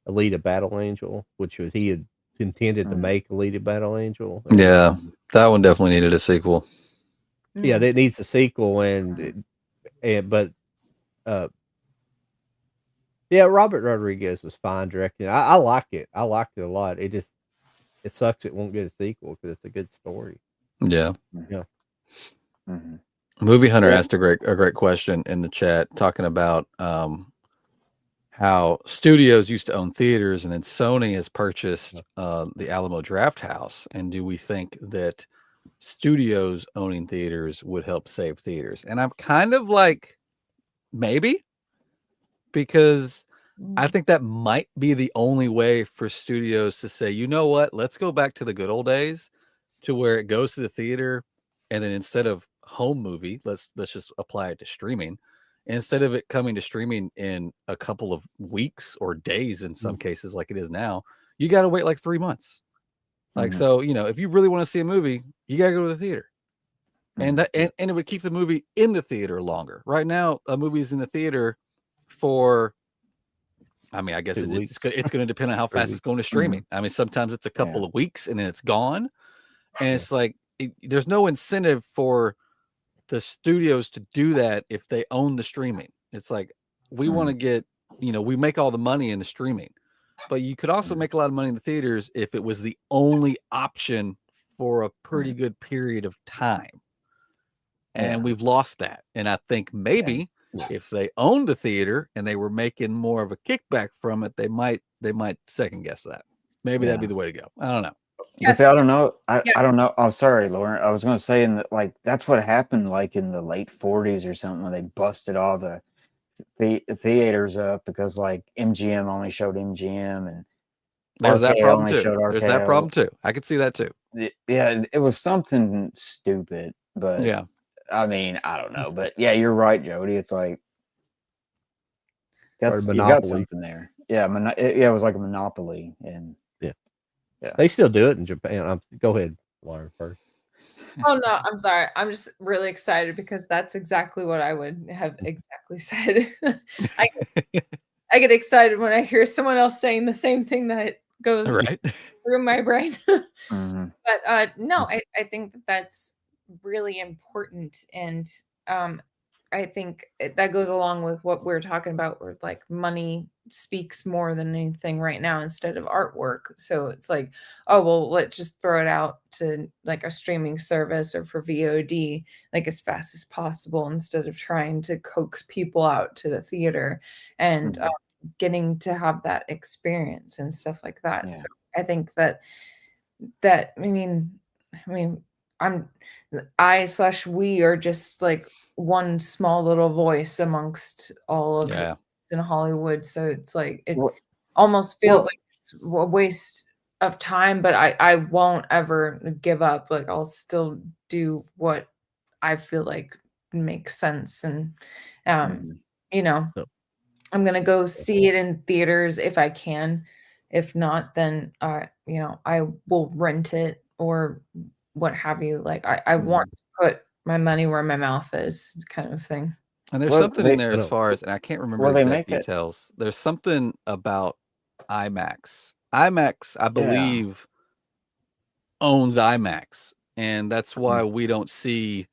Alita Battle Angel, which was he had intended to make Alita Battle Angel. Yeah, that one definitely needed a sequel. Yeah, that needs a sequel, but Robert Rodriguez was fine directing. I like it. I liked it a lot. It sucks it won't get a sequel, because it's a good story. Yeah. Yeah. Movie Hunter Yeah. asked a great question in the chat, talking about how studios used to own theaters, and then Sony has purchased the Alamo Draft House. And do we think that studios owning theaters would help save theaters? And I'm kind of like, maybe, because I think that might be the only way for studios to say, you know what, let's go back to the good old days, to where it goes to the theater, and then instead of home movie, let's just apply it to streaming. Instead of it coming to streaming in a couple of weeks or days, in some cases, like it is now, you got to wait like 3 months. Like, so, you know, if you really want to see a movie, you got to go to the theater. And that, and it would keep the movie in the theater longer. Right now, a movie's in the theater for, I mean, I guess 2 it's going to depend on how fast it's going to streaming. I mean, sometimes it's a couple of weeks and then it's gone. And it's like, there's no incentive for the studios to do that if they own the streaming. It's like, we want to get, you know, we make all the money in the streaming, but you could also make a lot of money in the theaters if it was the only option for a pretty good period of time. And we've lost that. And I think maybe if they owned the theater and they were making more of a kickback from it, they might second guess that. Maybe that'd be the way to go. I don't know. But see, I don't know. I don't know. Oh, sorry, Lauren. I was going to say, like, that's what happened, like in the late 40s or something, when they busted all the theaters up because, like, MGM only showed MGM and there's that RKO problem only too. showed RKO. There's that problem too. I could see that too. Yeah, it was something stupid, but Yeah. I mean, I don't know. But yeah, you're right, Jody. It's like, you got something there. Yeah, it was like a monopoly, and they still do it in Japan. Go ahead, Lauren, first. Oh no, I'm sorry. I'm just really excited because that's exactly what I would have exactly said. I get excited when I hear someone else saying the same thing that goes through my brain. But no, I think that's really important, and I think that goes along with what we're talking about, where like money speaks more than anything right now instead of artwork. So it's like, oh, well, let's just throw it out to like a streaming service or for VOD, like as fast as possible, instead of trying to coax people out to the theater and getting to have that experience and stuff like that. So I think that I mean, we are just like one small little voice amongst all of us in Hollywood. So it's like, it almost feels like it's a waste of time, but I won't ever give up. Like, I'll still do what I feel like makes sense. And, you know, I'm going to go see it in theaters if I can. If not, then, you know, I will rent it or what have you. Like, I want to put my money where my mouth is, kind of thing. And there's something in there as far as, and I can't remember the exact details. There's something about IMAX. IMAX, I believe, owns IMAX. And that's why we don't see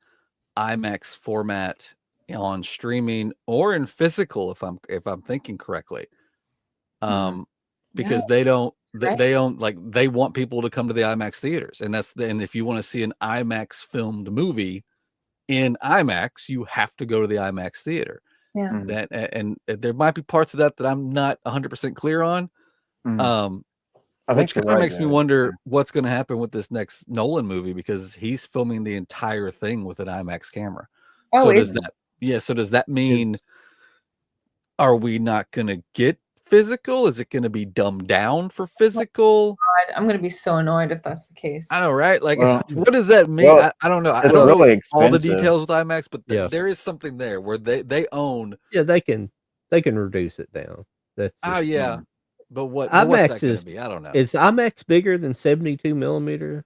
IMAX format on streaming or in physical, if I'm thinking correctly. Because they don't, they own, like, they want people to come to the IMAX theaters, and and if you want to see an IMAX filmed movie in IMAX, you have to go to the IMAX theater. That, and there might be parts of that I'm not 100% clear on. Which kind of makes me wonder what's going to happen with this next Nolan movie, because he's filming the entire thing with an IMAX camera. So does that mean, are we not going to get physical? Is it going to be dumbed down for physical? God, I'm going to be so annoyed if that's the case. I know, right? Like, what does that mean? I don't know. I don't know all the details with IMAX, but there is something there where they own. Yeah, they can reduce it down. That's just, but what's that going to be? I don't know. Is IMAX bigger than 72 millimeter,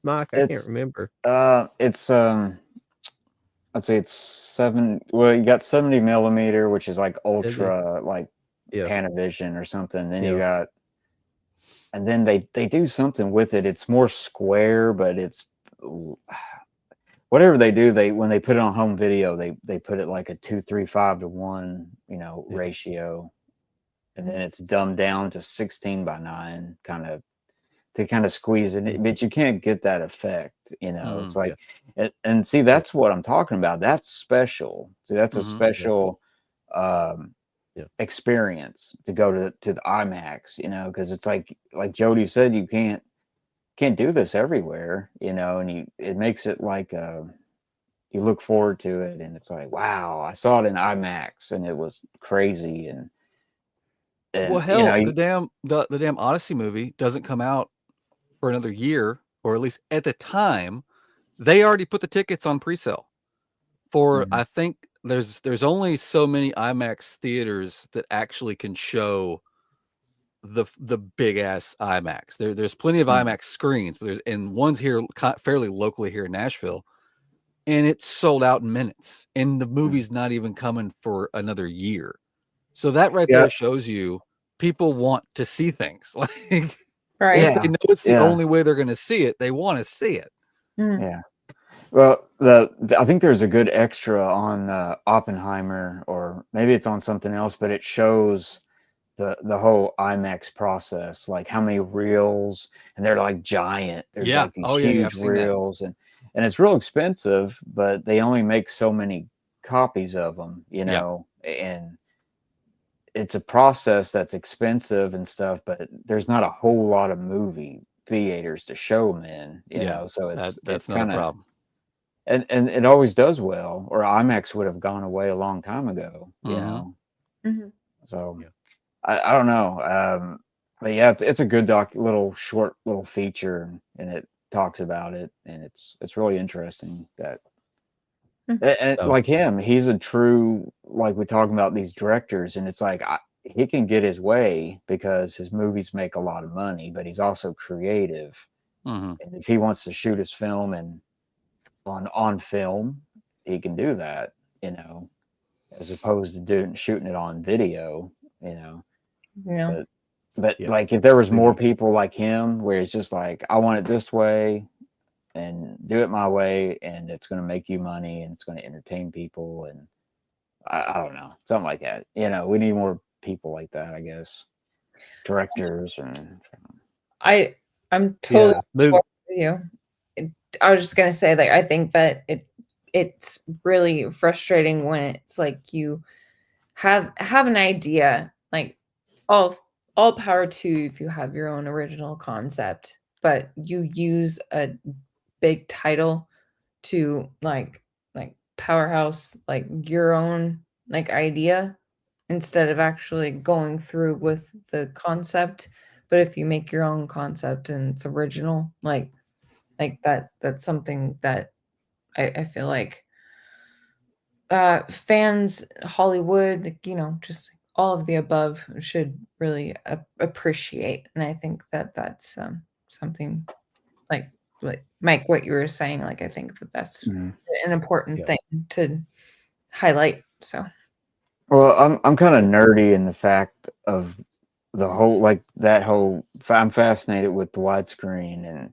Mike? I can't remember. It's I'd say it's 7. Well, you got 70 millimeter, which is like ultra, like Panavision or something. Then you got, and then they do something with it. It's more square, but it's whatever they do. When they put it on home video, they put it like a 2:3:5 to 1, you know, ratio, and then it's dumbed down to 16:9 kind of. to kind of squeeze it in, but you can't get that effect, you know. It's Mm, like, and see, that's what I'm talking about. That's special. See, that's a mhm. special um, Yeah. experience to go to the IMAX, you know, because it's like Jody said, you can't do this everywhere, you know, and it makes it like you look forward to it, and it's like, wow, I saw it in IMAX, and it was crazy, Well, and you know, hell, the damn Odyssey movie doesn't come out for another year, or at least at the time, they already put the tickets on presale for. Mhm. I think there's only so many IMAX theaters that actually can show the big ass IMAX. There's plenty of Mhm. IMAX screens, but and one's here fairly locally here in Nashville, and it's sold out in minutes. And the movie's not even coming for another year. So that right Yeah. there shows you people want to see things. Like if Right. they Yeah, know it's the yeah, only way they're going to see it, they want to see it. Mm. yeah. Well, I think there's a good extra on Oppenheimer, or maybe it's on something else, but it shows the whole IMAX process, like how many reels, and they're like giant. They're Yeah. like these Oh yeah. Yeah. huge I've seen that. reels, and it's real expensive, but they only make so many copies of them, you Yeah. know, and it's a process that's expensive and stuff, but there's not a whole lot of movie theaters to show them in, you Yeah. know, so That's it not a kind of, problem. and it always does well, or IMAX would have gone away a long time ago, you Mm-hmm. know. Mhm. So Yeah. I don't know, but yeah, it's a good little short little feature, and it talks about it, and it's really interesting that. And So like him, he's a true, like we talk about these directors, and it's like he can get his way because his movies make a lot of money, but he's also creative. Mm-hmm. And if he wants to shoot his film and on film, he can do that, you know, as opposed to shooting it on video, you know. You know. But yeah. like if there was more Maybe. people like him, where it's just like, I want it this way and do it my way, and it's going to make you money, and it's going to entertain people, and I don't know, something like that. You know, we need more people like that, I guess. Directors and I'm totally Yeah. Move. with you. I was just gonna say, like, I think that it's really frustrating when it's like you have an idea, like all power to you if you have your own original concept, but you use a big title to like powerhouse like your own like idea instead of actually going through with the concept. But if you make your own concept and it's original, like that's something that I feel like fans, Hollywood, like, you know, just all of the above should really appreciate. And I think that that's something like Mike, what you were saying, like I think that that's Mhm. an important Yeah. thing to highlight. So Well, I'm kind of nerdy in the fact of the whole, like that whole. I'm fascinated with the widescreen and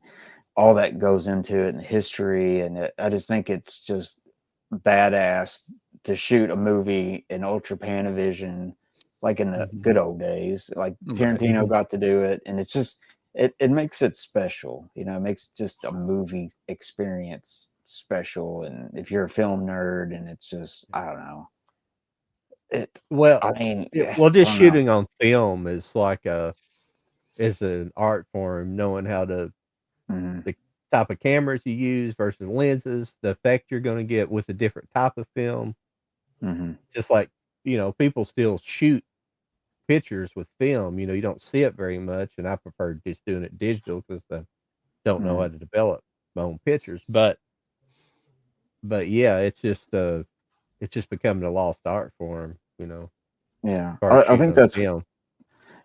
all that goes into it, and history, and I just think it's just badass to shoot a movie in ultra panavision, like in the Mhm. good old days, like Right. Tarantino Mhm. got to do it, and it's just it makes it special, you know. It makes just a movie experience special, and if you're a film nerd, and it's just, I don't know, it. Well, I mean, well, I just don't know. shooting on film is like is an art form, knowing how to Hmm. the type of cameras you use versus lenses, the effect you're gonna get with a different type of film. Hmm. Just like, people still shoot pictures with film, you don't see it very much, and I prefer just doing it digital because I don't know how Hmm. to develop my own pictures, but yeah, it's just becoming a lost art form, Yeah, start I shooting think on that's. film.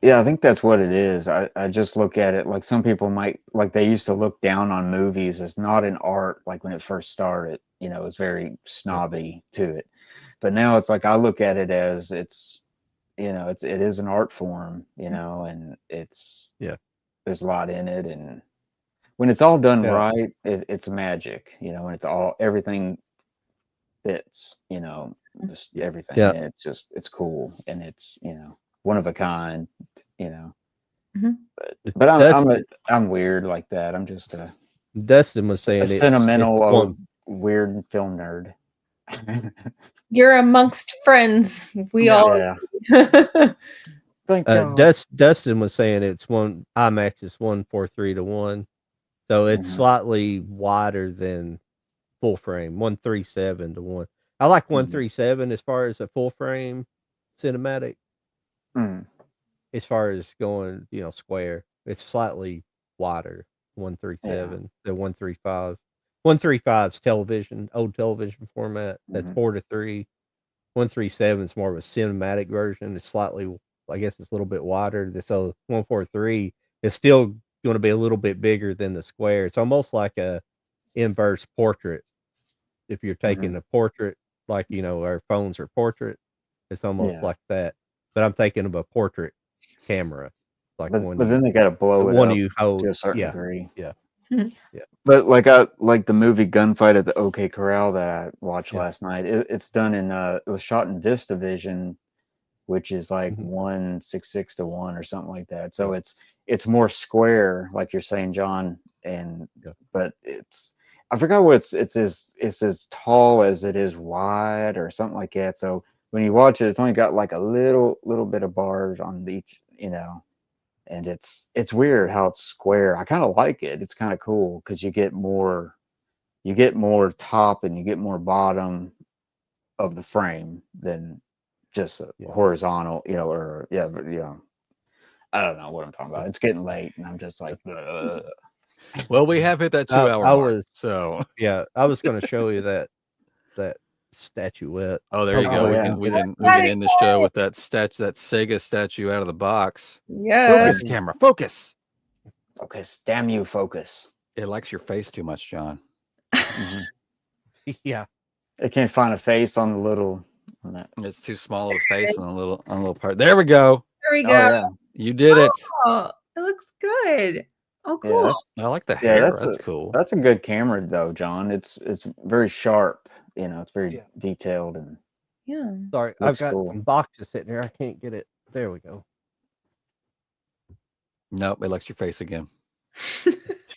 Yeah, I think that's what it is. I just look at it like some people might, like they used to look down on movies as not an art, like when it first started, you know, it was very Yeah, snobby to it. But now it's like I look at it as it's, you know, it is an art form, you know, and yeah. there's a lot in it, and when it's all done Now right, it's magic, you know, and everything fits, you know, just everything. yeah, And it's cool, and it's, you know, one of a kind, you know. But Dustin, I'm weird like that. I'm just Dustin was saying a sentimental it's old weird film nerd. You're amongst friends. We all. Yeah. Thank God. Dustin was saying it's one IMAX is 1:43:1, so it's Mhm. slightly wider than full frame 1:37:1. I like 1:37 as far as a full frame cinematic. Mm. As far as going, square, it's slightly wider Yeah. 1:37 than 1:35. 1:35's television, old television format. That's Mhm. 4:3. 1:37 is more of a cinematic version. It's slightly, I guess, it's a little bit wider. So 1:43 is still going to be a little bit bigger than the square. It's almost like a inverse portrait. If you're taking Mhm. a portrait, like our phones are portrait, it's almost Yeah. like that. But I'm thinking of a portrait camera, like But then they got to the blow it one up you to hold. a certain Yeah, degree. yeah, yeah, But like I like the movie Gunfight at the OK Corral that I watched yeah. last night. It's done in it was shot in VistaVision, which is like Mhm. 1:66:1 or something like that. So Yeah, it's more square, like you're saying, John. And yeah, but I forgot what it's as tall as it is wide or something like that. So when you watch it, it's only got like a little bit of bars on each, and it's weird how it's square. I kind of like it. It's kind of cool because you get more top and you get more bottom of the frame than just a yeah. horizontal, or yeah, but I don't know what I'm talking Yeah. about. It's getting late, and I'm just like, Well, we have hit that I 2 hour I mark. was So, I was going to show you that statuette. oh, there Oh you go. oh boy, yeah, We can end the show with that Sega statue out of the box. Yes. Focus, camera, focus. focus, damn you, focus. It likes your face too much, John. Mhm. yeah. It can't find a face on the little on that. It's too small of a face on a little part. There we go. There we Oh go. yeah, You did it. Oh, it looks good. Oh, yeah. cool. I like the Yeah, hair. That's cool. that's a good camera though, John. It's very sharp. It's very Yeah. detailed and Yeah. Sorry, I've looks got cool. some boxes sitting here. I can't get it. There we go. Nope, it likes your face again.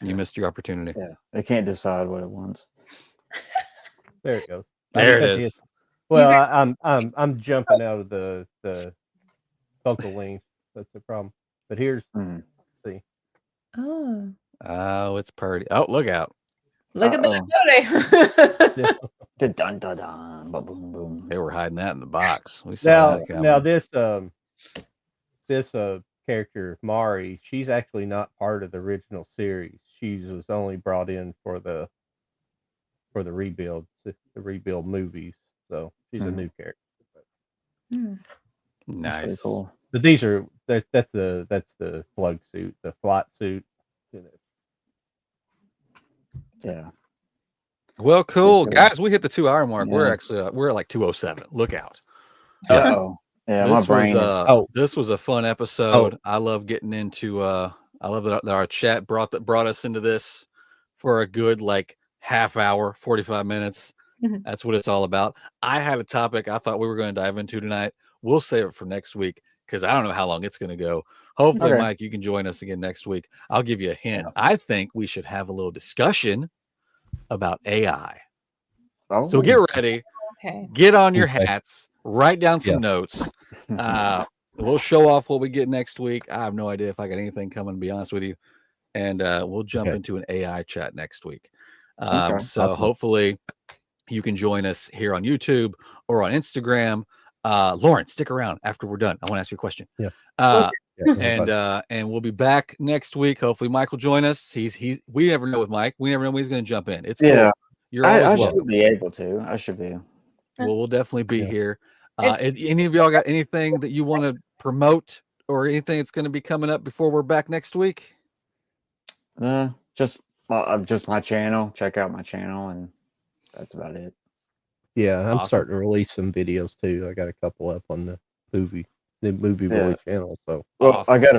You missed your opportunity. Yeah, it can't decide what it wants. There it goes. There it is. Well, I'm jumping out of the focal length. That's the problem. But here's Mhm. see. Oh, Oh, it's pretty. Oh, look out. look at Uh-oh. that photo. Yeah. The dun dun dun, ba boom boom. They were hiding that in the box. We saw that Now coming. this character Mari, she's actually not part of the original series. She was only brought in for the rebuild movies. So she's a new character. Hmm. That's pretty Nice. cool. But these are that's the plug suit, the flight suit. Yeah. Well, cool. cool. Guys, we hit the 2 hour mark. We're Yeah. actually we're at like 207. Look out. Uh-oh. Yeah, my This was brain is this was a fun episode. I love getting into I love that our chat brought us into this for a good like half hour, 45 minutes. Mhm. That's what it's all about. I had a topic I thought we were going to dive into tonight. We'll save it for next week because I don't know how long it's going to go. Hopefully, Okay. Mike, you can join us again next week. I'll give you a hint. Yeah. I think we should have a little discussion about AI. Oh. So get ready. Okay. Get on your Okay. hats. Write down some Yeah. notes. We'll show off what we get next week. I have no idea if I got anything coming, to be honest with you. And we'll jump Okay. into an AI chat next week. Okay. So Awesome. hopefully you can join us here on YouTube or on Instagram. Lauren, stick around after we're done. I want to ask you a question. Yeah. And we'll be back next week. Hopefully Mike will join us. We never know with Mike. We never know when he's going to jump in. It's cool. Yeah. You're I always should welcome. be able to. I should be. Well, we'll definitely be Yeah. here. It's- Any of y'all got anything that you want to promote or anything that's going to be coming up before we're back next week? Just my channel. Check out my channel, and that's about it. Yeah, I'm Awesome. starting to release some videos too. I got a couple up on the movie boy channel. So Well, Awesome. I got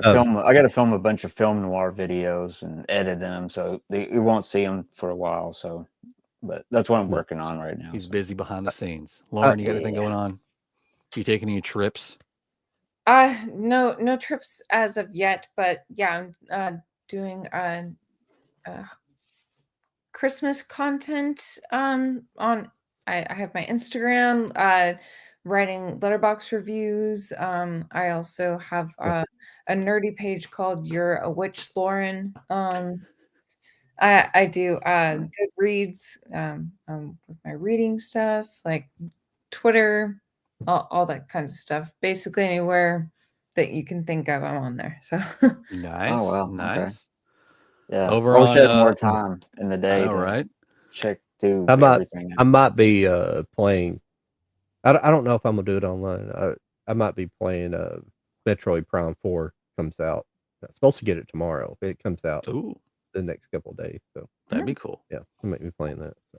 to film a bunch of film noir videos and edit them, so you won't see them for a while. So, but that's what I'm working on right now. He's so. busy behind the scenes. Lauren, you got anything yeah. going on? You taking any trips? No trips as of yet, but yeah, I'm doing Christmas content on I have my Instagram, writing letterbox reviews. I also have a nerdy page called You're a Witch, Lauren. I do Goodreads with my reading stuff, like Twitter, all that kinds of stuff. Basically anywhere that you can think of, I'm on there. So Nice. Oh wow. Nice. Okay. Yeah. Over I wish I on, had more time in the I day know, to right? check through I might everything. I might be playing. I don't know if I'm gonna do it online. I might be playing Metroid Prime 4 comes out. I'm supposed to get it tomorrow. It comes out Ooh, the next couple of days. So that'd be cool. yeah, I might be playing that. So.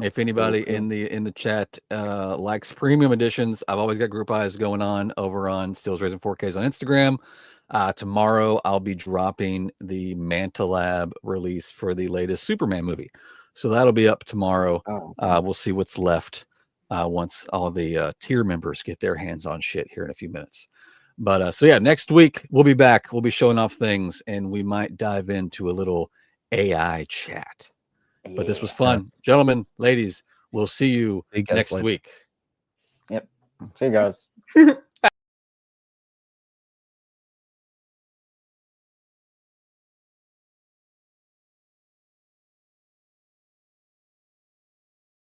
If anybody Cool. in the chat likes premium editions, I've always got group eyes going on over on Steel's Raising 4Ks on Instagram. Tomorrow I'll be dropping the Manta Lab release for the latest Superman movie, so that'll be up tomorrow. Oh, We'll see what's left once all the tier members get their hands on shit here in a few minutes. But so yeah, next week we'll be back. We'll be showing off things, and we might dive into a little AI chat. But this was fun. Gentlemen, ladies, we'll see you See you guys next later. week. Yep. See you guys.